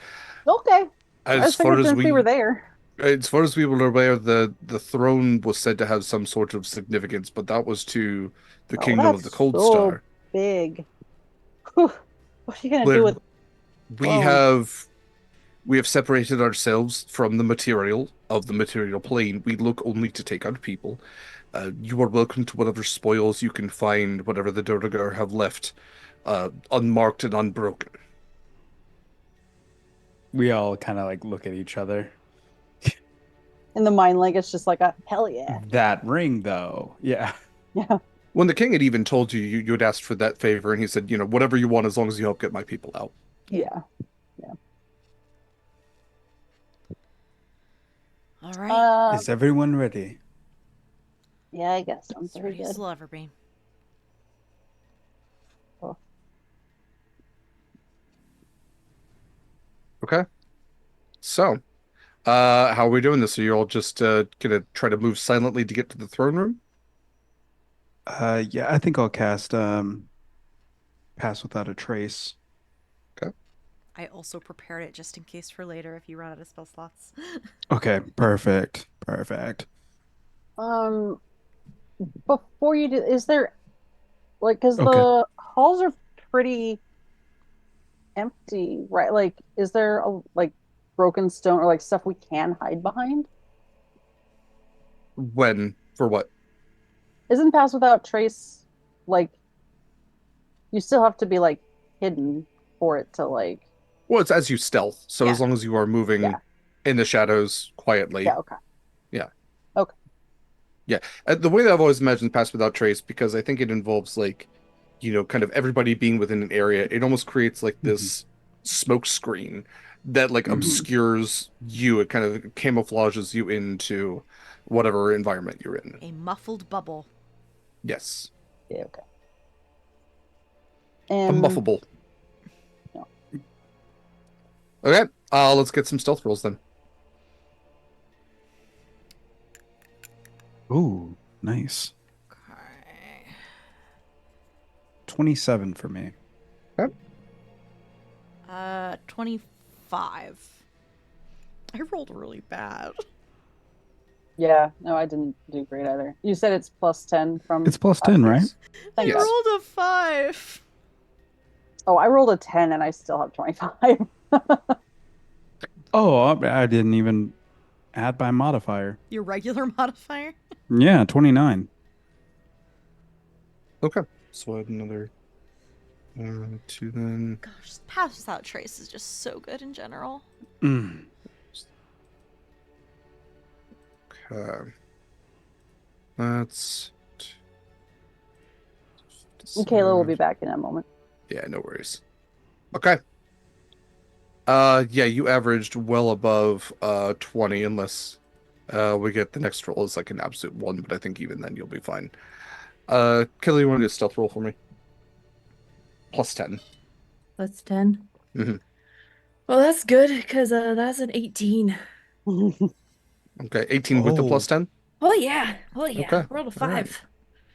Okay. I As just far figured as since we were we, there. as far as we were aware, the throne was said to have some sort of significance, but that was to the Oh, kingdom of that's the Cold so Star. big. Whew. What are you gonna do Where with we throne? have separated ourselves from the material of the material plane. We look only to take out people. You are welcome to whatever spoils you can find, whatever the Durgar have left, unmarked and unbroken. We all kind of like look at each other. In the mind like it's just like a hell yeah. That ring, though. Yeah. Yeah. When the king had even told you, you had asked for that favor, and he said, whatever you want, as long as you help get my people out. Yeah. All right. Is everyone ready? Yeah, I guess I'm As pretty ready as good. they'll ever be. Okay. So, how are we doing this? Are you all just gonna try to move silently to get to the throne room? Yeah, I think I'll cast Pass Without a Trace. Okay. I also prepared it just in case for later if you run out of spell slots. Okay, perfect. Perfect. Before you do, is there like because Okay. the halls are pretty empty, right? Like, is there a like broken stone or like stuff we can hide behind? When? For what? Isn't Pass Without Trace like you still have to be like hidden for it to like Well, it's as you stealth, so Yeah. as long as you are moving Yeah. in the shadows quietly. yeah, okay. Yeah. Okay. Yeah. The way that I've always imagined Pass Without Trace, because I think it involves like, kind of everybody being within an area, it almost creates like this smoke screen that like Mhm. obscures you. It kind of camouflages you into whatever environment you're in. A muffled bubble. Yes. Yeah, okay. A And muffable. No. Okay. Let's get some stealth rolls then. Ooh, nice. Okay. 27 for me. 25. I rolled really bad. yeah, no, I didn't do great either. You said it's plus 10 from It's plus 10, right? I Yes. rolled a 5. Oh, I rolled a 10 and I still have 25. Oh, I didn't even add my modifier. Your regular modifier? Yeah, 29. Okay. So add another 2 then. Gosh, Pass Without Trace is just so good in general. Mm. Okay. That's. Kayla will be back in a moment. Yeah, no worries. Okay. Yeah, you averaged well above 20 unless we get the next roll is like an absolute 1, but I think even then you'll be fine. Kelly, you want to do a stealth roll for me? Plus 10. That's 10. Mm-hmm. Well, that's good because that's an 18. Okay, 18 with the plus 10? Oh yeah. Oh yeah. Okay. Rolled a All right. 5.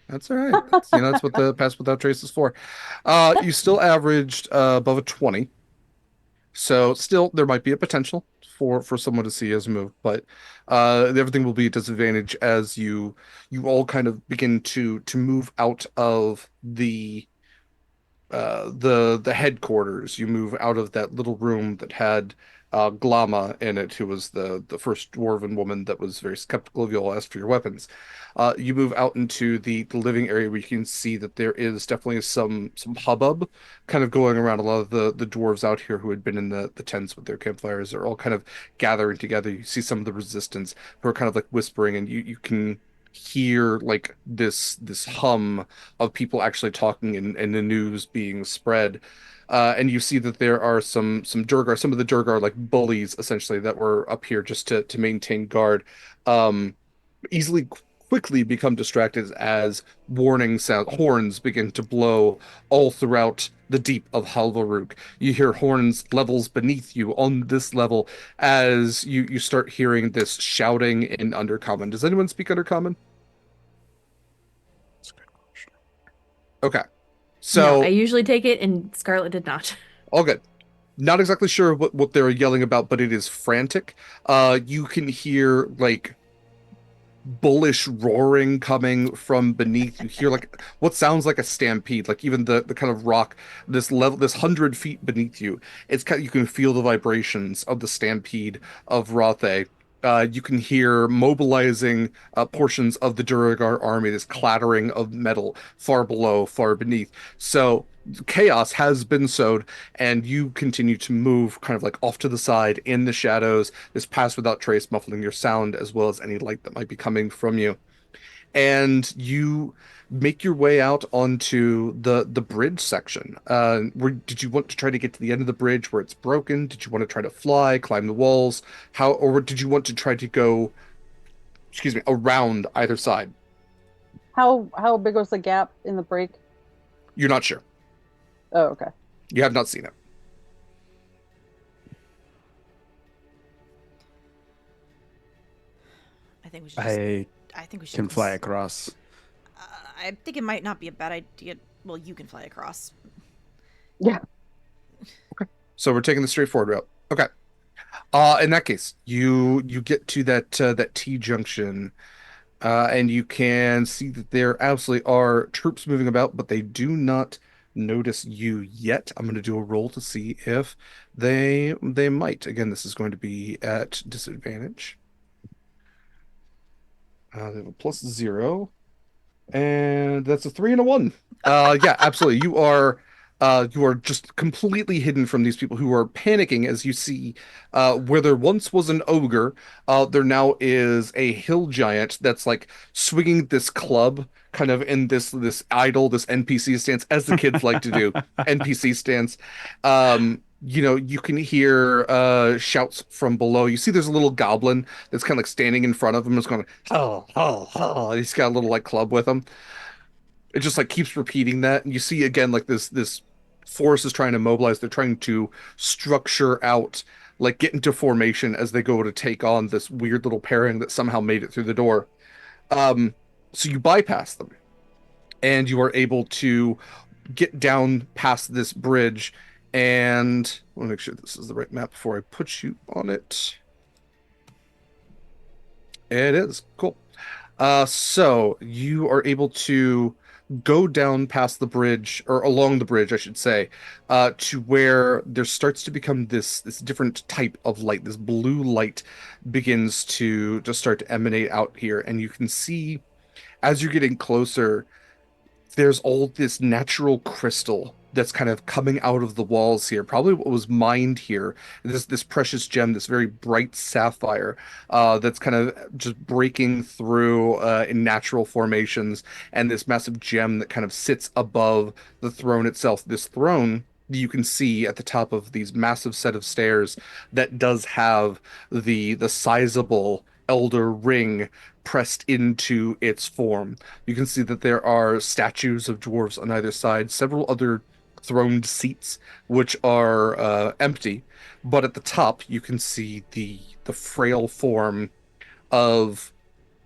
That's all right. That's what the Pass Without Trace is for. You still averaged above a 20. So still there might be a potential for someone to see as a move, but everything will be at disadvantage as you all kind of begin to move out of the headquarters. You move out of that little room that had Glama in it, who was the first dwarven woman that was very skeptical of you all asked for your weapons. You move out into the living area where you can see that there is definitely some hubbub kind of going around. A lot of the dwarves out here who had been in the tents with their campfires are all kind of gathering together. You see some of the resistance who are kind of like whispering, and you can hear like this hum of people actually talking and the news being spread. And you see that there are some Durgar, some of the Durgar like bullies essentially that were up here just to maintain guard. Easily quickly become distracted as warning sound horns begin to blow all throughout the deep of Halvaruk. You hear horns levels beneath you on this level as you start hearing this shouting in Undercommon. Does anyone speak Undercommon? Okay. No, So I usually take it, and Scarlett did not. all good. Not exactly sure what they're yelling about, but it is frantic. You can hear like bullish roaring coming from beneath. You hear like what sounds like a stampede, like even the kind of rock, this level, this 100 feet beneath you. It's kind of, you can feel the vibrations of the stampede of Rothe. You can hear mobilizing portions of the Duragar army, this clattering of metal far below, far beneath. So chaos has been sowed, and you continue to move kind of like off to the side in the shadows, this Pass Without Trace muffling your sound as well as any light that might be coming from you. And you make your way out onto the bridge section. Did you want to try to get to the end of the bridge where it's broken? Did you want to try to fly, climb the walls? Or did you want to try to go, excuse me, around either side? How big was the gap in the break? You're not sure. Oh, okay. You have not seen it. I think we should. I think we should can fly across. I think it might not be a bad idea. Well, you can fly across. Yeah. So we're taking the straightforward route. Okay. In that case, you get to that T junction, and you can see that there absolutely are troops moving about, but they do not notice you yet. I'm going to do a roll to see if they might. Again, this is going to be at disadvantage. They have a +0, and that's a 3 and a 1. Yeah, absolutely. You are just completely hidden from these people who are panicking as you see where there once was an ogre, there now is a hill giant that's like swinging this club kind of in this idle, this NPC stance, as the kids like to do, NPC stance. You can hear shouts from below. You see there's a little goblin that's kind of like standing in front of him, just going, oh, oh, oh. He's got a little like club with him. It just like keeps repeating that. And you see again like this force is trying to mobilize. They're trying to structure out, like get into formation as they go to take on this weird little pairing that somehow made it through the door. So you bypass them, and you are able to get down past this bridge. And I want to make sure this is the right map before I put you on it. It is. Cool. So you are able to go down past the bridge, or along the bridge, I should say, to where there starts to become this different type of light. This blue light begins to start to emanate out here, and you can see as you're getting closer, there's all this natural crystal that's kind of coming out of the walls here. Probably what was mined here. This precious gem, this very bright sapphire, that's kind of just breaking through in natural formations, and this massive gem that kind of sits above the throne itself. This throne you can see at the top of these massive set of stairs that does have the sizable elder ring pressed into its form. You can see that there are statues of dwarves on either side, several other throned seats which are empty, but at the top you can see the frail form of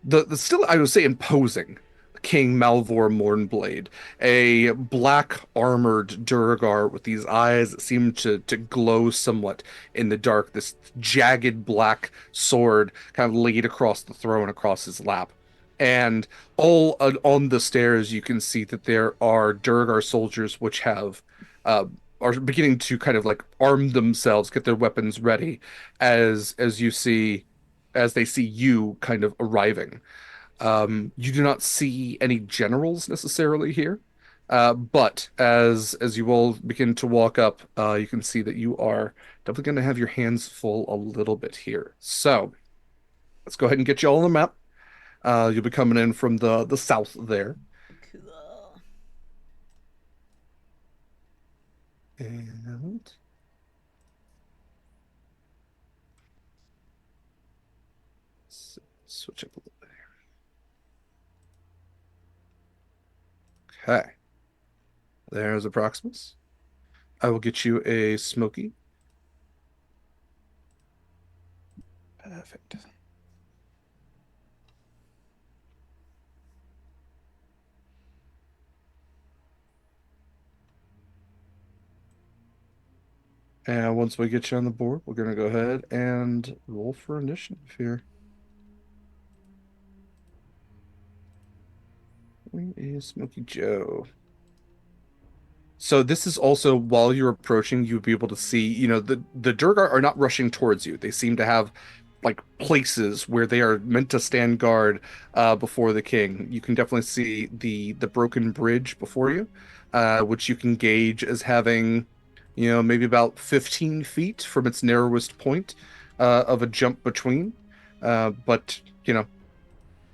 the still, I would say, imposing King Malvor Mournblade, a black armored Durgar with these eyes that seem to glow somewhat in the dark, this jagged black sword kind of laid across the throne across his lap. And all on the stairs, you can see that there are Durgar soldiers which have uh, are beginning to kind of like arm themselves, get their weapons ready, as you see as they see you kind of arriving. You do not see any generals necessarily here, but as you all begin to walk up, you can see that you are definitely going to have your hands full a little bit here. So let's go ahead and get you all on the map. You'll be coming in from the south there, Cool. and switch up a little bit here. Okay, there's a Proximus. I will get you a Smoky. Perfect. And once we get you on the board, we're going to go ahead and roll for initiative here. Where is Smoky Joe? So this is also, while you're approaching, you'll be able to see, the Durgar are not rushing towards you. They seem to have like places where they are meant to stand guard before the king. You can definitely see the broken bridge before you, which you can gauge as having, maybe about 15 feet from its narrowest point of a jump between. But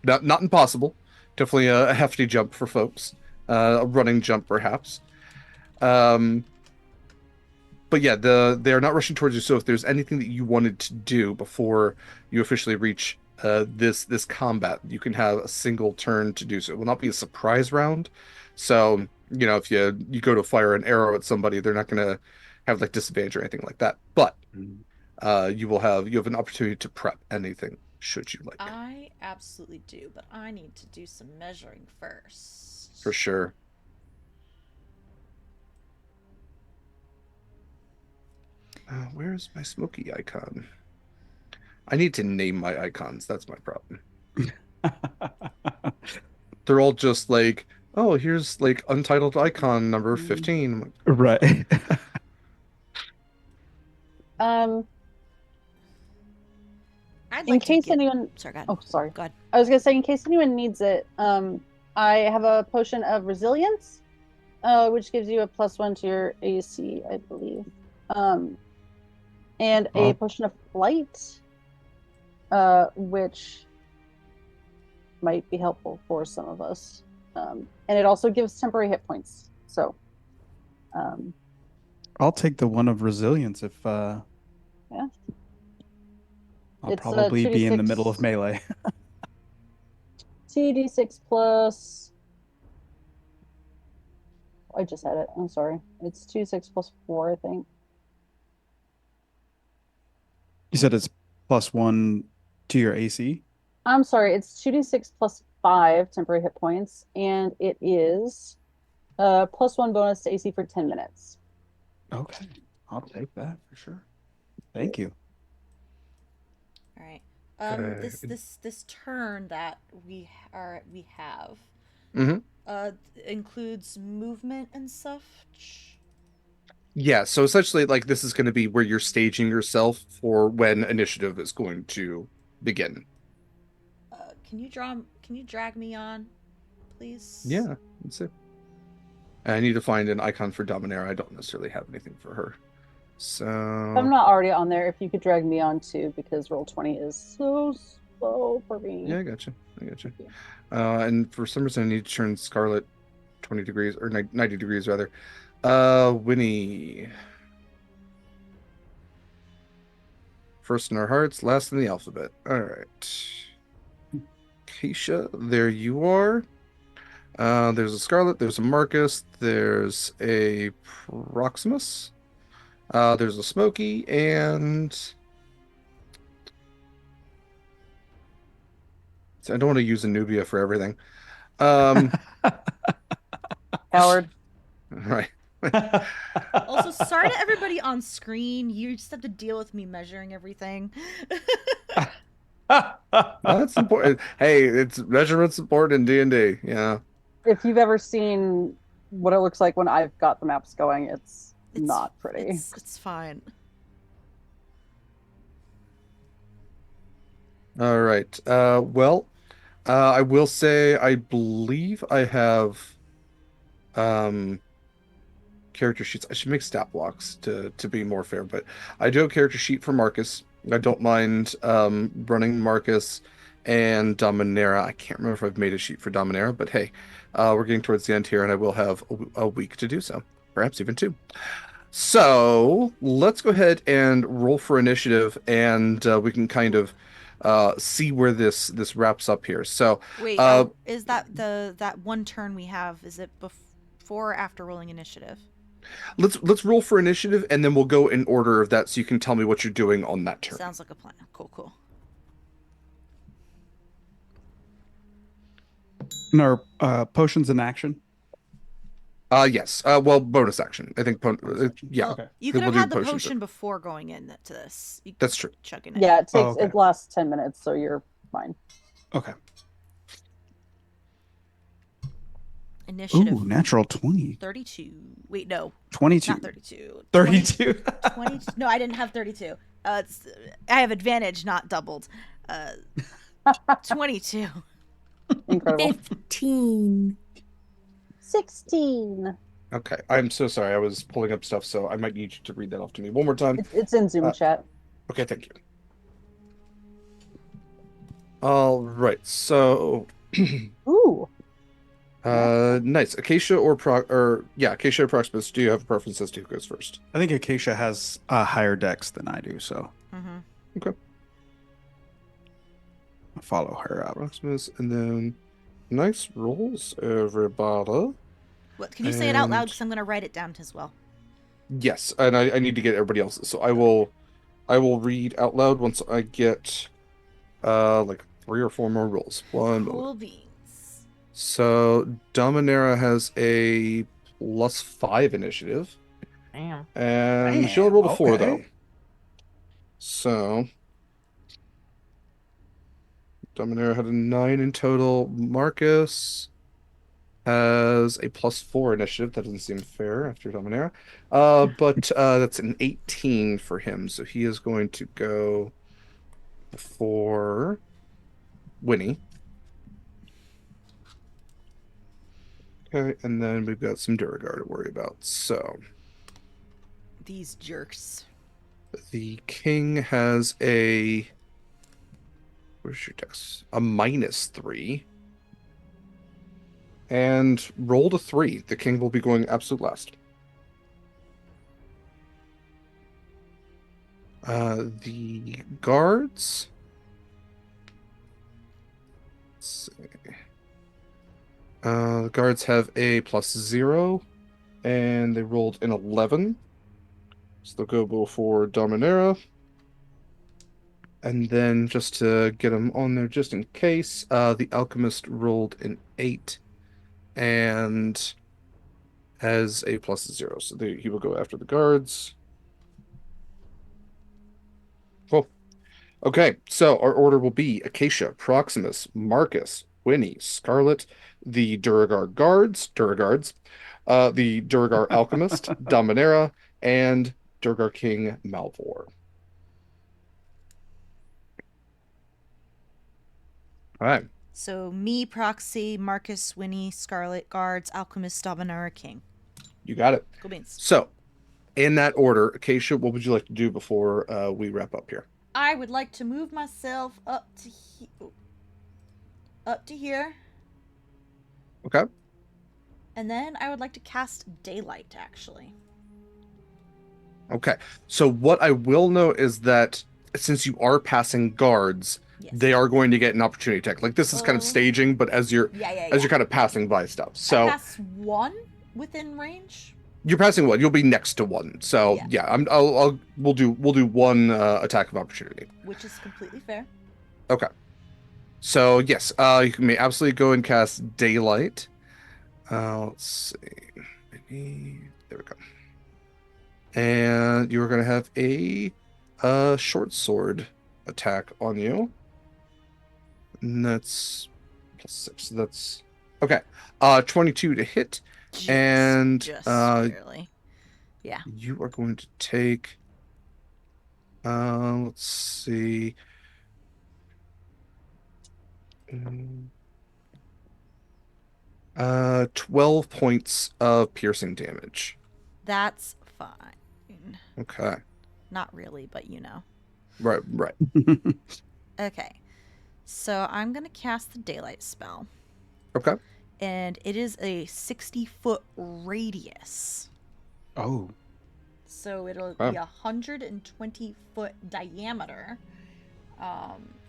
not impossible. Definitely a hefty jump for folks. A running jump, perhaps. But yeah, they're not rushing towards you. So if there's anything that you wanted to do before you officially reach this combat, you can have a single turn to do so. It will not be a surprise round. So if you go to fire an arrow at somebody, they're not going to have like disadvantage or anything like that. But you have an opportunity to prep anything should you like. I absolutely do, but I need to do some measuring first. For sure. Where's my Smoky icon? I need to name my icons. That's my problem. They're all just like, oh, here's like untitled icon number 15. Right. I'd In like to case get... anyone, Sorry, go ahead. oh, sorry. Go ahead. I was gonna say, in case anyone needs it, I have a potion of resilience, which gives you a +1 to your AC, I believe. And a potion of flight, which might be helpful for some of us. And it also gives temporary hit points. So, I'll take the one of resilience if yeah. I'll It's, probably be in the middle of 2d6. melee. 2d6 plus. I just had it. I'm sorry. It's 2d6 plus 4, I think. You said it's +1 to your AC? I'm sorry. It's 2d6 plus 5 temporary hit points, and it is +1 bonus to AC for 10 minutes. Okay. I'll take that for sure. Thank you. All right. This turn that we have includes movement and stuff. Yeah, so essentially, like, this is going to be where you're staging yourself for when initiative is going to begin. Can you drag me on, please? Yeah, let's see. And I need to find an icon for Dominaria. I don't necessarily have anything for her. So I'm not already on there. If you could drag me on too, because Roll20 is so slow for me. yeah, I gotcha. And for some reason, I need to turn Scarlett 20 degrees or 90 degrees rather. Winnie. First in our hearts, last in the alphabet. All right. Acacia, there you are. There's a Scarlett, there's a Marcus, there's a Proximus, there's a Smokey, and I don't want to use a Nubia for everything. Howard. Right. Also, sorry to everybody on screen. You just have to deal with me measuring everything. That's important. Hey, it's measurements important in D&D. Yeah. If you've ever seen what it looks like when I've got the maps going, it's not pretty. It's fine. All right. Well, I will say I believe I have character sheets. I should make stat blocks to be more fair, but I do have a character sheet for Marcus. I don't mind running Marcus and Dominaria. I can't remember if I've made a sheet for Dominaria, but hey, we're getting towards the end here, and I will have a week to do so, perhaps even 2. So let's go ahead and roll for initiative, and we can kind of see where this wraps up here. So wait, is that one turn we have? Is it before or after rolling initiative? Let's roll for initiative, and then we'll go in order of that, so you can tell me what you're doing on that turn. Sounds like a plan. Cool. And our potions in action. Yes. Well, bonus action. I think. Yeah. Well, Okay. you could We'll have had do the potions. potion before going into this. That's true. Chugging it. Yeah, it takes okay. it lasts 10 minutes, so you're fine. Okay. Initiative. Ooh, natural 20. 32. Wait, no. 22. Not 32. 32. 20. No, I didn't have 32. I have advantage, not doubled. 22. Incredible. 15. 16. Okay. I'm so sorry. I was pulling up stuff, so I might need you to read that off to me one more time. It's in Zoom chat. Okay. Thank you. All right. So. Ooh. Nice. Acacia or Acacia or Proximus. Do you have a preference as to who goes first? I think Acacia has a higher dex than I do, so Mm-hmm. Okay. I'll follow her up. Proximus, and then nice rolls, everybody. What? Can you say it out loud? And- Because I'm going to write it down as well. Yes, and I need to get everybody else's. So I will read out loud once I get like 3 or 4 more rolls. One moment. Cool beans. So Dominaria has a +5 initiative. Damn. And she only rolled a 4 okay. though. So Dominaria had a 9 in total. Marcus has a +4 initiative. That doesn't seem fair after Dominaria. But that's an 18 for him. So he is going to go for Winnie. Okay, and then we've got some Duragar to worry about. So These jerks. the king has a... Where's your dex? A -3. And rolled a 3. The king will be going absolute last. The guards... Let's see. The guards have a +0, and they rolled an 11. So they'll go before Dominaria. And then just to get them on there just in case, the alchemist rolled an 8 and has a +0. So he will go after the guards. Cool. Okay, so our order will be Acacia, Proximus, Marcus, Winnie, Scarlett, the Duragar guards, the Duragar alchemist, Dominaria, and Duragar king Malvor. All right. So me, Proxy, Marcus, Winnie, Scarlet, Guards, Alchemist, Dominaria, King. You got it. Cool beans. So, in that order, Acacia, what would you like to do before we wrap up here? I would like to move myself up to here. Okay. And then I would like to cast Daylight, actually. Okay. So what I will note is that since you are passing guards, Yes. they are going to get an opportunity attack. Like this is kind of Oh. staging, but as you're kind of passing by stuff. I So pass one within range. you're passing one. You'll be next to one. So Yeah. we'll do one attack of opportunity. Which is completely fair. Okay. So yes, you may absolutely go and cast Daylight. Let's see. There we go. And you're gonna have a short sword attack on you. And that's +6. So that's okay. 22 to hit. And barely. Yeah. You are going to take let's see. 12 points of piercing damage. That's fine. Okay. Not really, but you know. Right. Okay. So I'm going to cast the Daylight spell. Okay. And it is a 60-foot radius. Oh. So it'll Wow. be 120-foot diameter.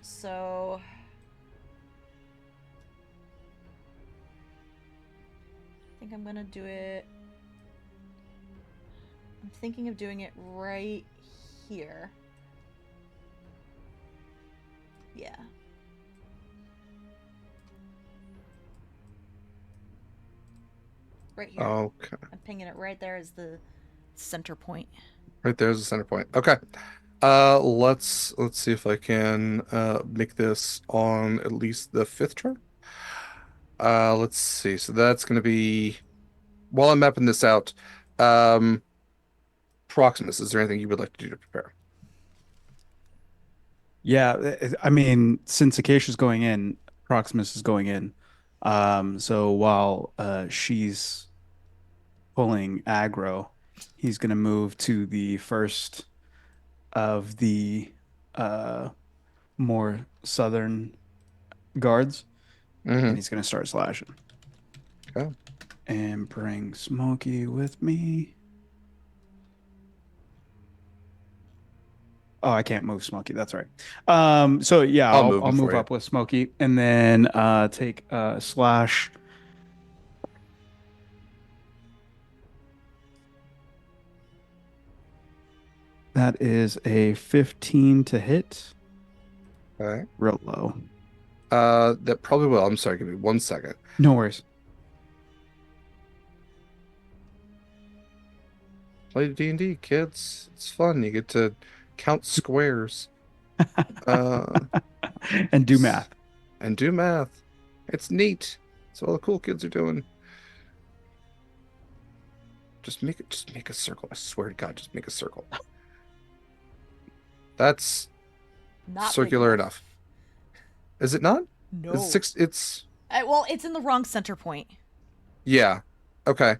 So I think I'm gonna do it. I'm thinking of doing it right here. Yeah. Right here. Okay. I'm pinging it right there as the center point. Right there's the center point. Okay. Let's see if I can make this on at least the 5th turn. Let's see. So that's going to be while I'm mapping this out. Proximus, is there anything you would like to do to prepare? Yeah, I mean, since Acacia's going in, Proximus is going in. So while she's pulling aggro, he's gonna move to the first of the more southern guards, and he's gonna start slashing. Okay. And bring Smokey with me. Oh, I can't move Smokey. That's right. So yeah, I'll move I'll him for move you. up with Smokey and then take a slash. That is a 15 to hit. Okay. Real low. That probably will. I'm sorry, give me 1 second. No worries. Play D&D, kids. It's fun. You get to count squares. And do math. And do math. It's neat. That's what all the cool kids are doing. Just make a circle. I swear to God, just make a circle. That's Not big circular enough. Is it not? No. It's 6. It's Well, it's in the wrong center point. yeah. Okay.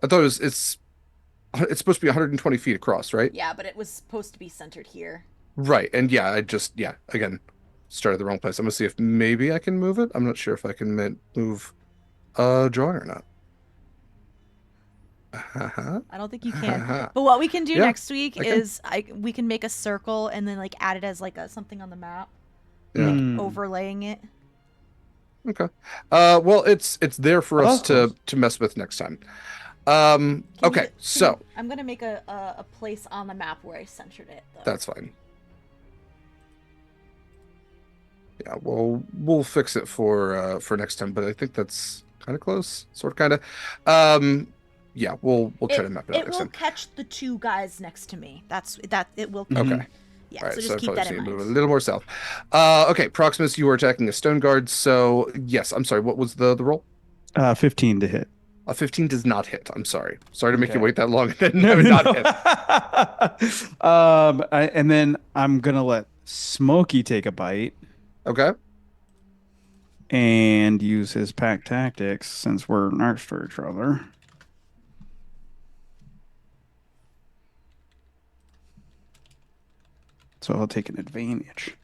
I thought it's supposed to be 120 feet across, right? Yeah, but it was supposed to be centered here. Right. And yeah, again, started the wrong place. I'm gonna see if maybe I can move it. I'm not sure if I can move drawing or not. I don't think you can. But what we can do Yeah, next week I can. is we can make a circle and then like add it as like something on the map, Yeah. Hmm. overlaying it. Okay. Well, it's there for Oh, us that's to mess with next time. Can Okay. So I'm gonna make a place on the map where I centered it. Though. that's fine. Yeah, we'll fix it for next time, but I think that's kind of close, sort of, kind of. Yeah, we'll try to map it out It next will time. catch the two guys next to me. That it will. Okay. Yeah. All right, So so just I keep probably that just in need to mind. move a little more south. Okay, Proximus, you are attacking a stone guard. So yes, I'm sorry. What was the roll? 15 to hit. A 15 does not hit. I'm sorry. Sorry to make you Okay. wait that long and then have it not hit. And then I'm gonna let Smokey take a bite Okay. and use his pack tactics since we're next to each other. So I'll take an advantage.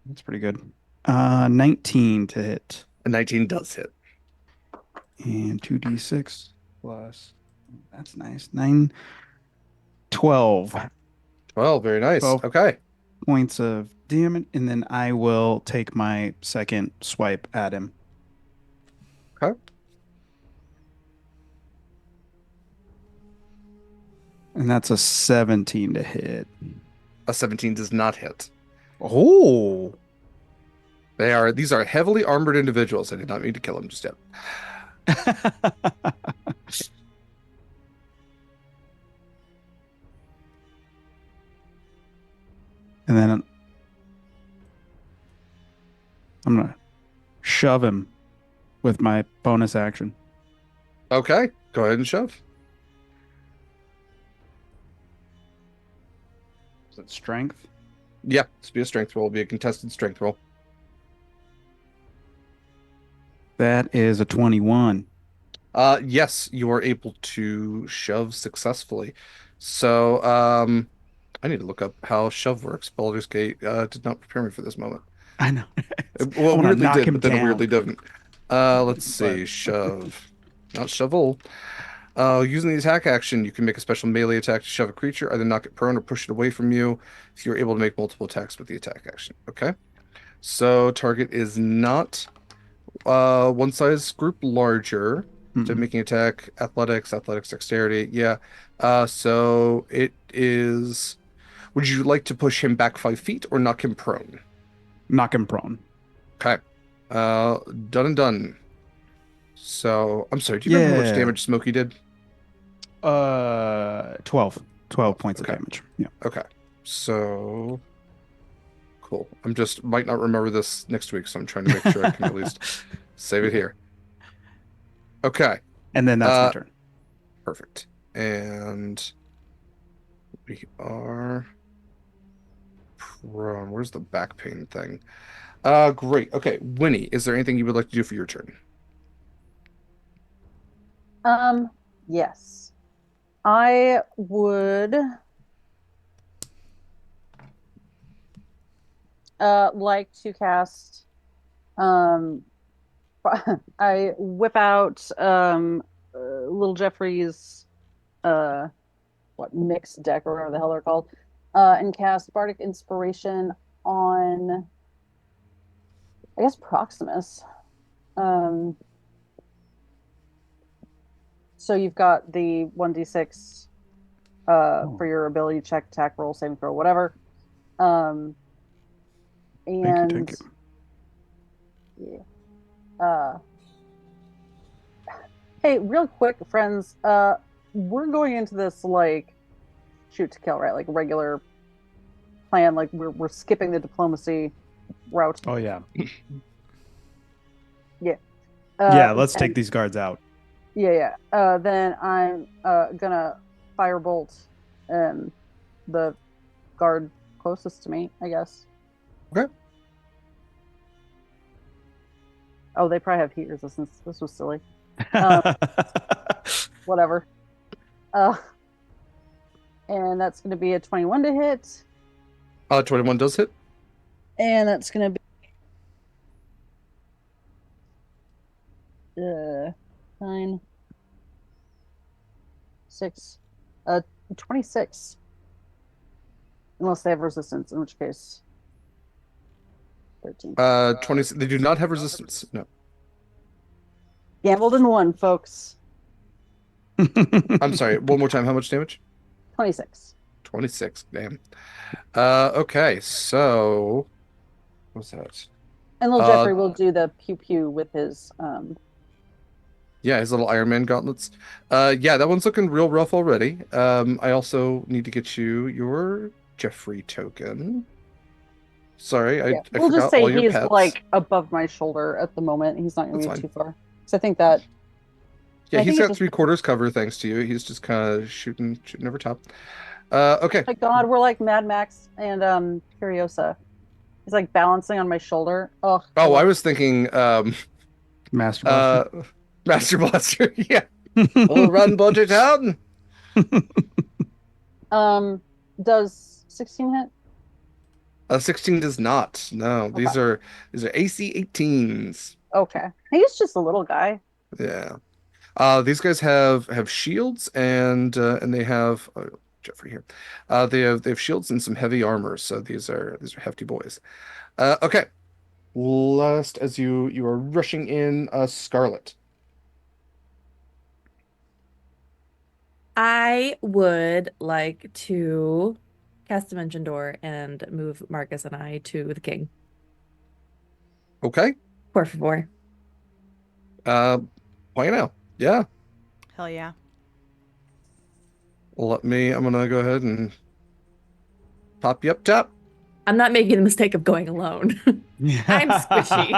That's pretty good. 19 to hit. A 19 does hit. And 2d6 plus. That's nice. 9, 12 Well, very nice. 12. Okay. Points of damage. And then I will take my second swipe at him. Okay. And that's a 17 to hit. A 17 does not hit. Oh. These are heavily armored individuals. I did not mean to kill them just yet. And then I'm going to shove him with my bonus action. Okay. Go ahead and shove. Is it strength? Yeah, this will be a strength roll. It'll be a contested strength roll. That is a 21. Yes, you are able to shove successfully. So, I need to look up how shove works. Baldur's Gate did not prepare me for this moment. I know. Well, I wanna weirdly knock did, him but then it down. weirdly didn't. Let's see. But- Shove. Not shovel. Using the attack action, you can make a special melee attack to shove a creature, either knock it prone or push it away from you if you're able to make multiple attacks with the attack action. Okay? So, target is not one size group larger. So Mm-mm. making attack, athletics, dexterity. Yeah. So it is. Would you like to push him back 5 feet or knock him prone? Knock him prone. Okay. Done and done. So I'm sorry. Do you remember how much Yeah. damage Smokey did? 12. 12 points Okay. of damage. Yeah. Okay. So cool. I'm just might not remember this next week, so I'm trying to make sure I can at least save it here. Okay. And then that's my turn. Perfect. And we are prone. Where's the back pain thing? Great. Okay, Winnie, is there anything you would like to do for your turn? Yes. I would like to cast I whip out little Jeffrey's mixed deck or whatever the hell they're called, and cast Bardic Inspiration on I guess Proximus. So you've got the 1d6 for your ability check, attack roll, saving throw, whatever. And Thank you. yeah. Hey, real quick, friends, we're going into this like shoot to kill, right? Like regular plan, like we're skipping the diplomacy route. Oh, yeah. Yeah. Yeah, let's take and- these guards out. Yeah. Then I'm gonna firebolt the guard closest to me, I guess. Okay. Oh, they probably have heat resistance. This was silly. Whatever. And that's gonna be a 21 to hit, 21 does hit. and that's gonna be 9, 6, 26. Unless they have resistance, in which case 13. 20. They do not have resistance. No. Gambled and won, folks. I'm sorry. One more time. How much damage? 26. 26. Damn. Okay. So, what's that? And little Jeffrey will do the pew pew with his Yeah, his little Iron Man gauntlets. Yeah, that one's looking real rough already. I also need to get you your Jeffrey token. Sorry, I we'll forgot just say all your he's pets. like above my shoulder at the moment. He's not going to That's be fine. too far. So I think that Yeah, I he's think got it's just- 3/4 cover thanks to you. He's just kind of shooting over top. Okay. my God, we're like Mad Max and Furiosa. He's like balancing on my shoulder. Oh, Oh, I was thinking Master Blaster. Master Blaster. Yeah. We'll run Budget Town. Does 16 hit? 16 does not. No, these are AC 18s. Okay. He's just a little guy. Yeah. These guys have shields and they have Jeffrey here. They have shields and some heavy armor. So these are hefty boys. Okay. Last as you are rushing in, Scarlett. I would like to cast Dimension Door and move Marcus and I to the king. Okay. Por favor. Why now? Yeah. Hell yeah. I'm gonna go ahead and pop you up top. I'm not making the mistake of going alone. I'm squishy.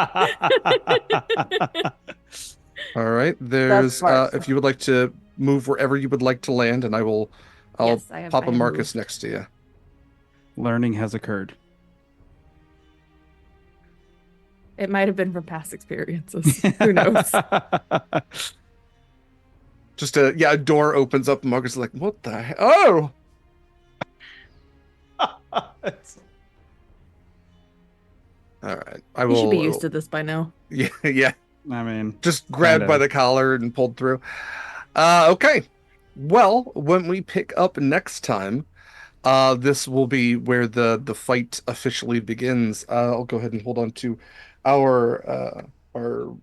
All right. There's smart. if you would like to move wherever you would like to land, and I'll Yes, I pop a have Marcus moved. next to you. Learning has occurred. It might have been from past experiences. Who knows? Just a door opens up and Marcus is like, what the heck? Oh! All right. You should be used to this by now. Yeah, yeah. I mean, Just grabbed kind by of. the collar and pulled through. Okay. Well, when we pick up next time, this will be where the fight officially begins. I'll go ahead and hold on to our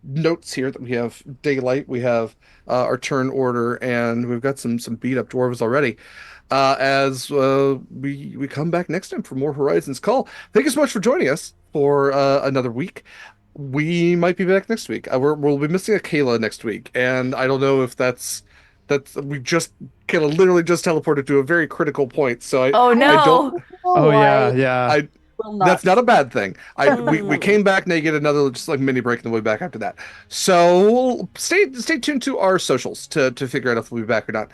notes here that we have daylight, we have our turn order, and we've got some beat up dwarves already. As we come back next time for more Horizons Call. Thank you so much for joining us for another week. We might be back next week. We'll be missing a Kaila next week, and I don't know if that's we just Kaila literally just teleported to a very critical point. So Oh no! I don't. Oh yeah, I yeah. will not. That's not a bad thing. We came back naked, another just like mini break on the way back after that. So stay tuned to our socials to figure out if we'll be back or not.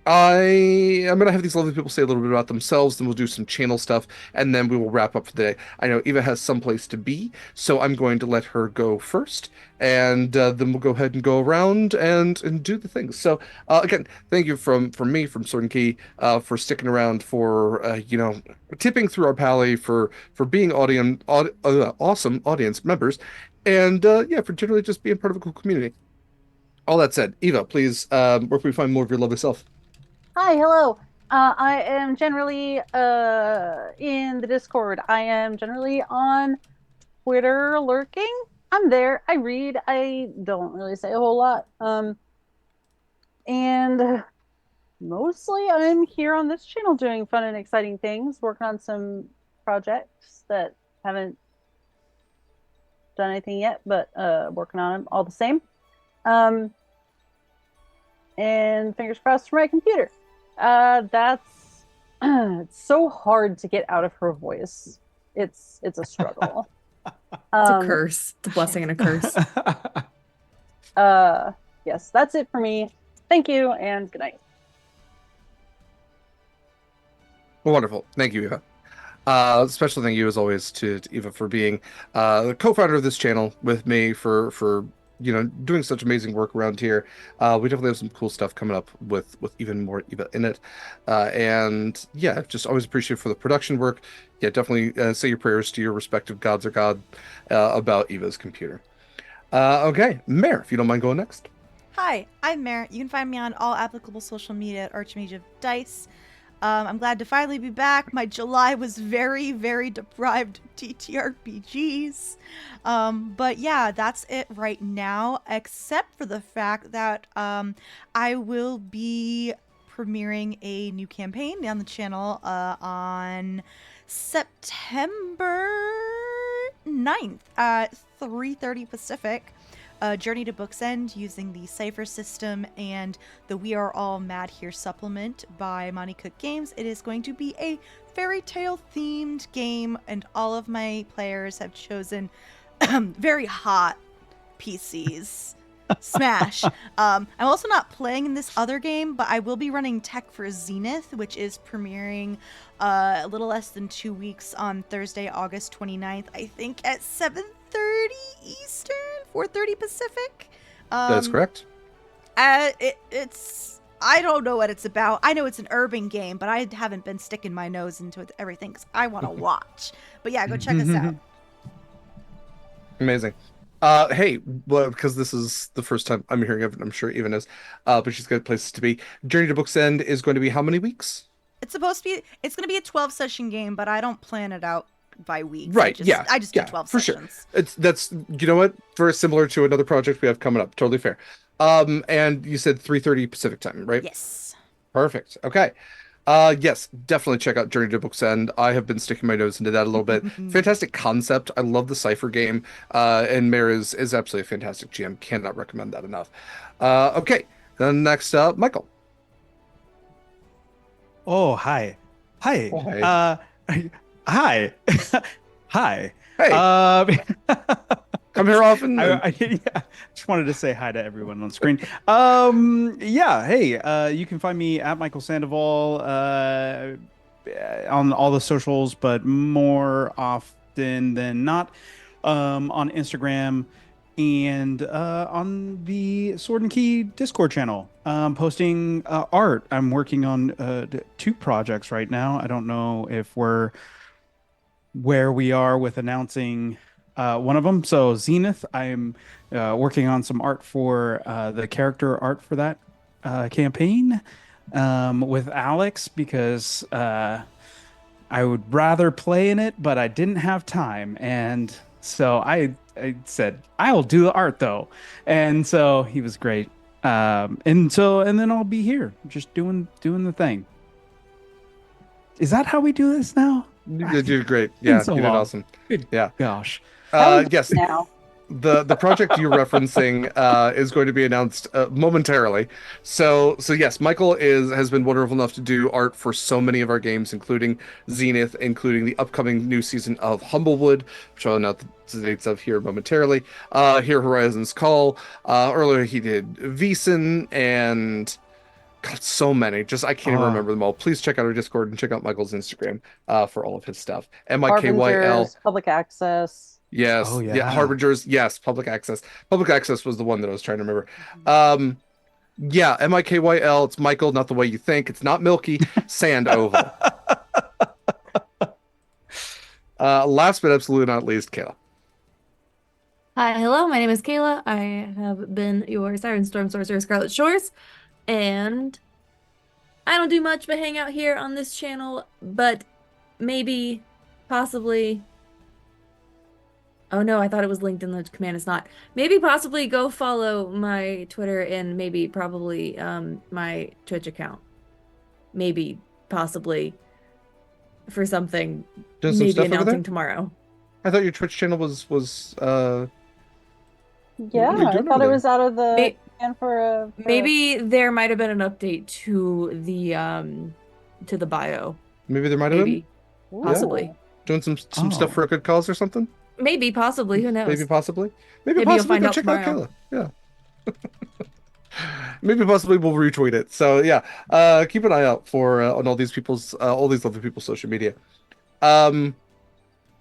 I'm gonna have these lovely people say a little bit about themselves, then we'll do some channel stuff, and then we will wrap up for the day. I know Eva has someplace to be, so I'm going to let her go first, and then we'll go ahead and go around and do the things. So again, thank you from me, from Sword and Key, for sticking around, for tipping through our pally, for being awesome audience members, and for generally just being part of a cool community. All that said, Eva, please, where can we find more of your lovely self? Hi, hello. I am generally in the Discord. I am generally on Twitter lurking. I'm there. I read. I don't really say a whole lot. And mostly I'm here on this channel doing fun and exciting things, working on some projects that haven't done anything yet, but working on them all the same. And fingers crossed for my computer. That's it's so hard to get out of her voice. It's a struggle. It's a curse. It's a blessing and a curse. Yes, that's it for me. Thank you and good night. Wonderful. Thank you, Eva. Special thank you as always to Eva for being the co-founder of this channel with me, for doing such amazing work around here. We definitely have some cool stuff coming up with even more Eva in it. And yeah, just always appreciate for the production work. Yeah, definitely say your prayers to your respective gods or God about Eva's computer. Okay, Mare, if you don't mind going next. Hi, I'm Mare. You can find me on all applicable social media at Archmage of Dice. I'm glad to finally be back. My July was very, very deprived of TTRPGs. But yeah, that's it right now, except for the fact that I will be premiering a new campaign on the channel on September 9th at 3:30 Pacific. Journey to Book's End using the Cypher system and the We Are All Mad Here supplement by Monty Cook Games. It is going to be a fairy tale themed game, and all of my players have chosen very hot PCs. Smash. I'm also not playing in this other game, but I will be running Tech for Zenith, which is premiering a little less than 2 weeks on Thursday, August 29th, I think at 7:30 Eastern, 4:30 Pacific. That's correct. It's I don't know what it's about. I know it's an urban game, but I haven't been sticking my nose into everything because I want to watch. But yeah, go check us out. Amazing. Hey, well, because this is the first time I'm hearing of it, I'm sure Even is, but she's got places to be. Journey to Book's End is going to be how many weeks? It's going to be a 12 session game, but I don't plan it out by weeks. Right. I just do 12 for sessions. Sure. That's you know what? Very similar to another project we have coming up. Totally fair. And you said 3:30 Pacific time, right? Yes. Perfect. Okay. Yes, definitely check out Journey to Book's End. I have been sticking my nose into that a little bit. Fantastic concept. I love the Cypher game. And Mare is absolutely a fantastic GM. Cannot recommend that enough. Okay. Then next up, Mikyl. Oh, hi. Hi. Oh, hey. Hi. Hi. Hey. Come here often. Yeah, just wanted to say hi to everyone on screen. Yeah, hey, you can find me at Mikyl Sandoval on all the socials, but more often than not on Instagram and on the Sword and Key Discord channel. Posting art. I'm working on 2 projects right now. I don't know if we're where we are with announcing one of them. So Zenith, I'm working on some art for the character art for that campaign with Alex because I would rather play in it, but I didn't have time. And so I said, I'll do the art though. And so he was great. And then I'll be here just doing the thing. Is that how we do this now? You did great. Yeah, so you did long. awesome. Good Yeah. gosh. Yes. Now. The project you're referencing is going to be announced momentarily. So yes, Mikyl has been wonderful enough to do art for so many of our games, including Zenith, including the upcoming new season of Humblewood, which I'll announce the dates of here momentarily. Here Horizon's Call. Earlier he did Veesen and God, so many. Just I can't even remember them all. Please check out our Discord and check out Michael's Instagram for all of his stuff. MIKYL. Harbingers, public access. Yes. Oh, Yeah. yeah. Harbingers. Yes. Public access. Public access was the one that I was trying to remember. Yeah. MIKYL. It's Mikyl, not the way you think. It's not Milky. Sandoval. Last but absolutely not least, Kaila. Hi, hello, my name is Kaila. I have been your Siren Storm Sorcerer Scarlett Shores, and I don't do much but hang out here on this channel, but maybe, possibly... Oh no, I thought it was linked in the command. It's not. Maybe possibly go follow my Twitter and maybe probably my Twitch account. Maybe possibly for something. Doing some Maybe stuff over there? announcing tomorrow. I thought your Twitch channel was Yeah, are you I doing thought over it was out of the May- plan for Maybe there might have been an update to the bio. maybe there might have been Maybe. Possibly. doing some Oh. stuff for a good cause or something. Maybe, possibly, who knows? Maybe possibly. Maybe Maybe you'll possibly find go out check out tomorrow. Kaila. Yeah. Maybe possibly we'll retweet it. So yeah, keep an eye out for on all these other people's social media.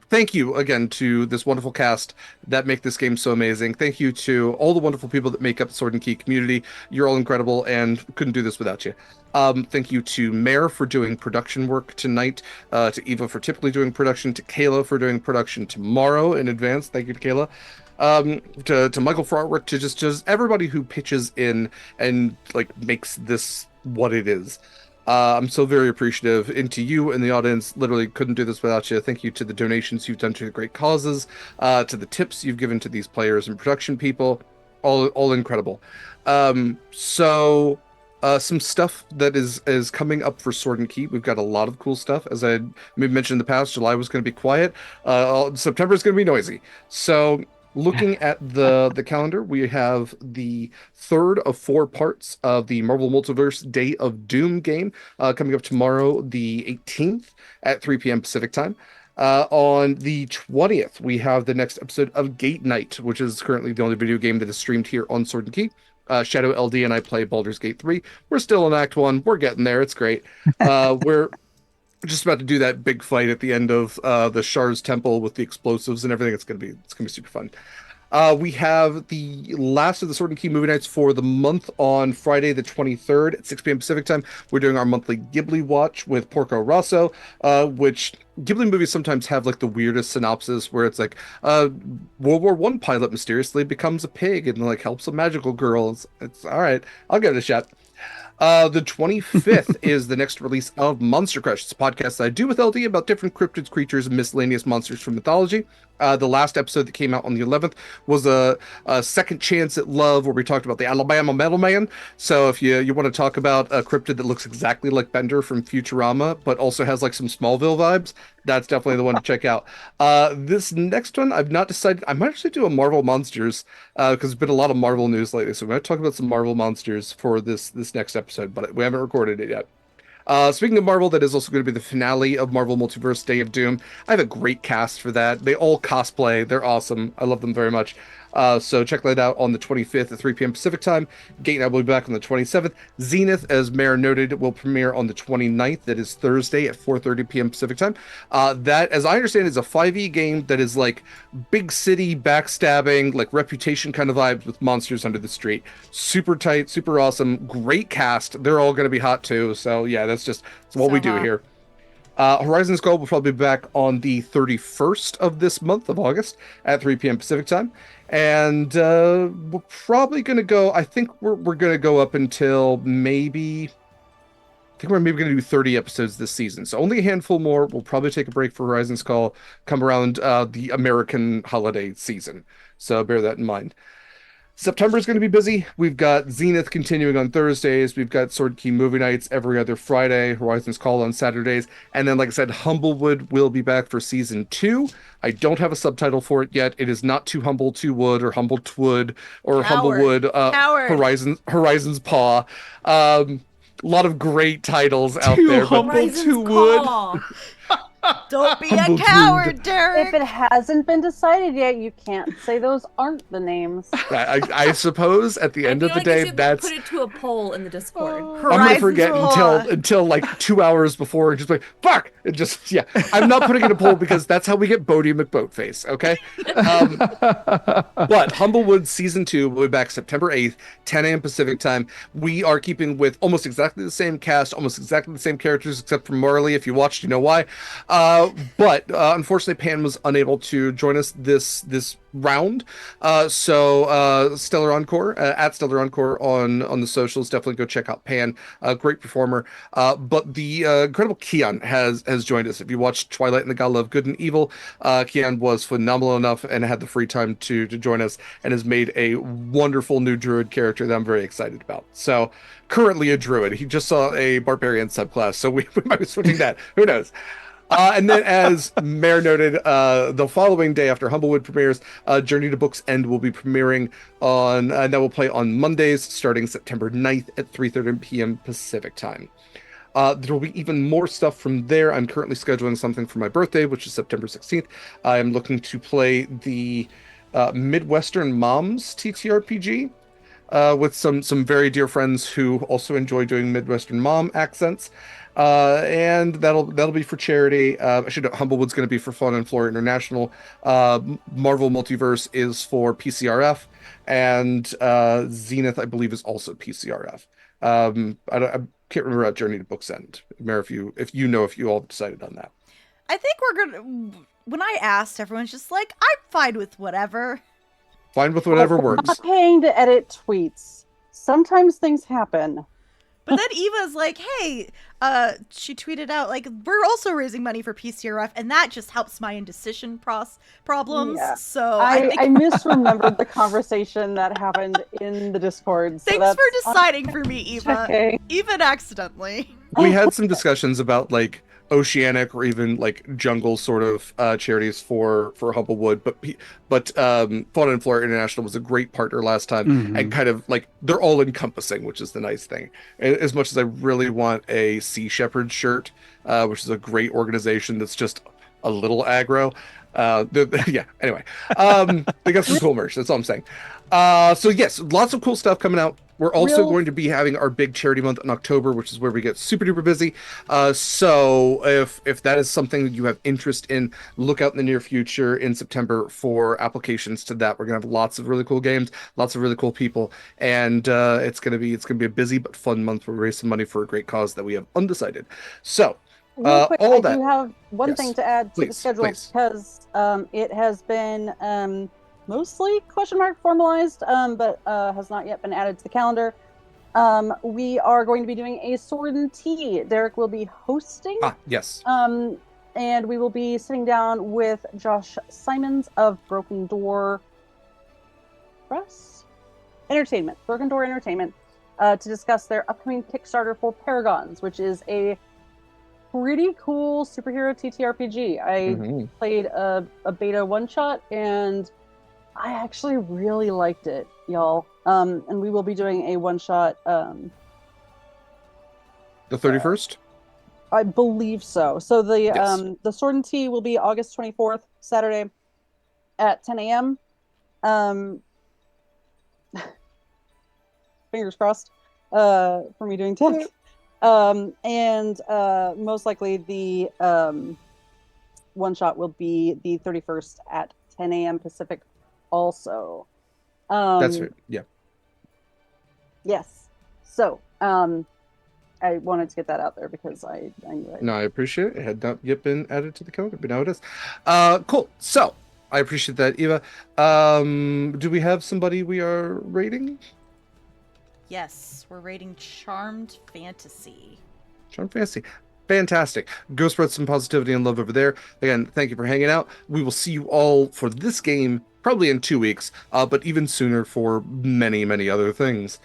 Thank you again to this wonderful cast that make this game so amazing. Thank you to all the wonderful people that make up the Sword and Key community. You're all incredible and couldn't do this without you. Thank you to Mare for doing production work tonight, to Eva for typically doing production, to Kaila for doing production tomorrow in advance. Thank you to Kaila. To Mikyl for artwork, to just everybody who pitches in and like makes this what it is. I'm so very appreciative. And to you in the audience, literally couldn't do this without you. Thank you to the donations you've done to the great causes, to the tips you've given to these players and production people. All incredible. Some stuff that is coming up for Sword and Key. We've got a lot of cool stuff. As I mentioned in the past, July was going to be quiet. September is going to be noisy. So looking at the calendar, we have the third of 4 parts of the Marvel Multiverse Day of Doom game coming up tomorrow, the 18th at 3 p.m. Pacific time. On the 20th, we have the next episode of Gate Night, which is currently the only video game that is streamed here on Sword and Key. Shadow LD and I play Baldur's Gate 3. We're still in Act 1. We're getting there. It's great. We're just about to do that big fight at the end of the Shar's Temple with the explosives and everything. It's gonna be super fun. We have the last of the Sword and Key movie nights for the month on Friday the 23rd at 6 p.m. Pacific time. We're doing our monthly Ghibli watch with Porco Rosso, which Ghibli movies sometimes have like the weirdest synopsis where it's like World War One pilot mysteriously becomes a pig and like helps a magical girl. It's all right. I'll give it a shot. The 25th is the next release of Monster Crush. It's a podcast that I do with LD about different cryptids, creatures, and miscellaneous monsters from mythology. The last episode that came out on the 11th was a second chance at love, where we talked about the Alabama Metal Man. So if you want to talk about a cryptid that looks exactly like Bender from Futurama, but also has like some Smallville vibes, that's definitely the one to check out. This next one, I've not decided. I might actually do a Marvel Monsters because there's been a lot of Marvel news lately. So we're going to talk about some Marvel Monsters for this next episode, but we haven't recorded it yet. Speaking of Marvel, that is also going to be the finale of Marvel Multiverse Day of Doom. I have a great cast for that. They all cosplay. They're awesome. I love them very much. So check that out on the 25th at 3 p.m. Pacific time. Gate and I will be back on the 27th. Zenith, as Mare noted, will premiere on the 29th. That is Thursday at 4:30 p.m. Pacific time. That, as I understand, is a 5e game that is like big city backstabbing, like Reputation kind of vibes with monsters under the street. Super tight, super awesome, great cast. They're all going to be hot too. So yeah, that's what we do here. Horizon Skull will probably be back on the 31st of this month of August at 3 p.m. Pacific time. And we're probably going to go, I think we're going to go up until maybe, I think we're maybe going to do 30 episodes this season. So only a handful more. We'll probably take a break for Horizon Skull come around the American holiday season. So bear that in mind. September is going to be busy. We've got Zenith continuing on Thursdays. We've got Sword Key movie nights every other Friday. Horizon's Call on Saturdays. And then, like I said, Humblewood will be back for season 2. I don't have a subtitle for it yet. It is not Too Humble to Wood or Humble Twood or Coward. Humblewood. Horizon's Paw. A lot of great titles out there. Humble Horizon's to Wood. Call. Don't be Humble a coward, Derek. If it hasn't been decided yet, you can't say those aren't the names. I suppose at the end I of feel the like you day, should that's... put it to a poll in the Discord. I'm gonna forget until like 2 hours before and just like fuck. It just I'm not putting it in a poll because that's how we get Bodie McBoatface. Okay. But Humblewood season 2 will be back September 8th, 10 a.m. Pacific time. We are keeping with almost exactly the same cast, almost exactly the same characters, except for Marley. If you watched, you know why. But unfortunately, Pan was unable to join us this round. So Stellar Encore at Stellar Encore on the socials. Definitely go check out Pan. Great performer. But the incredible Kian has joined us. If you watched Twilight and the God of Good and Evil, Kian was phenomenal enough and had the free time to join us and has made a wonderful new druid character that I'm very excited about. So currently a druid. He just saw a barbarian subclass, so we might be switching that. Who knows? And then, as Mare noted, the following day after Humblewood premieres, Journey to Book's End will be premiering on, that will play on Mondays starting September 9th at 3:30 p.m. Pacific time. There will be even more stuff from there. I'm currently scheduling something for my birthday, which is September 16th. I am looking to play the Midwestern Moms TTRPG. With some very dear friends who also enjoy doing Midwestern mom accents. And that'll be for charity. I should know Humblewood's going to be for Fun and Flora International. Marvel Multiverse is for PCRF, and Zenith, I believe, is also PCRF. I can't remember about Journey to Book's End. Mare, if you all decided on that. I think we're gonna. When I asked, everyone's just like, "I'm fine with whatever." Fine with whatever works. Not paying to edit tweets. Sometimes things happen. But then Eva's like, hey, she tweeted out, like, we're also raising money for PCRF, and that just helps my indecision problems. Yeah. So I misremembered the conversation that happened in the Discord. So thanks for deciding for me, Eva. Okay. Even accidentally. We had some discussions about, like, oceanic or even like jungle sort of charities for Humblewood, but Fauna and Flora International was a great partner last time, and kind of like they're all encompassing, which is the nice thing. As much as I really want a Sea Shepherd shirt, which is a great organization that's just a little aggro. Anyway, they got some cool merch. That's all I'm saying. So yes, lots of cool stuff coming out. We're also Real- going to be having our big charity month in October, which is where we get super duper busy. So if that is something that you have interest in, look out in the near future in September for applications to that. We're gonna have lots of really cool games, lots of really cool people, and it's gonna be a busy but fun month. We're raising money for a great cause that we have undecided. So Real quick, all I that. do have one Yes. thing to add to the Please, schedule please. because it has been mostly question mark formalized, but has not yet been added to the calendar. We are going to be doing a sword and tea. Derek will be hosting. Yes. And we will be sitting down with Josh Simons of Broken Door Entertainment, to discuss their upcoming Kickstarter for Paragons, which is a pretty cool superhero TTRPG. I played a beta one shot and I actually really liked it, y'all. And we will be doing a one shot. The 31st. I believe so. So Yes. the Sword and Tea will be August 24th, Saturday, at 10 a.m. Fingers crossed for me doing 10. And most likely the one shot will be the 31st at 10 a.m. Pacific also. That's right. Yeah. Yes. So I wanted to get that out there because I knew it. No, I appreciate it. It had not yet been added to the calendar, but now it is. Cool. So I appreciate that, Eva. Do we have somebody we are rating? Yes, we're rating Charmed Fantasy. Charmed Fantasy. Fantastic. Go spread some positivity and love over there. Again, thank you for hanging out. We will see you all for this game probably in 2 weeks, but even sooner for many, many other things.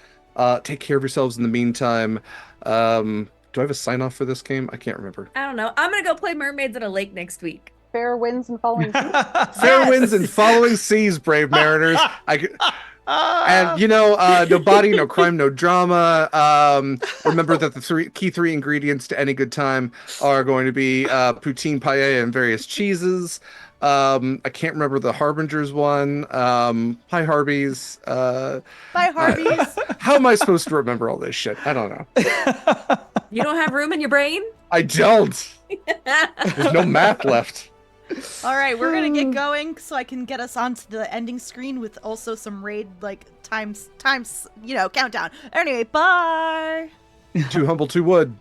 Take care of yourselves in the meantime. Do I have a sign off for this game? I can't remember. I don't know. I'm gonna go play mermaids at a lake next week. Fair winds and following seas. Fair winds and following seas, brave mariners. And no body, no crime, no drama. Remember that the key three ingredients to any good time are going to be poutine, paella, and various cheeses. I can't remember the Harbinger's one. Hi Harbies. Bye, Harbies. How am I supposed to remember all this shit? I don't know. You don't have room in your brain? I don't. There's no math left. All right, we're gonna get going so I can get us onto the ending screen with also some raid times countdown. Anyway, bye. Too humble, too wood.